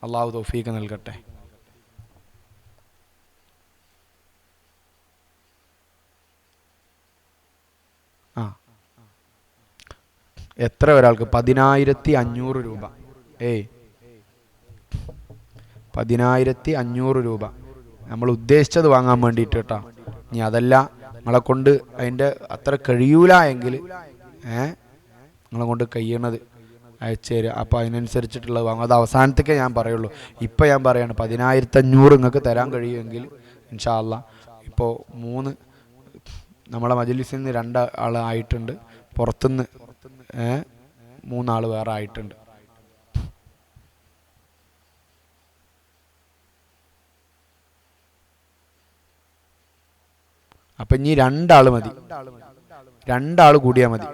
അള്ളാഹു തൗഫീക്ക് നൽകട്ടെ. എത്ര ഒരാൾക്ക്? 10,500 രൂപ. 10,500 രൂപ നമ്മൾ ഉദ്ദേശിച്ചത് വാങ്ങാൻ വേണ്ടിയിട്ട് കേട്ടോ. ഇനി അതല്ല നിങ്ങളെ കൊണ്ട് അതിൻ്റെ അത്ര കഴിയൂല എങ്കിൽ നിങ്ങളെ കൊണ്ട് കഴിയണത് അയച്ചു തരിക. അപ്പോൾ അതിനനുസരിച്ചിട്ടുള്ളത് വാങ്ങും. അത് അവസാനത്തേക്കേ ഞാൻ പറയുള്ളൂ. ഇപ്പം ഞാൻ പറയാണ് 10,500 നിങ്ങൾക്ക് തരാൻ കഴിയുമെങ്കിൽ ഇൻഷാ അള്ളാഹ്. ഇപ്പോൾ 3 നമ്മളെ മജ്ലിസിൽ നിന്ന് 2 ആൾ ആയിട്ടുണ്ട്, പുറത്തുനിന്ന് 3 ആൾ വേറെ ആയിട്ടുണ്ട്. അപ്പം ഇനി 2 ആൾ മതി, 2 ആൾ കൂടിയാൽ മതി.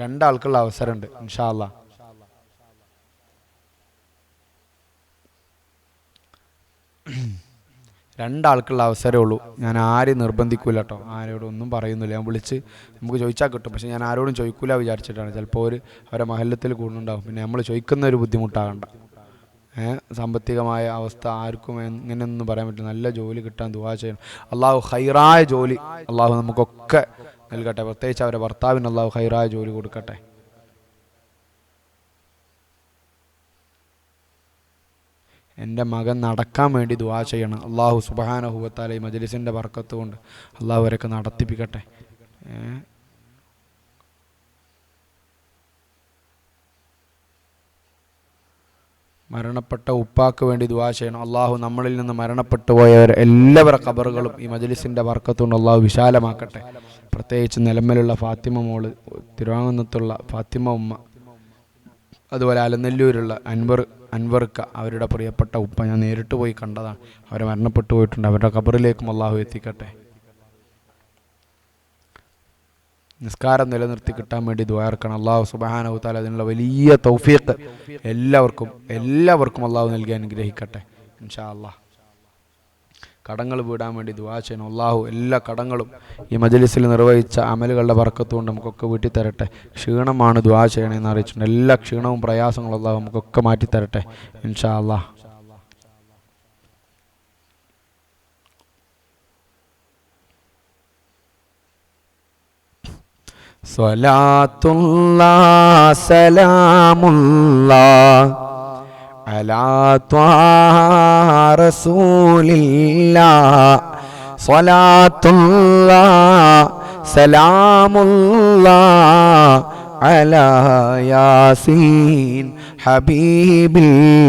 2 ആൾക്കുള്ള അവസരമുണ്ട് ഇൻഷാ അള്ളാഹ്. രണ്ടാൾക്കുള്ള അവസരമേ ഉള്ളൂ. ഞാൻ ആരും നിർബന്ധിക്കൂല കേട്ടോ, ആരോടും ഒന്നും പറയുന്നില്ല. ഞാൻ വിളിച്ച് നമുക്ക് ചോദിച്ചാൽ കിട്ടും, പക്ഷെ ഞാൻ ആരോടും ചോദിക്കൂല വിചാരിച്ചിട്ടാണ്. ചിലപ്പോൾ അവരെ മഹല്ലത്തിൽ കൂടുന്നുണ്ടാവും. പിന്നെ നമ്മൾ ചോദിക്കുന്ന ഒരു ബുദ്ധിമുട്ടാകണ്ട. സാമ്പത്തികമായ അവസ്ഥ ആർക്കും എങ്ങനെയൊന്നും പറയാൻ പറ്റില്ല. നല്ല ജോലി കിട്ടാൻ ദുആ ചെയ്യണം. അള്ളാഹു ഖൈറായ ജോലി അള്ളാഹു നമുക്കൊക്കെ നൽകട്ടെ. പ്രത്യേകിച്ച് അവരെ ഭർത്താവിന് അള്ളാഹു ഖൈറായ ജോലി കൊടുക്കട്ടെ. എൻ്റെ മകൻ നടക്കാൻ വേണ്ടി ദുആ ചെയ്യണം. അള്ളാഹു സുബ്ഹാനഹു വ തആല ഈ മജ്ലിസിൻ്റെ ബർക്കത്ത് കൊണ്ട് അള്ളാഹു അവരൊക്കെ നടത്തിപ്പിക്കട്ടെ. മരണപ്പെട്ട ഉപ്പാക്ക് വേണ്ടി ദുആ ചെയ്യണം. അള്ളാഹു നമ്മളിൽ നിന്ന് മരണപ്പെട്ടു പോയവർ എല്ലാവരുടെ ഖബറുകളും ഈ മജ്ലിസിൻ്റെ ബർക്കത്ത് കൊണ്ട് അള്ളാഹു വിശാലമാക്കട്ടെ. പ്രത്യേകിച്ച് നിലമ്പലുള്ള ഫാത്തിമ മോള്, തിരുവാങ്ങുന്നത്തുള്ള ഫാത്തിമ ഉമ്മ, അതുപോലെ അലനെല്ലൂരുള്ള അൻവർക്ക, അവരുടെ പ്രിയപ്പെട്ട ഉപ്പ ഞാൻ നേരിട്ട് പോയി കണ്ടതാണ്. അവരെ മരണപ്പെട്ടു പോയിട്ടുണ്ട്. അവരുടെ ഖബറിലേക്കും അള്ളാഹു എത്തിക്കട്ടെ. നിസ്കാരം നിലനിർത്തി കിട്ടാൻ വേണ്ടി ദുആർക്കണം. അള്ളാഹു സുബ്ഹാനഹു വ തആല അതിനുള്ള വലിയ തൗഫീഖ് എല്ലാവർക്കും അള്ളാഹു നൽകി അനുഗ്രഹിക്കട്ടെ ഇൻഷാ അള്ളാഹ്. കടങ്ങൾ വീടാൻ വേണ്ടി ദുആ ചെയ്യണം. അള്ളാഹു എല്ലാ കടങ്ങളും ഈ മജ്ലിസിൽ നിർവഹിച്ച അമലുകളുടെ ബർക്കത്ത് കൊണ്ട് നമുക്കൊക്കെ വീട്ടി തരട്ടെ. ക്ഷീണമാണ് ദുആ ചെയ്യണമെന്ന് അറിയിച്ചിട്ടുണ്ട്. എല്ലാ ക്ഷീണവും പ്രയാസങ്ങളും അള്ളാഹു നമുക്കൊക്കെ മാറ്റിത്തരട്ടെ ഇൻഷാ അള്ളാഹ്. സ്വലാത്തുല്ലാഹ് സലാമുല്ലാഹ് അലാ ത്വാഹ റസൂലില്ലാഹ്. സ്വലാത്തുല്ലാഹ് സലാമുല്ലാഹ് അലാ യാസീൻ ഹബീബില്ലാഹ്.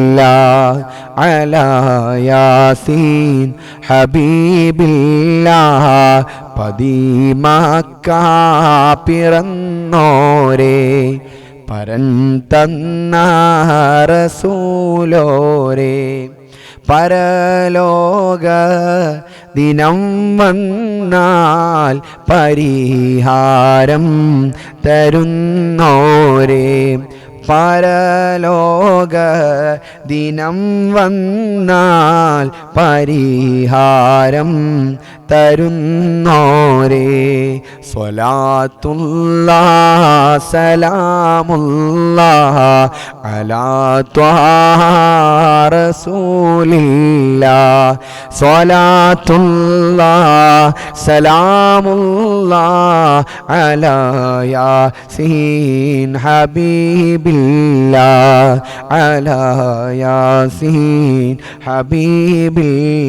അലാ യാസീൻ ഹബീബില്ലാഹ്. പതിമക്ക പിറന്നോരേ പരൻ തന്ന റസൂലോരേ. പരലോക ദിനം വന്നാൽ പരിഹാരം തരുന്നോരേ. പരലോക ദിനം വന്നാൽ പരിഹാരം തരുന്നോരേ. സ്വലാത്തുല്ലാഹ് സലാമുല്ലാഹ് അലാ ത്വാഹ റസൂലില്ലാഹ്. സ്വലാത്തുല്ലാഹ് സലാമുല്ലാഹ് അലാ യാസീൻ ഹബീബില്ലാഹ്. അലാ യാസീൻ ഹബീബില്ലാഹ്.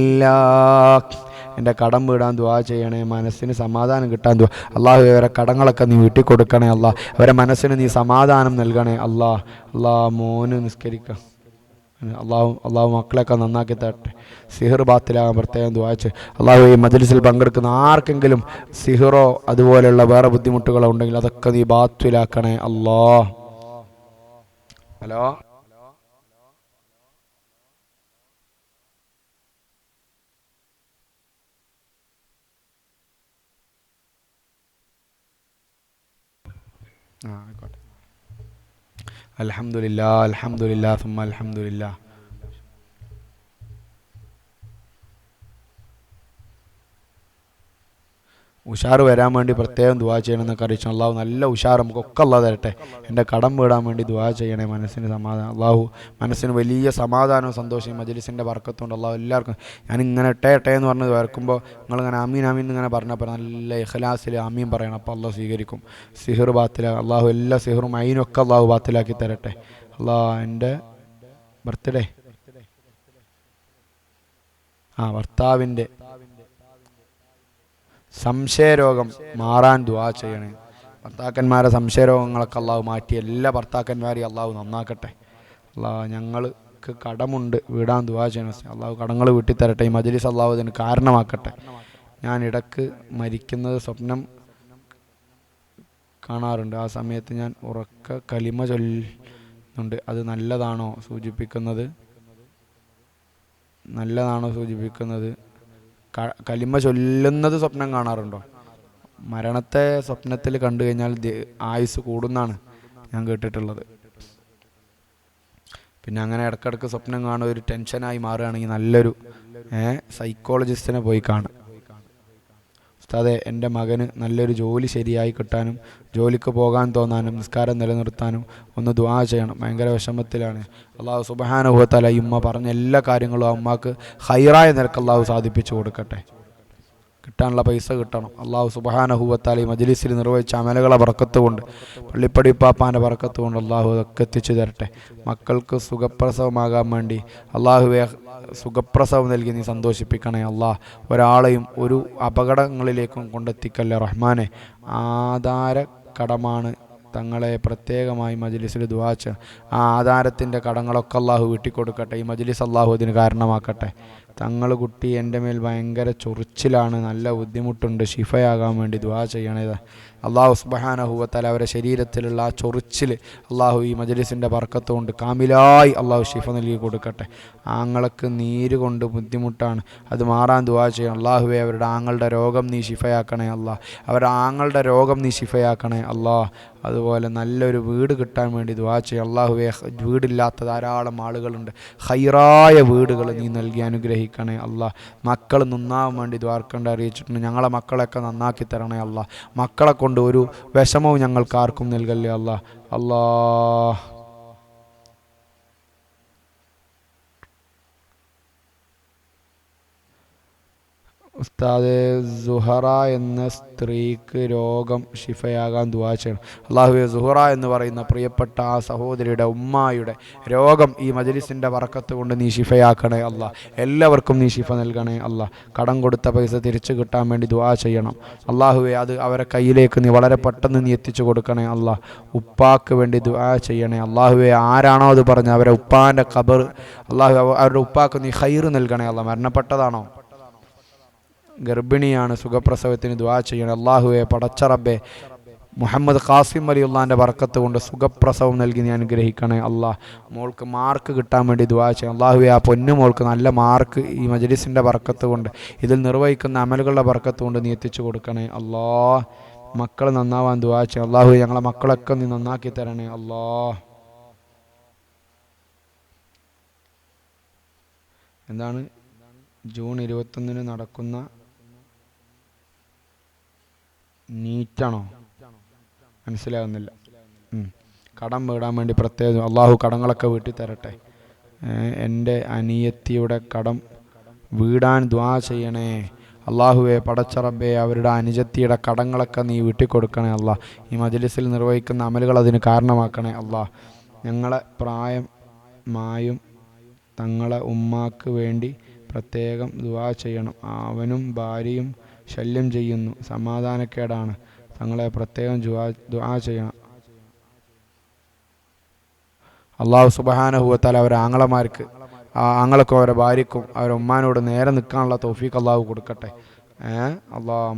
എൻ്റെ കടം വീടാൻ ദുആ ചെയ്യണേ, മനസ്സിന് സമാധാനം കിട്ടാൻ അള്ളാഹു അവരെ കടങ്ങളൊക്കെ നീ വീട്ടിൽ കൊടുക്കണേ അല്ലാ, അവരെ മനസ്സിന് നീ സമാധാനം നൽകണേ അല്ലാ. മോന് നിസ്കരിക്കാം, അള്ളാഹു മക്കളെയൊക്കെ നന്നാക്കി തരട്ടെ, സിഹിർ ബാത്തിലാകാൻ പ്രത്യേകം ദുആ ചെയ്യും. അള്ളാഹു ഈ മജ്ലിസിൽ പങ്കെടുക്കുന്ന ആർക്കെങ്കിലും സിഹിറോ അതുപോലെയുള്ള വേറെ ബുദ്ധിമുട്ടുകളോ ഉണ്ടെങ്കിൽ അതൊക്കെ നീ ബാത്തിലാക്കണേ അല്ലാ. ഹലോ, ആയിക്കോട്ടെ. അൽഹംദുലില്ലാഹ് അൽഹംദുലില്ലാഹ് സുമ്മ അൽഹംദുലില്ലാഹ്. ഉഷാറ് വരാൻ വേണ്ടി പ്രത്യേകം ദുആ ചെയ്യണമെന്നൊക്കെ അറിയിച്ചു. അള്ളാഹു നല്ല ഉഷാർ നമുക്കൊക്കെ അള്ളാഹ് തരട്ടെ. എൻ്റെ കടം വീടാൻ വേണ്ടി ദുആ ചെയ്യണേ, മനസ്സിന് സമാധാനം. അള്ളാഹു മനസ്സിന് വലിയ സമാധാനവും സന്തോഷവും മജ്ലിസിൻ്റെ ബർക്കത്തുകൊണ്ട് അള്ളാഹു എല്ലാവർക്കും. ഞാനിങ്ങനെ ഇട്ടേ എന്ന് പറഞ്ഞത് വരക്കുമ്പോൾ നിങ്ങളിങ്ങനെ ആമീൻ ആമീൻ ഇങ്ങനെ പറഞ്ഞപ്പോൾ നല്ല ഇഖ്ലാസിൽ ആമീൻ പറയണം, അപ്പോൾ അള്ളാഹു സ്വീകരിക്കും. സിഹിർ ബാത്തിലാ അള്ളാഹു എല്ലാ സിഹിറും അതിനൊക്കെ അള്ളാഹു ബാത്തിലാക്കി തരട്ടെ. എൻ്റെ ബർത്ത്ഡേ ഭർത്താവിൻ്റെ സംശയരോഗം മാറാൻ ദുആ ചെയ്യണേ. ഭർത്താക്കന്മാരെ സംശയരോഗങ്ങളൊക്കെ അള്ളാഹു മാറ്റി എല്ലാ ഭർത്താക്കന്മാരെയും അള്ളാഹു നന്നാക്കട്ടെ. ഞങ്ങൾക്ക് കടമുണ്ട്, വീടാൻ ദുആ ചെയ്യണം. അള്ളാഹു കടങ്ങൾ വീട്ടി തരട്ടെ. ഈ മജ്ലിസ് അള്ളാഹു അതിന് കാരണമാക്കട്ടെ. ഞാൻ ഇടക്ക് മരിക്കുന്നത് സ്വപ്നം കാണാറുണ്ട്. ആ സമയത്ത് ഞാൻ ഉറക്ക കലിമ ചൊല്ലുന്നുണ്ട്. അത് നല്ലതാണോ സൂചിപ്പിക്കുന്നത്? കലിമ ചൊല്ലുന്നത് സ്വപ്നം കാണാറുണ്ടോ? മരണത്തെ സ്വപ്നത്തിൽ കണ്ടു കഴിഞ്ഞാൽ ആയുസ് കൂടുന്നാണ് ഞാൻ കേട്ടിട്ടുള്ളത്. പിന്നെ അങ്ങനെ ഇടയ്ക്കിടയ്ക്ക് സ്വപ്നം കാണുക ഒരു ടെൻഷനായി മാറുകയാണെങ്കിൽ നല്ലൊരു സൈക്കോളജിസ്റ്റിനെ പോയി കാണും. ഉസ്താദേ, എൻ്റെ മകന് നല്ലൊരു ജോലി ശരിയായി കിട്ടാനും ജോലിക്ക് പോകാൻ തോന്നാനും നിസ്കാരം നിലനിർത്താനും ഒന്ന് ദുആ ചെയ്യണം. ഭയങ്കര വിഷമത്തിലാണ്. അള്ളാഹു സുബ്ഹാനഹു വ തആല ഉമ്മ പറഞ്ഞ എല്ലാ കാര്യങ്ങളും ആ ഉമ്മാക്ക് ഖൈറായ നിരക്ക് അള്ളാഹു സാധിപ്പിച്ചു കൊടുക്കട്ടെ. കിട്ടാനുള്ള പൈസ കിട്ടണം. അള്ളാഹു സുബ്ഹാനഹു വ തആല ഈ മജ്ലിസിൽ നിർവഹിച്ച അമലുകളെ ബർക്കത്ത് കൊണ്ട്, പള്ളിപ്പടി പാപ്പാൻ്റെ ബർക്കത്ത് കൊണ്ട് അള്ളാഹു അതൊക്കെ എത്തിച്ചു തരട്ടെ. മക്കൾക്ക് സുഖപ്രസവമാകാൻ വേണ്ടി അള്ളാഹുവെ സുഖപ്രസവം നൽകി നീ സന്തോഷിപ്പിക്കണേ അള്ളാഹ്. ഒരാളെയും ഒരു അപകടങ്ങളിലേക്കും കൊണ്ടെത്തിക്കല്ലേ റഹ്മാനെ. ആധാര കടമാണ് തങ്ങളെ പ്രത്യേകമായി മജ്ലിസിൽ ദുആ ചെയ്യണം. ആ ആധാരത്തിൻ്റെ കടങ്ങളൊക്കെ അള്ളാഹു വീട്ടിക്കൊടുക്കട്ടെ. ഈ മജ്ലിസ് അള്ളാഹു അതിന് കാരണമാക്കട്ടെ. തങ്ങൾ കുട്ടി എൻ്റെ മേൽ ഭയങ്കര ചൊറിച്ചിലാണ്, നല്ല ബുദ്ധിമുട്ടുണ്ട്, ഷിഫയാകാൻ വേണ്ടി ദുആ ചെയ്യണേ. അള്ളാഹു സുബ്ഹാനഹു വ തആല അവരുടെ ശരീരത്തിലുള്ള ആ ചൊറിച്ചിൽ അള്ളാഹു ഈ മജ്ലിസിൻ്റെ ബർക്കത്ത് കൊണ്ട് കാമിലായി അള്ളാഹു ഷിഫ നൽകി കൊടുക്കട്ടെ. ആങ്ങൾക്ക് നീര് കൊണ്ട് ബുദ്ധിമുട്ടാണ്, അത് മാറാൻ ദുആ ചെയ്യണം. അള്ളാഹുവെ അവരുടെ ആങ്ങളുടെ രോഗം നീ ഷിഫയാക്കണേ അള്ളാഹ്. അവരുടെ ആങ്ങളുടെ രോഗം നീ ഷിഫയാക്കണേ അള്ളാഹ്. അതുപോലെ നല്ലൊരു വീട് കിട്ടാൻ വേണ്ടി ദുആ ചെയ്യണം. അള്ളാഹുവെ വീടില്ലാത്ത ധാരാളം ആളുകളുണ്ട്, ഖൈറായ വീടുകൾ നീ നൽകി അനുഗ്രഹിക്കണേ അള്ളാഹ്. മക്കൾ നന്നാവാൻ വേണ്ടി ദ്വാർക്കണ്ട അറിയിച്ചിട്ടുണ്ട്. ഞങ്ങളെ മക്കളെയൊക്കെ നന്നാക്കി തരണേ അള്ളാഹ്. മക്കളെ കൊണ്ട് ഒരു വിഷമവും ഞങ്ങൾക്ക് ആർക്കും നൽകല്ലേ അള്ളാഹ്. ഉസ്താദെ, സുഹറ എന്ന സ്ത്രീക്ക് രോഗം ഷിഫയാകാൻ ദുആ ചെയ്യണം. അള്ളാഹുവെ, സുഹറ എന്ന് പറയുന്ന പ്രിയപ്പെട്ട ആ സഹോദരിയുടെ ഉമ്മായുടെ രോഗം ഈ മജ്ലിസിൻ്റെ ബർക്കത്ത് കൊണ്ട് നീ ഷിഫയാക്കണേ അള്ളാഹ്. എല്ലാവർക്കും നീ ഷിഫ നൽകണേ അള്ളാഹ്. കടം കൊടുത്ത പൈസ തിരിച്ചു കിട്ടാൻ വേണ്ടി ദുആ ചെയ്യണം. അള്ളാഹുവെ, അത് അവരെ കയ്യിലേക്ക് നീ വളരെ പെട്ടെന്ന് നീ എത്തിച്ചു കൊടുക്കണേ അള്ളാഹ്. ഉപ്പാക്ക് വേണ്ടി ദുആ ചെയ്യണേ അള്ളാഹുവെ. ആരാണോ അത് പറഞ്ഞ് അവരെ ഉപ്പാൻ്റെ ഖബർ അള്ളാഹു അവരുടെ ഉപ്പാക്ക് നീ ഖൈർ നൽകണേ അള്ളാഹ്. മരണപ്പെട്ടതാണോ, ഗർഭിണിയാണ്, സുഖപ്രസവത്തിന് ദുആ ചെയ്യണം. അള്ളാഹുവെ, പടച്ച റബ്ബേ, മുഹമ്മദ് ഖാസിം വലിയുള്ളാൻ്റെ ബർക്കത്ത് കൊണ്ട് സുഖപ്രസവം നൽകി നീ അനുഗ്രഹിക്കണേ അള്ളാഹ്. മോൾക്ക് മാർക്ക് കിട്ടാൻ വേണ്ടി ദുആ ചെയ്യണം. അള്ളാഹുവെ, ആ പൊന്നു മോൾക്ക് നല്ല മാർക്ക് ഈ മജ്ലിസിൻ്റെ ബർക്കത്ത് കൊണ്ട്, ഇതിൽ നിർവഹിക്കുന്ന അമലുകളുടെ ബർക്കത്ത് കൊണ്ട് നീ എത്തിച്ചു കൊടുക്കണേ അള്ളാഹ്. മക്കൾ നന്നാവാൻ ദുആ ചെയ്യണം. അള്ളാഹുവെ, ഞങ്ങളെ മക്കളൊക്കെ നീ നന്നാക്കി തരണേ അള്ളാഹ്. എന്താണ് ജൂൺ 21 നടക്കുന്ന നീറ്റാണോ? മനസ്സിലാകുന്നില്ല. കടം വീടാൻ വേണ്ടി പ്രത്യേകം അള്ളാഹു കടങ്ങളൊക്കെ വീട്ടി തരട്ടെ. എൻ്റെ അനിയത്തിയുടെ കടം വീടാൻ ദുആ ചെയ്യണേ അള്ളാഹുവെ. പടച്ച റബ്ബേ, അവരുടെ അനുജത്തിയുടെ കടങ്ങളൊക്കെ നീ വീട്ടിക്കൊടുക്കണേ അള്ളാഹ്. ഈ മജ്ലിസിൽ നിർവഹിക്കുന്ന അമലുകൾ അതിന് കാരണമാക്കണേ അള്ളാഹ്. ഞങ്ങളെ പ്രായമായും തങ്ങളെ ഉമ്മാക്ക് വേണ്ടി
പ്രത്യേകം ദുആ ചെയ്യണം. അവനും ഭാര്യയും ശല്യം ചെയ്യുന്നു, സമാധാനക്കേടാണ്. തങ്ങളെ പ്രത്യേകം ദുആ ചെയ്യണം. അള്ളാഹു സുബ്ഹാനഹു വ തആല അവരെ ആങ്ങളമാർക്ക്, ആങ്ങളക്കും അവരെ ഭാര്യക്കും അവരെ ഉമ്മാനോട് നേരെ നിൽക്കാനുള്ള തൗഫീഖ് അള്ളാഹു കൊടുക്കട്ടെ.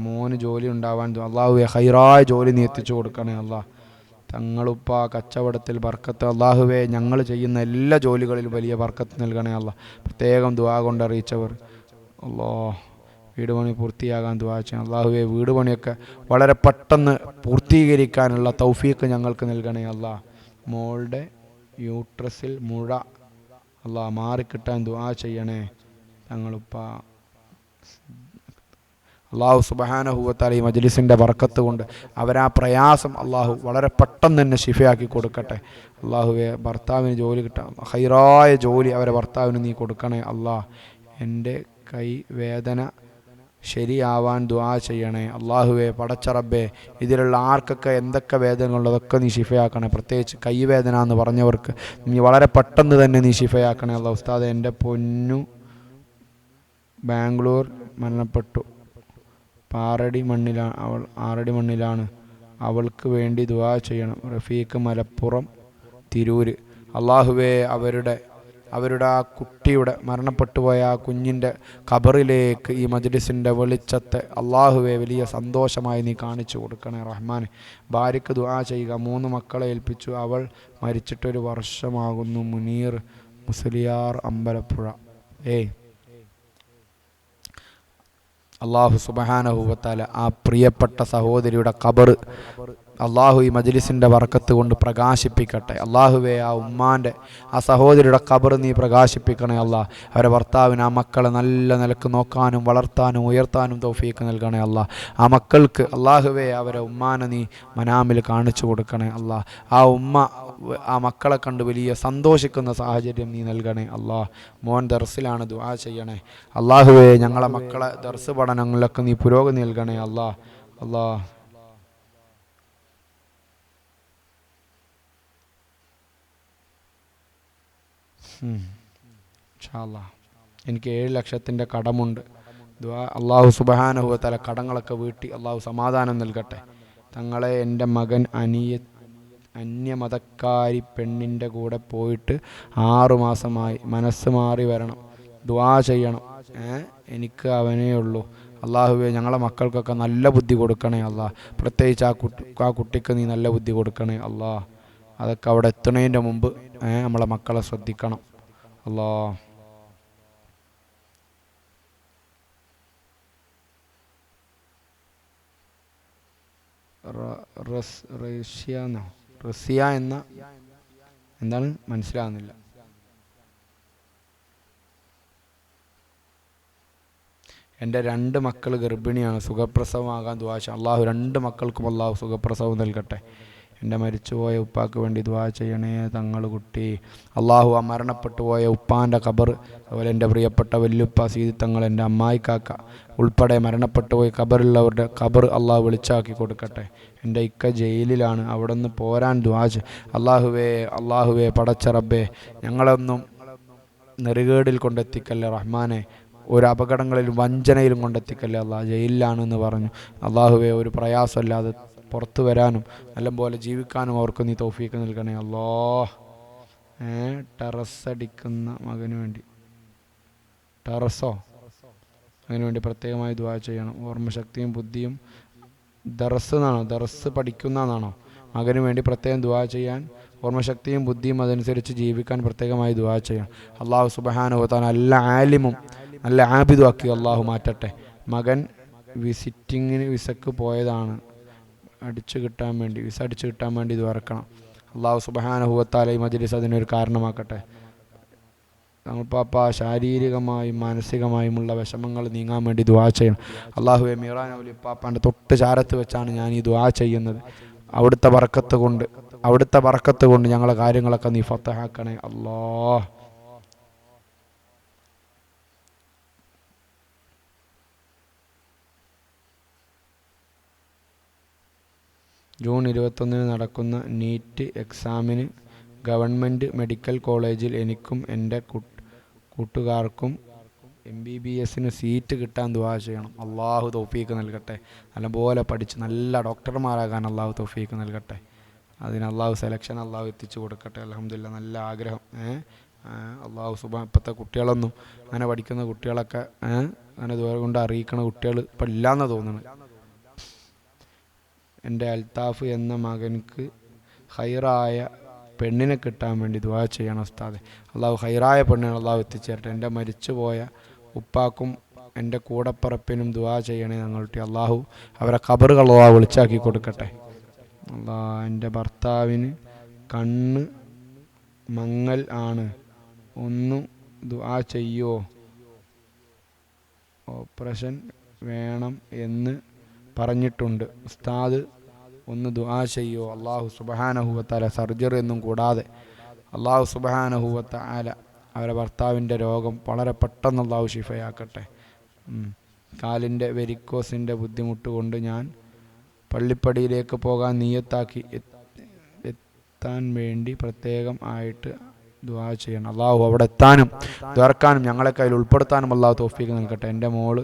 മോന് ജോലി ഉണ്ടാവാൻ അള്ളാഹുവെ ഹൈറായ ജോലി നീ എത്തിച്ചു കൊടുക്കണേ അള്ളാഹ്. തങ്ങളുപ്പ കച്ചവടത്തിൽ ബർക്കത്ത്, അള്ളാഹുവെ ഞങ്ങൾ ചെയ്യുന്ന എല്ലാ ജോലികളിലും വലിയ ബർക്കത്ത് നൽകണേ അള്ളാഹ്. പ്രത്യേകം ദുആ കൊണ്ടറിയിച്ചവർ വീട് പണി പൂർത്തിയാകാൻ ദുആ ചെയ്യണം. അള്ളാഹുവെ വീട് പണിയൊക്കെ വളരെ പെട്ടെന്ന് പൂർത്തീകരിക്കാനുള്ള തൗഫീഖ് ഞങ്ങൾക്ക് നൽകണേ അള്ളാഹ്. മോളുടെ യൂട്രസിൽ മുഴ മാറിക്കിട്ടാൻ ദുആ ചെയ്യണേ തങ്ങളുപ്പ. അള്ളാഹു സുബ്ഹാനഹു വ തആല ഈ മജ്ലിസിൻ്റെ ബർക്കത്ത് കൊണ്ട് അവരാ പ്രയാസം അള്ളാഹു വളരെ പെട്ടെന്ന് തന്നെ ശിഫയാക്കി കൊടുക്കട്ടെ. അള്ളാഹുവെ ഭർത്താവിന് ജോലി കിട്ടാൻ ഹൈറായ ജോലി അവരെ ഭർത്താവിന് നീ കൊടുക്കണേ അള്ളാഹ്. എൻ്റെ കൈ വേദന ശരിയാവാൻ ദുആ ചെയ്യണേ അള്ളാഹുവെ. പടച്ച റബ്ബേ, ഇതിലുള്ള ആർക്കൊക്കെ എന്തൊക്കെ വേദനകളുള്ളതൊക്കെ നീ ശിഫയാക്കണേ. പ്രത്യേകിച്ച് കൈവേദന എന്ന് പറഞ്ഞവർക്ക് നീ വളരെ പെട്ടെന്ന് തന്നെ നീ ശിഫയാക്കണേ അള്ളാഹ്. ഉസ്താദ്, എൻ്റെ പൊന്നു ബാംഗ്ലൂർ മരണപ്പെട്ടു, ആറടി മണ്ണിലാണ്, അവൾക്ക് വേണ്ടി ദുആ ചെയ്യണം. റഫീഖ് മലപ്പുറം തിരൂര്. അള്ളാഹുവേ അവരുടെ ആ കുട്ടിയുടെ മരണപ്പെട്ടുപോയ ആ കുഞ്ഞിൻ്റെ ഖബറിലേക്ക് ഈ മജ്ലിസിൻ്റെ വെളിച്ചത്തെ അള്ളാഹുവെ വലിയ സന്തോഷമായി നീ കാണിച്ചു കൊടുക്കണേ റഹ്മാൻ. ഭാര്യയ്ക്ക് ദുആ ചെയ്യുക. 3 മക്കളെ ഏൽപ്പിച്ചു, അവൾ മരിച്ചിട്ടൊരു വർഷമാകുന്നു. മുനീർ മുസ്ലിയാർ അമ്പലപ്പുഴ. അള്ളാഹു സുബ്ഹാനഹു വ തആല ആ പ്രിയപ്പെട്ട സഹോദരിയുടെ ഖബർ അള്ളാഹു ഈ മജ്ലിസിൻ്റെ ബർക്കത്ത് കൊണ്ട് പ്രകാശിപ്പിക്കട്ടെ. അള്ളാഹുവെ ആ ഉമ്മാൻ്റെ ആ സഹോദരിയുടെ ഖബർ നീ പ്രകാശിപ്പിക്കണേ അള്ളാഹ്. അവരെ ഭർത്താവിന് ആ മക്കളെ നല്ല നിലക്ക് നോക്കാനും വളർത്താനും ഉയർത്താനും തൗഫീഖ് നൽകണേ അള്ളാഹ്. ആ മക്കൾക്ക് അള്ളാഹുവെ അവരെ ഉമ്മാനെ നീ മനാമിൽ കാണിച്ചു കൊടുക്കണേ അള്ളാഹ്. ആ മക്കളെ കണ്ട് വലിയ സന്തോഷിക്കുന്ന സാഹചര്യം നീ നൽകണേ അള്ളാഹ്. മോൻ ദർസിലാണ്, ദുആ ചെയ്യണേ അള്ളാഹുവെ. ഞങ്ങളെ മക്കളെ ദർസ് പഠനങ്ങളിലൊക്കെ നീ പുരോഗതി നൽകണേ അള്ളാഹ്. എനിക്ക് 7 ലക്ഷത്തിൻ്റെ കടമുണ്ട്. അള്ളാഹു സുബ്ഹാനഹു വ തആല കടങ്ങളൊക്കെ വീട്ടി അള്ളാഹു സമാധാനം നൽകട്ടെ. തങ്ങളെ, എൻ്റെ മകൻ അന്യമതക്കാരി പെണ്ണിൻ്റെ കൂടെ പോയിട്ട് 6 മാസമായി. മനസ്സ് മാറി വരണം, ദുആ ചെയ്യണം. എനിക്ക് അവനേ ഉള്ളൂ. അള്ളാഹുവെ, ഞങ്ങളെ മക്കൾക്കൊക്കെ നല്ല ബുദ്ധി കൊടുക്കണേ അള്ളാഹ്. പ്രത്യേകിച്ച് ആ കുട്ടിക്ക് നീ നല്ല ബുദ്ധി കൊടുക്കണേ അള്ളാഹ്. അതൊക്കെ അവിടെ എത്തുന്നതിൻ്റെ മുമ്പ് നമ്മളെ മക്കളെ ശ്രദ്ധിക്കണം അള്ളാഹ്. റസിയ എന്താണ് മനസ്സിലാകുന്നില്ല. എൻ്റെ 2 മക്കൾ ഗർഭിണിയാണ്, സുഖപ്രസവമാകാൻ ദുആ ചെയ്യണം. അള്ളാഹു 2 മക്കൾക്കും അള്ളാഹു സുഖപ്രസവം നൽകട്ടെ. എൻ്റെ മരിച്ചുപോയ ഉപ്പാക്ക് വേണ്ടി ദുആ ചെയ്യണേ തങ്ങൾ കുട്ടി. അള്ളാഹു ആ മരണപ്പെട്ടു പോയ ഉപ്പാൻ്റെ ഖബർ, അതുപോലെ എൻ്റെ പ്രിയപ്പെട്ട വല്യുപ്പ സീതി തങ്ങൾ, എൻ്റെ അമ്മായിക്കാക്ക ഉൾപ്പെടെ മരണപ്പെട്ടു പോയി ഖബറുള്ളവരുടെ ഖബർ അള്ളാഹു വെളിച്ചാക്കി കൊടുക്കട്ടെ. എൻ്റെ ഇക്ക ജയിലിലാണ്, അവിടെ നിന്ന് പോരാൻ ദുആ അള്ളാഹുവേ പടച്ച റബ്ബേ, ഞങ്ങളൊന്നും നെറുകേടിൽ കൊണ്ടെത്തിക്കല്ലേ റഹ്മാനെ. ഒരു അപകടങ്ങളിലും വഞ്ചനയിലും കൊണ്ടെത്തിക്കല്ലേ അള്ളാഹ്. ജയിലിലാണെന്ന് പറഞ്ഞു. അള്ളാഹുവെ, ഒരു പ്രയാസമില്ലാതെ പുറത്തു വരാനും നല്ലപോലെ ജീവിക്കാനും അവർക്ക് നീ തൗഫീഖ് നൽകണേ അല്ലാഹ്. ടെറസടിക്കുന്ന മകന് വേണ്ടി അതിനുവേണ്ടി പ്രത്യേകമായി ദുആ ചെയ്യണം. ഓർമ്മശക്തിയും ബുദ്ധിയും ദർസ് പഠിക്കുന്നതാണോ? മകന് വേണ്ടി പ്രത്യേകം ദുആ ചെയ്യാൻ, ഓർമ്മശക്തിയും ബുദ്ധിയും അതനുസരിച്ച് ജീവിക്കാൻ പ്രത്യേകമായി ദുആ ചെയ്യണം. അള്ളാഹു സുബ്ഹാനഹു വ തആല നല്ല ആലിമും നല്ല ആബിദും ആക്കി അള്ളാഹു മാറ്റട്ടെ. മകൻ വിസക്ക് പോയതാണ്, വിസ അടിച്ചു കിട്ടാൻ വേണ്ടി ഇത് വറക്കണം. അള്ളാഹു സുബ്ഹാനഹു വ തആല ഈ മജ്ലിസ് അതിനൊരു കാരണമാക്കട്ടെ. പാപ്പ ശാരീരികമായും മാനസികമായുമുള്ള വിഷമങ്ങൾ നീങ്ങാൻ വേണ്ടി ദുആ ചെയ്യണം. അള്ളാഹുവെ, മീറാൻ ഔലി പാപ്പാൻ്റെ തൊട്ട് ചാരത്ത് വെച്ചാണ് ഞാൻ ഈ ദുആ ചെയ്യുന്നത്. അവിടുത്തെ ബർക്കത്ത് കൊണ്ട് ഞങ്ങളെ കാര്യങ്ങളൊക്കെ നീ ഫതഹാക്കണേ അല്ലാഹ്. ജൂൺ 21 നടക്കുന്ന നീറ്റ് എക്സാമിന് ഗവൺമെൻറ് മെഡിക്കൽ കോളേജിൽ എനിക്കും എൻ്റെ കൂട്ടുകാർക്കും MBBS സീറ്റ് കിട്ടാൻ ദുആ ചെയ്യണം. അള്ളാഹു തൗഫീക്ക് നൽകട്ടെ. നല്ലപോലെ പഠിച്ച് നല്ല ഡോക്ടർമാരാകാൻ അള്ളാഹു തൗഫീക്ക് നൽകട്ടെ. അതിന് അള്ളാഹു സെലക്ഷൻ അള്ളാഹു എത്തിച്ചു കൊടുക്കട്ടെ. അൽഹംദുലില്ലാ, നല്ല ആഗ്രഹം. അള്ളാഹു ഇപ്പോഴത്തെ കുട്ടികളൊന്നും അങ്ങനെ പഠിക്കുന്ന കുട്ടികളൊക്കെ അങ്ങനെ ദുആ കൊണ്ട് അറിയിക്കണ കുട്ടികൾ ഇപ്പം ഇല്ലയെന്ന് തോന്നുന്നു. എൻ്റെ അൽത്താഫ് എന്ന മകൻക്ക് ഹൈറായ പെണ്ണിനെ കിട്ടാൻ വേണ്ടി ദുആ ചെയ്യണം ഉസ്താദെ. അള്ളാഹു ഹൈറായ പെണ്ണിനെ അള്ളാഹു എത്തിച്ചേരട്ടെ. എൻ്റെ മരിച്ചുപോയ ഉപ്പാക്കും എൻ്റെ കൂടപ്പറപ്പിനും ദുആ ചെയ്യണേ ഞങ്ങളുടെ. അള്ളാഹു അവരെ ഖബറുകൾ അള്ളാഹു വിളിച്ചാക്കി കൊടുക്കട്ടെ. എൻ്റെ ഭർത്താവിന് കണ്ണ് മങ്ങൽ ആണ്, ഒന്ന് ദുആ ചെയ്യോ? ഓപ്പറേഷൻ വേണം എന്ന് പറഞ്ഞിട്ടുണ്ട് ഉസ്താദ്, ഒന്ന് ദുആ ചെയ്യോ? അള്ളാഹു സുബ്ഹാനഹു വ തആല സർജറി ഒന്നും കൂടാതെ അള്ളാഹു സുബ്ഹാനഹു വ തആല അവരെ ഭർത്താവിൻ്റെ രോഗം വളരെ പെട്ടെന്ന് അള്ളാഹു ശിഫയാക്കട്ടെ. കാലിൻ്റെ വെരിക്കോസിൻ്റെ ബുദ്ധിമുട്ട് കൊണ്ട് ഞാൻ പള്ളിപ്പടിയിലേക്ക് പോകാൻ നിയ്യത്താക്കി എത്താൻ വേണ്ടി പ്രത്യേകം ആയിട്ട് ദുആ ചെയ്യണം. അള്ളാഹു അവിടെ എത്താനും ദ്വാരക്കാനും ഞങ്ങളെ കയ്യിൽ ഉൾപ്പെടുത്താനും അള്ളാഹു തൗഫീക്ക് നൽകട്ടെ. എൻ്റെ മോൾ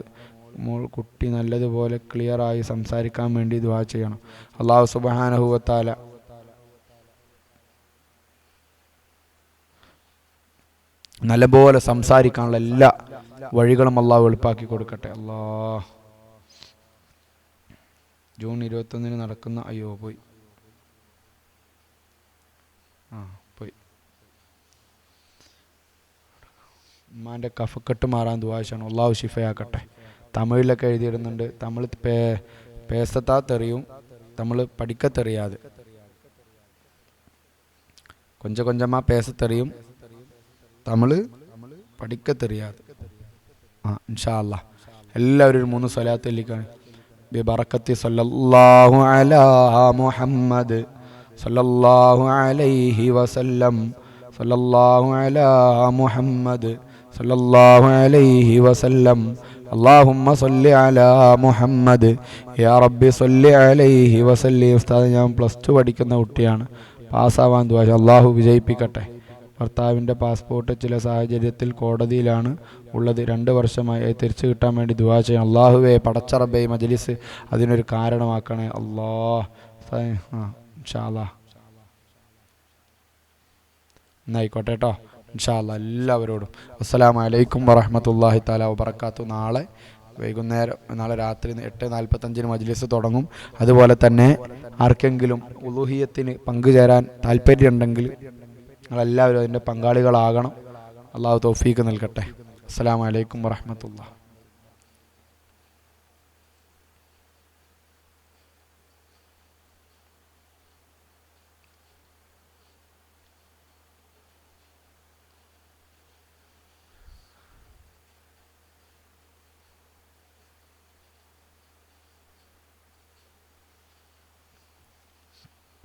കുട്ടി നല്ലതുപോലെ ക്ലിയറായി സംസാരിക്കാൻ വേണ്ടി ദുആ ചെയ്യണം. അള്ളാഹു സുബ്ഹാനഹു വ തആല നല്ലപോലെ സംസാരിക്കാനുള്ള എല്ലാ വഴികളും അള്ളാഹു എളുപ്പാക്കി കൊടുക്കട്ടെ. ജൂൺ 21 നടക്കുന്ന പോയി ഉമ്മാൻ്റെ കഫക്കെട്ട് മാറാൻ ദുആ ചെയ്യണം. അള്ളാഹു ശിഫയാക്കട്ടെ. തമിഴിലൊക്കെ എഴുതിയിടുന്നുണ്ട്. തമിഴ് പേസത്താ തെറിയും തമിഴ് പഠിക്കത്തെറിയാതെ കൊഞ്ചമാ പേസത്തെറിയും തമിഴ് പഠിക്കത്തെറിയാതെ. ഇൻഷാ അല്ലാഹ് എല്ലാവരും 3 സ്വലാത്ത് ചൊല്ലിക്കാണ്. ബിബറക്കത്തി സല്ലല്ലാഹു അലാ മുഹമ്മദ് സല്ലല്ലാഹു അലൈഹി വസല്ലം സല്ലല്ലാഹു അലാ മുഹമ്മദ് സല്ലല്ലാഹു അലൈഹി വസല്ലം അല്ലാഹുമ്മ സല്ലി അലാ മുഹമ്മദ് യാ റബ്ബി സല്ലി അലൈഹി വസല്ലി. ഉസ്താദ്, ഞാൻ +2 പഠിക്കുന്ന കുട്ടിയാണ്. പാസ്സാവാൻ ദുആ ചെയ്യ്. അല്ലാഹു വിജയിപ്പിക്കട്ടെ. ഭർത്താവിൻ്റെ പാസ്പോർട്ട് ചില സാഹചര്യത്തിൽ കോടതിയിലാണ് ഉള്ളത്. 2 വർഷമായി തിരിച്ചു കിട്ടാൻ വേണ്ടി ദുആ ചെയ്യണം. അല്ലാഹുവേ പടച്ച റബ്ബേ മജ്ലിസ് അതിനൊരു കാരണമാക്കണേ ഇൻഷാ അല്ലാഹ്. എന്നായിക്കോട്ടെ കേട്ടോ. ഇൻഷാ അല്ലാഹ് എല്ലാവരോടും അസ്സലാമു അലൈക്കും വറഹ്മത്തുള്ളാഹി തആല വബറകാതുഹു. നാളെ രാത്രി 8:45 മജ്ലിസ് തുടങ്ങും. അതുപോലെ തന്നെ ആർക്കെങ്കിലും ഉലൂഹിയത്തിന് പങ്കുചേരാൻ താല്പര്യമുണ്ടെങ്കിൽ നിങ്ങളെല്ലാവരും അതിൻ്റെ പങ്കാളികളാകണം. അള്ളാഹു തൗഫീക്ക് നൽകട്ടെ. അസ്സലാമു അലൈക്കും വറഹ്മത്തുള്ളാഹി.